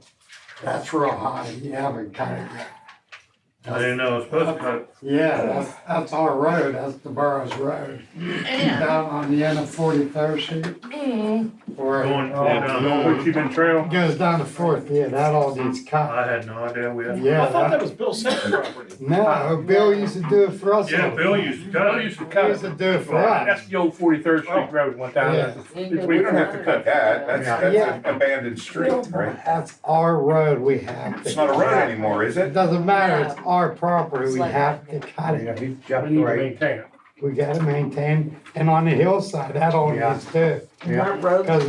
That's real high, you haven't cut it yet. I didn't know it was supposed to cut. Yeah, that's our road, that's the borough's road. Down on the end of 43rd Street. Where Going it down. Cuban Trail. goes down to 4th, yeah, that all needs cut. I had no idea we had. Yeah, I thought that that, was Bill Simpson's property. no, Bill used to do it for us. Yeah, Bill used to cut Bill it. used to He cut used it. to do it for us. That's the old 43rd Street Road went down there. We don't have to cut that, that's Yeah. an abandoned street, right? That's our road, we have to. It's not a road cut. anymore, is It it? doesn't matter, it's our property, we have to cut it. He's We just need to right. maintain it. We gotta maintain, and on the hillside, that all Yeah. needs too. Yeah. Cause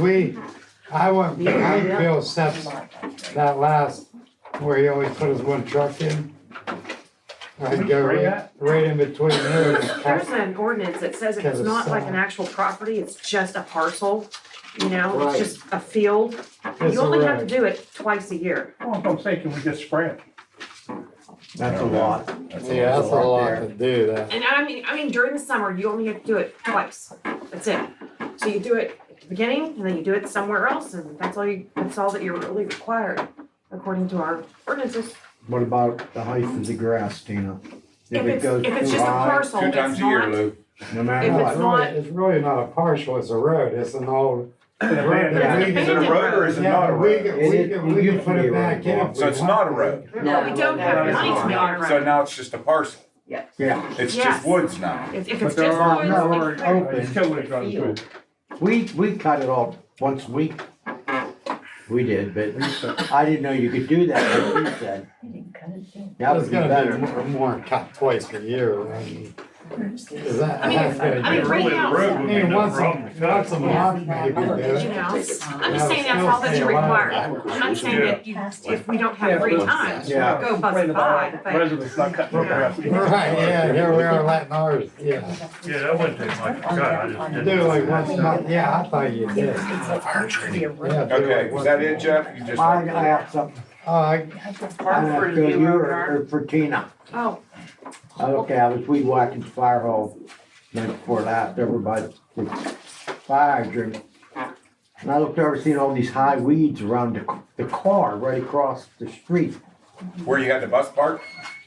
I went behind Bill Steps, that last, where he always put his one truck in. I'd go right in between there. and There's cut. an ordinance that says if Because it's of not like sound. an actual property, it's just a parcel, you know, Right. it's just a field. It's You a only have to road. do it twice a year. Well, I'm saying, can we just spray it? That's a lot. Yeah, that's a lot to do that. And I mean, during the summer, you only have to do it twice. That's it. So you do it at the beginning, and then you do it somewhere else, and that's all that you're really required, according to our ordinances. What about the height of the grass, Tina? If it it's, goes if it's too just a high, parcel, 2 it's times a year, not, Lou. no if matter it's what. not- It's really not a partial, it's a road, it's an old. It's an abandoned- Yeah, Is it a road or is it Yeah, not a but we road? could, It we is- could, it we used could to put be it a back road. in. So it's not a road, no, we don't have money to make it a road. so now it's just a parcel, Yes. Yeah, it's Yes. just woods now. If it's But just there are woods, no, we we're clear it. open. It's totally gone through. we cut it off once a week. We did, but I didn't know you could do that, like you said. That It's would be gonna better. be more cut twice a year, I mean. Is that, I mean, that's gonna I mean, be- right Really, the now, road I would be mean, no once problem. once a month maybe do you it. know, I'm just saying that's all that you're required. I'm not saying that you, if we don't have free time, Yeah. go bust by, but. Residents not cutting their grass. Right, yeah, here we are letting ours, yeah. Yeah, that wouldn't take much to cut, I just Do didn't. like once a month, yeah, I thought you did. Yeah, do Okay, like is that it, Jeff? You just. I have something. I have to go you or for Tina. Oh, Okay, I was weed whacking the fire hall night before last over by the fire hydrant. And I looked over, seen all these high weeds around the car right across the street. Where you had the bus park?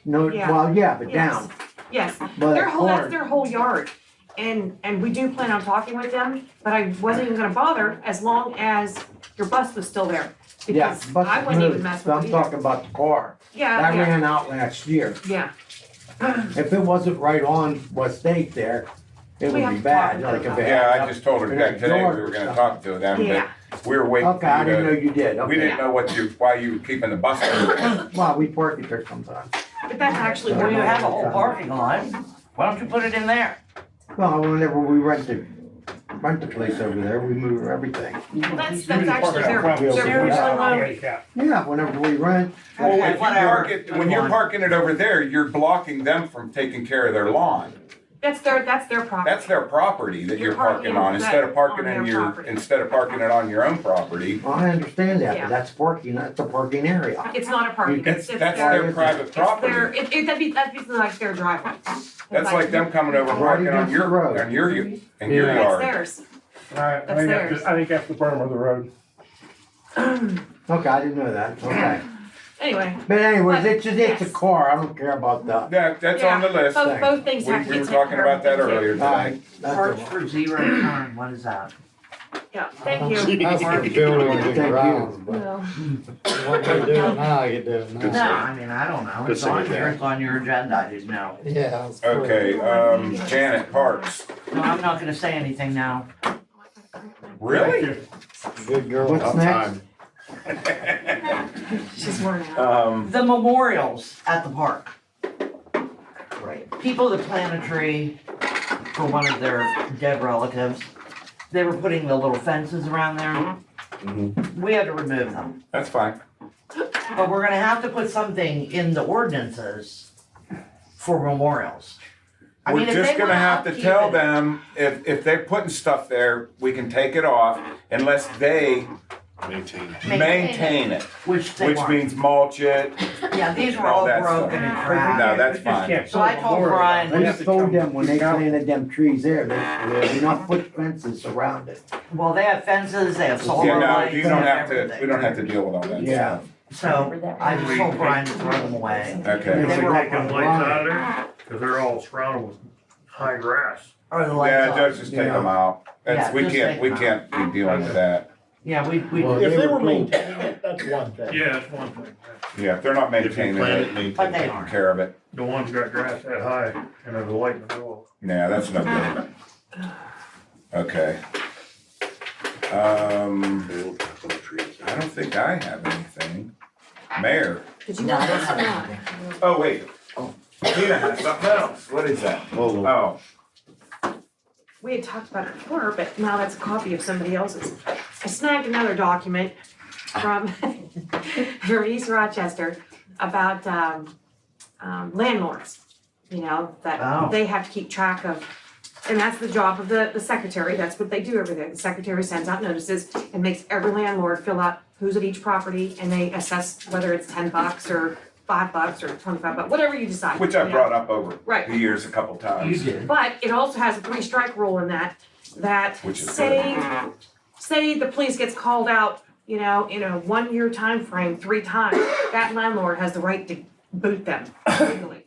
No, Yeah. well, yeah, but Yes. down. yes, By their the whole, that's corn. their whole yard. And we do plan on talking with them, but I wasn't even gonna bother as long as your bus was still there. Yeah, Because bus I is wouldn't even moved, mess but with I'm it either. talking about the car. Yeah, That yeah, ran out last year. yeah. If it wasn't right on West Eighth there, it We would have be to bad, talk like about if it. Yeah, I just told her that today we were gonna talk to them, Yeah. but we were waiting for Okay, I didn't know you you did, to, we okay. didn't know why you were keeping the bus there. Well, we park it there sometimes. But that's actually Well, one you of have a whole parking lot, why don't you put it in there? Well, whenever we rent the place over there, we move everything. that's actually their, Seriously, Handicap. Yeah, whenever we rent, Well, Okay, if you whatever. park it, when you're parking it over there, you're blocking them from taking care of their lawn. that's their property. That's their property that you're You're parking parking on, instead of that parking on in their your, property. instead of parking it on your own property. well, I understand that, Yeah. but that's a parking area. It's not a parking, That's it's their their, private it's their, property. that'd be like their driveway. That's like them coming over Right parking on against the your, road. in your That's yard. theirs. All right, That's theirs. I think that's the berm of the road. Okay, I didn't know that, okay. Anyway, But anyways, But, it's a yes. car, I don't care about that. That's on the list. both things We have to we get were taken talking care about of. that earlier Alright, today. that's Parks all. for zero turn, what is that? Yeah, thank you. That's for buildings and Thank you. grounds, but No. what they're doing now, you do it No, now. I mean, I don't know. Good It's on seeing here, you. it's on your agenda, I didn't know. Yeah. it's for- Okay, Janet Parks. No, I'm not gonna say anything now. Really? Good girl. What's next? She's worn out. The memorials at the park. Right. People that plant a tree for one of their dead relatives, they were putting the little fences around there. We had to remove them. That's fine. But we're gonna have to put something in the ordinances for memorials. I We're mean, if just they gonna wanna have to upkeep tell it- them, if they're putting stuff there, we can take it off unless they maintain it. Which they Which weren't. means mulch it. Yeah, these were all all that broken stuff. and cracked. No, that's fine. So I told Brian, I just told them when they planted them trees there, they do not put fences around it. well, they have fences, they have solar Yeah, no, lights, you they don't have have to, everything. we don't have to deal with all that Yeah. stuff. So I just told Brian to throw them away. Okay. They were all Take them lights out of there, cause they're all surrounded with high grass. Or the lights Yeah, off. Judge, just take them out. That's, Yeah, we just can't, take we them can't be dealing with that. Yeah, we, Well, If they were told- maintaining it, that's one thing. Yeah, that's one thing. Yeah, if they're not If you maintaining plant it, it, maintain but they it. aren't. taking care of it, The ones got grass that high and there's a light in the middle. yeah, that's no good. Okay. I don't think I have anything. Mayor, Did you No, want I this don't or have not? oh, wait. Tina has something else. What is that? Oh, We had talked about it before, but now that's a copy of somebody else's. I snagged another document from from East Rochester about landlords. You know, Oh. that they have to keep track of, and that's the job of the secretary, that's what they do over there. The secretary sends out notices and makes every landlord fill out who's at each property, and they assess whether it's $10 or $5 or $25, whatever you decide. which I you know? brought up over Right. the years a couple You times. did. But it also has a 3-strike rule in that Which is say the police gets called out, you know, in a 1-year time frame 3 times, that landlord has the right to boot them legally.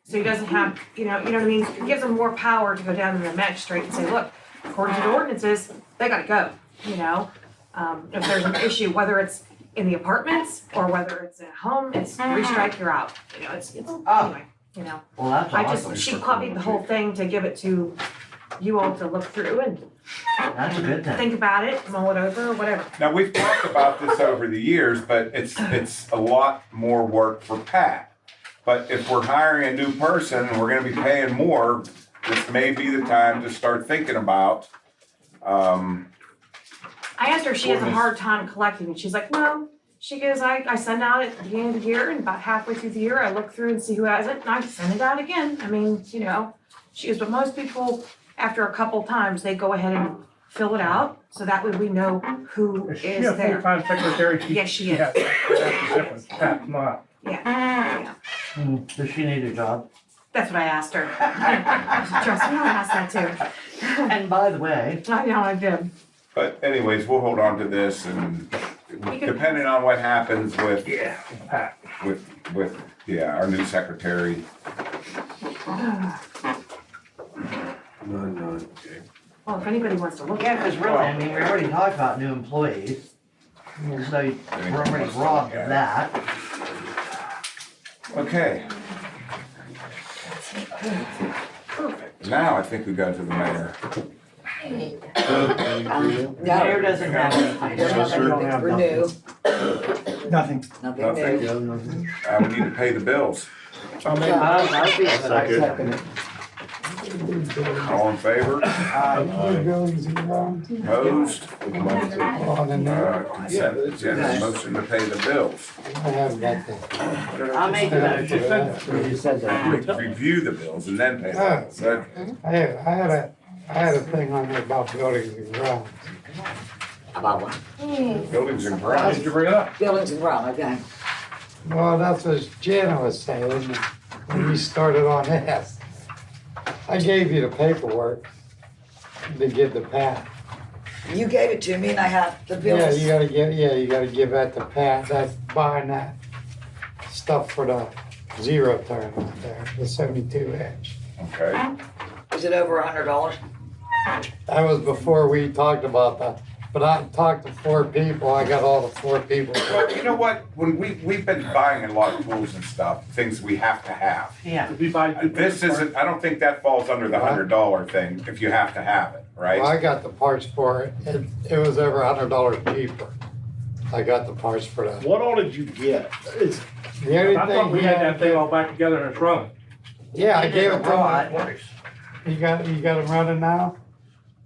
So he doesn't have, you know what I mean? It gives them more power to go down to the magistrate and say, look, according to the ordinances, they gotta go, you know? If there's an issue, whether it's in the apartments or whether it's at home, it's 3-strike, you're out. You know, it's anyway, you know. Well, that's I awesome. just, she copied the whole thing to give it to you all to look through and That's a good thing. think about it, mull it over, or whatever. Now, we've talked about this over the years, but it's a lot more work for Pat. But if we're hiring a new person and we're gonna be paying more, this may be the time to start thinking about, I asked her if she has a hard time collecting, and she's like, no. She goes, I send out at the beginning of the year, and about halfway through the year, I look through and see who has it, and I send it out again. I mean, you know, she goes, but most people, after a couple times, they go ahead and fill it out, so that way we know who Is she is a there. full-time secretary? Yes, she is. Yeah, that's the difference. That's not. Yeah. Does she need a job? That's what I asked her. Trust me, I asked that too. And by the way, I know, I did. but anyways, we'll hold on to this and depending on what happens with, Pat. with, yeah, our new secretary. Okay. Well, if anybody wants to look yeah, at because really, I mean, we already talked about new employees. So we're already robbed of that. Okay. Now I think we go to the mayor. Mayor doesn't have anything. Don't have anything to renew, Nothing. nothing new. We need to pay the bills. I'll make I'd be Second it. All in favor? Buildings and grounds. Opposed? On in there. Consent agenda, motion to pay the bills. I haven't got that. I'll make the motion. You said that. Review the bills and then pay the bills. Okay. I had a thing on there about buildings and grounds. About what? Buildings and Why grounds. did you bring it up? Buildings and ground, okay. Well, that's what Jana was saying when we started on this. I gave you the paperwork to give to Pat. You gave it to me and I have the Yeah, bills. you gotta give that to Pat. That's buying that stuff for the zero turn out there, the 72 inch. Okay. Is it over $100? That was before we talked about the but I talked to 4 people, I got all the 4 people. Well, you know what, when we've been buying a lot of tools and stuff, things we have to have. Yeah. If we buy. This isn't, I don't think that falls under the $100 thing, if you have to have it, Well, I right? got the parts for it, it was over $100 cheaper. I got the parts for that. What all did you get? It's, The only I thought thing we he had had that thing all back together in a trunk. yeah, I He gave did it a to him. rod. Twice. You got it running now?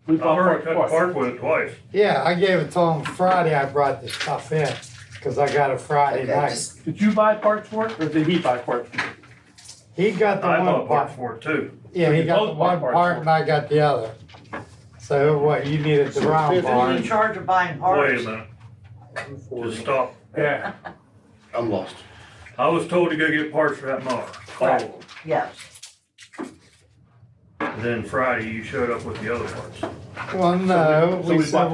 We I've bought already parts cut twice. park with it twice. Yeah, I gave it to him Friday, I brought the stuff in, cause I got it Friday Okay, night. just- Did you buy parts for it, or did he buy parts? He got the I one bought part, parts for it too. yeah, he You got both the bought one parts part for it. and I got the other. So what, you needed the round Who's in part? charge of buying Wait parts? a minute. Just stop. Yeah. I'm lost. I was told to go get parts for that mower, all of them. Yes. Then Friday you showed up with the other parts. Well, no, So we we said bought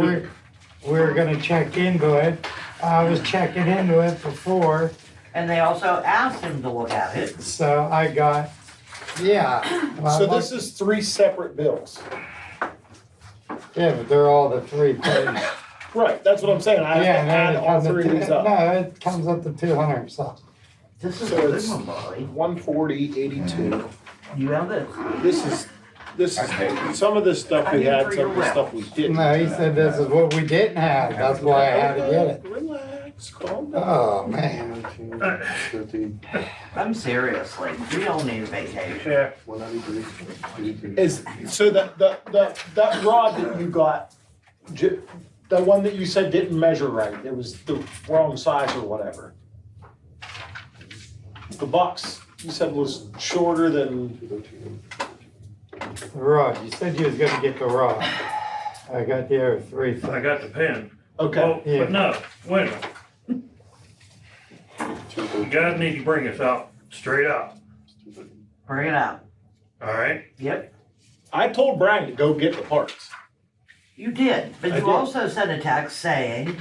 we were gonna check into it. I was checking into it before, And they also asked him to look at it. so I got, yeah. so this is 3 separate bills. Yeah, but they're all the 3 things. Right, that's what I'm saying. I have Yeah, to and add then it all comes 3 of to, these up. no, it comes up to 200 or something. This is a So good it's one, Molly. 140, 82. You have this. This is, some of this stuff we had, some of the stuff we didn't. No, he said this is what we didn't have, that's why I had to get it. Relax, calm down. Oh, man. 15, I'm serious, like, we all need a vacation. Yeah. 193. Is, so that rod that you got, the one that you said didn't measure right, it was the wrong size or whatever. The box, you said was shorter than, The rod, you said you was gonna get the rod. I got the other 3 things. I got the pen. okay. Oh, Yeah. but no, wait a minute. You guys need to bring this out, straight out, Bring it out. all right? Yep. I told Brian to go get the parts. You did, but I you did. also sent a text saying,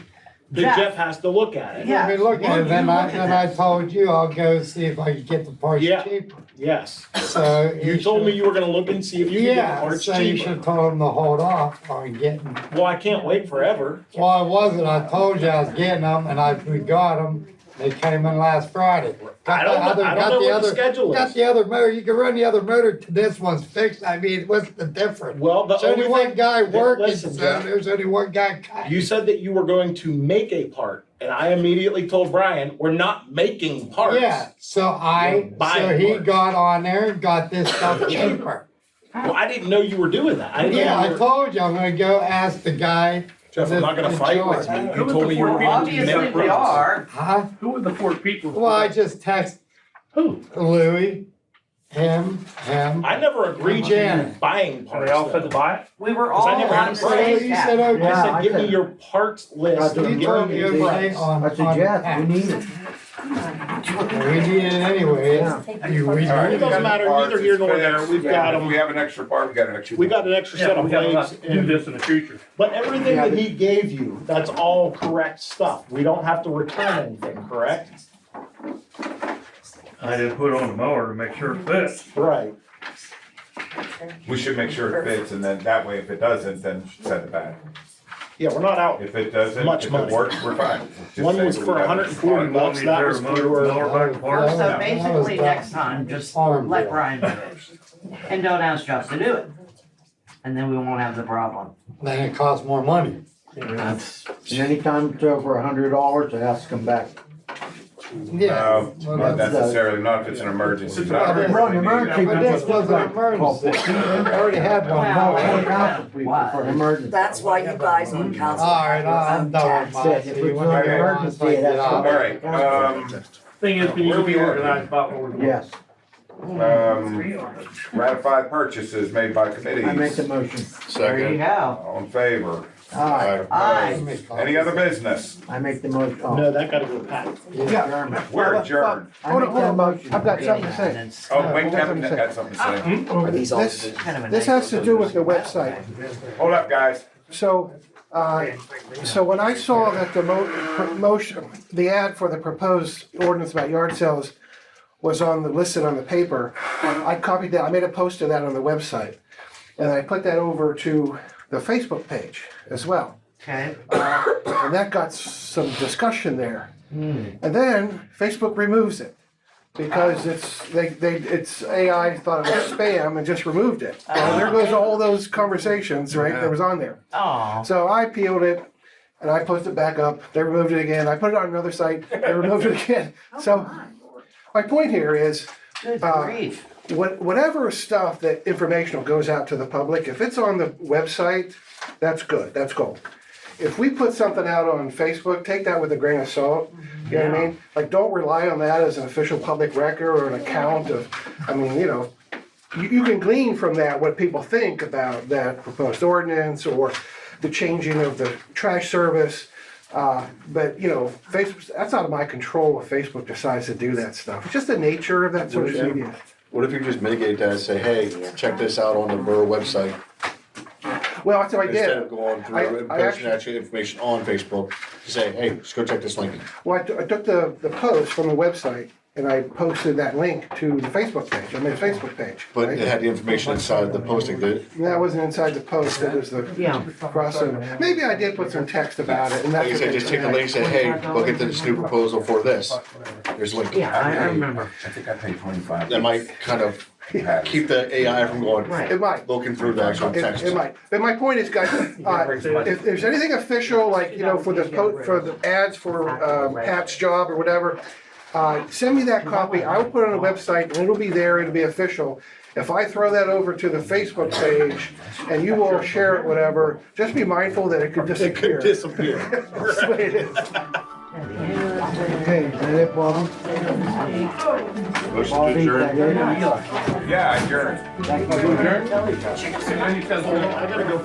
That Jeff has to look at it. Yeah. Let me look at Why it, don't then you I, look at then I this? told you I'll go see if I can get the parts Yeah. cheaper. Yes. So. You told me you were gonna look and see if you could get the Yeah, parts so you cheaper. should've told him to hold off on getting. Well, I can't wait forever. Well, I wasn't, I told you I was getting them, and we got them, they came in last Friday. I don't know, I don't know what the schedule Got is. the other motor, you can run the other motor to this one's fixed, I mean, what's the difference? Well, the There's only only one thing, guy working, listen, so Jeff. there's only one guy cutting. you said that you were going to make a part, and I immediately told Brian, we're not making parts. Yeah, so We're buying he parts. got on there and got this stuff cheaper. Well, I didn't know you were doing that. I didn't know Yeah, you I were- told you, I'm gonna go ask the guy. Jeff, I'm not gonna in fight with charge. you. Who You was told the me you were four- going to obviously make we parts. are. Huh? Who were the 4 people? Well, I just text Who? Louis, him. I never agreed to you Janet. buying Are parts. they all said though. to buy it? We were 'Cause I all never on had the a Well, same you path. said, okay. I said, I give me said- your parts list. I You told told me you your they- price. on- I said, on yes, the we need it. We need it anyway. Yeah. We All right, need It doesn't it. matter, parts, neither here it's nor there. fixed. We've Yeah, got if 'em. we have an extra part, we got an extra. We got an extra set Yeah, of we gotta blades. not do and- this in the future. But everything that he gave you, that's all correct stuff. We don't have to return anything, correct? I didn't put on the mower to make sure it fits. Right. We should make sure it fits, and then that way, if it doesn't, then send it back. Yeah, we're not out. If it doesn't, Much if money. it works, we're fine. Just One say was we for got it. $140. That was Mower for, back parts. So basically, done. next time, just Arm let deal. Brian do it. And don't ask Jeff to do it. And then we won't have the problem. Then it costs more money. That's, And anytime it's over $100, I ask them back. Yeah. No, well, not that's- necessarily, not if it's an emergency. If Not it's really an emergency, But this was an emergency. We already had one. Wow. One council people for an emergency. That's why you guys on council. All right, I'm done with That's mine. it. If it's an emergency, it has to All go right, Thing is, we need Where to we be at? organized about what we're doing. Yes, ratify purchases made by committees. I make the motion. there you Second. go. All in favor? Aye, Aye. Any other business? I make the motion. Oh, no, that gotta go back. adjournment. We're adjourned. I make that motion. I've got something to say. And it's Oh, wait, Hold on Kevin a second. had something to say. Are these all? This, kind of a this nice has to do with the website. Hold up, guys. So, so when I saw that the motion, the ad for the proposed ordinance about yard sales was listed on the paper, I copied that, I made a post of that on the website. And I put that over to the Facebook page as well. Okay. And that got some discussion there. Hmm. And then Facebook removes it because it's AI thought it was spam and just removed it. Well, there goes all those conversations, right, that was on there. Oh. So I peeled it and I posted it back up. They removed it again. I put it on another site. They removed it again. So my point here is, Good grief. whatever stuff that informational goes out to the public, if it's on the website, that's good. That's gold. If we put something out on Facebook, take that with a grain of salt. You know what I mean? Like, don't rely on that as an official public record or an account of, I mean, you know, you can glean from that what people think about that proposed ordinance or the changing of the trash service. But, you know, Facebook, that's out of my control if Facebook decides to do that stuff. It's just the nature of that social media. What if you just mitigate that and say, hey, check this out on the borough website? Well, that's what I Instead did. of going through and I posting actually- actual information on Facebook, to say, hey, just go check this link. Well, I took the post from the website and I posted that link to the Facebook page. I made a Facebook page. But right? it had the information inside the posting, did it? That wasn't inside the post, it was the crossover. Maybe I did put some text about it and Like that's. you said, just take the link and say, hey, look at this new proposal for this. Here's a link. Yeah, I remember. I think I paid 25. That might kind of keep the AI from going, It might. looking through the actual text. It might. But my point is, guys, if there's anything official, like, you know, for the ads for Pat's job or whatever, send me that copy. I will put it on the website and it'll be there, it'll be official. If I throw that over to the Facebook page and you will share it, whatever, just be mindful that it could disappear. It could disappear. That's the way it is. Okay, is that it, Bobby? Motion to adjourn. Yeah, adjourned. And then he says, well, I gotta go.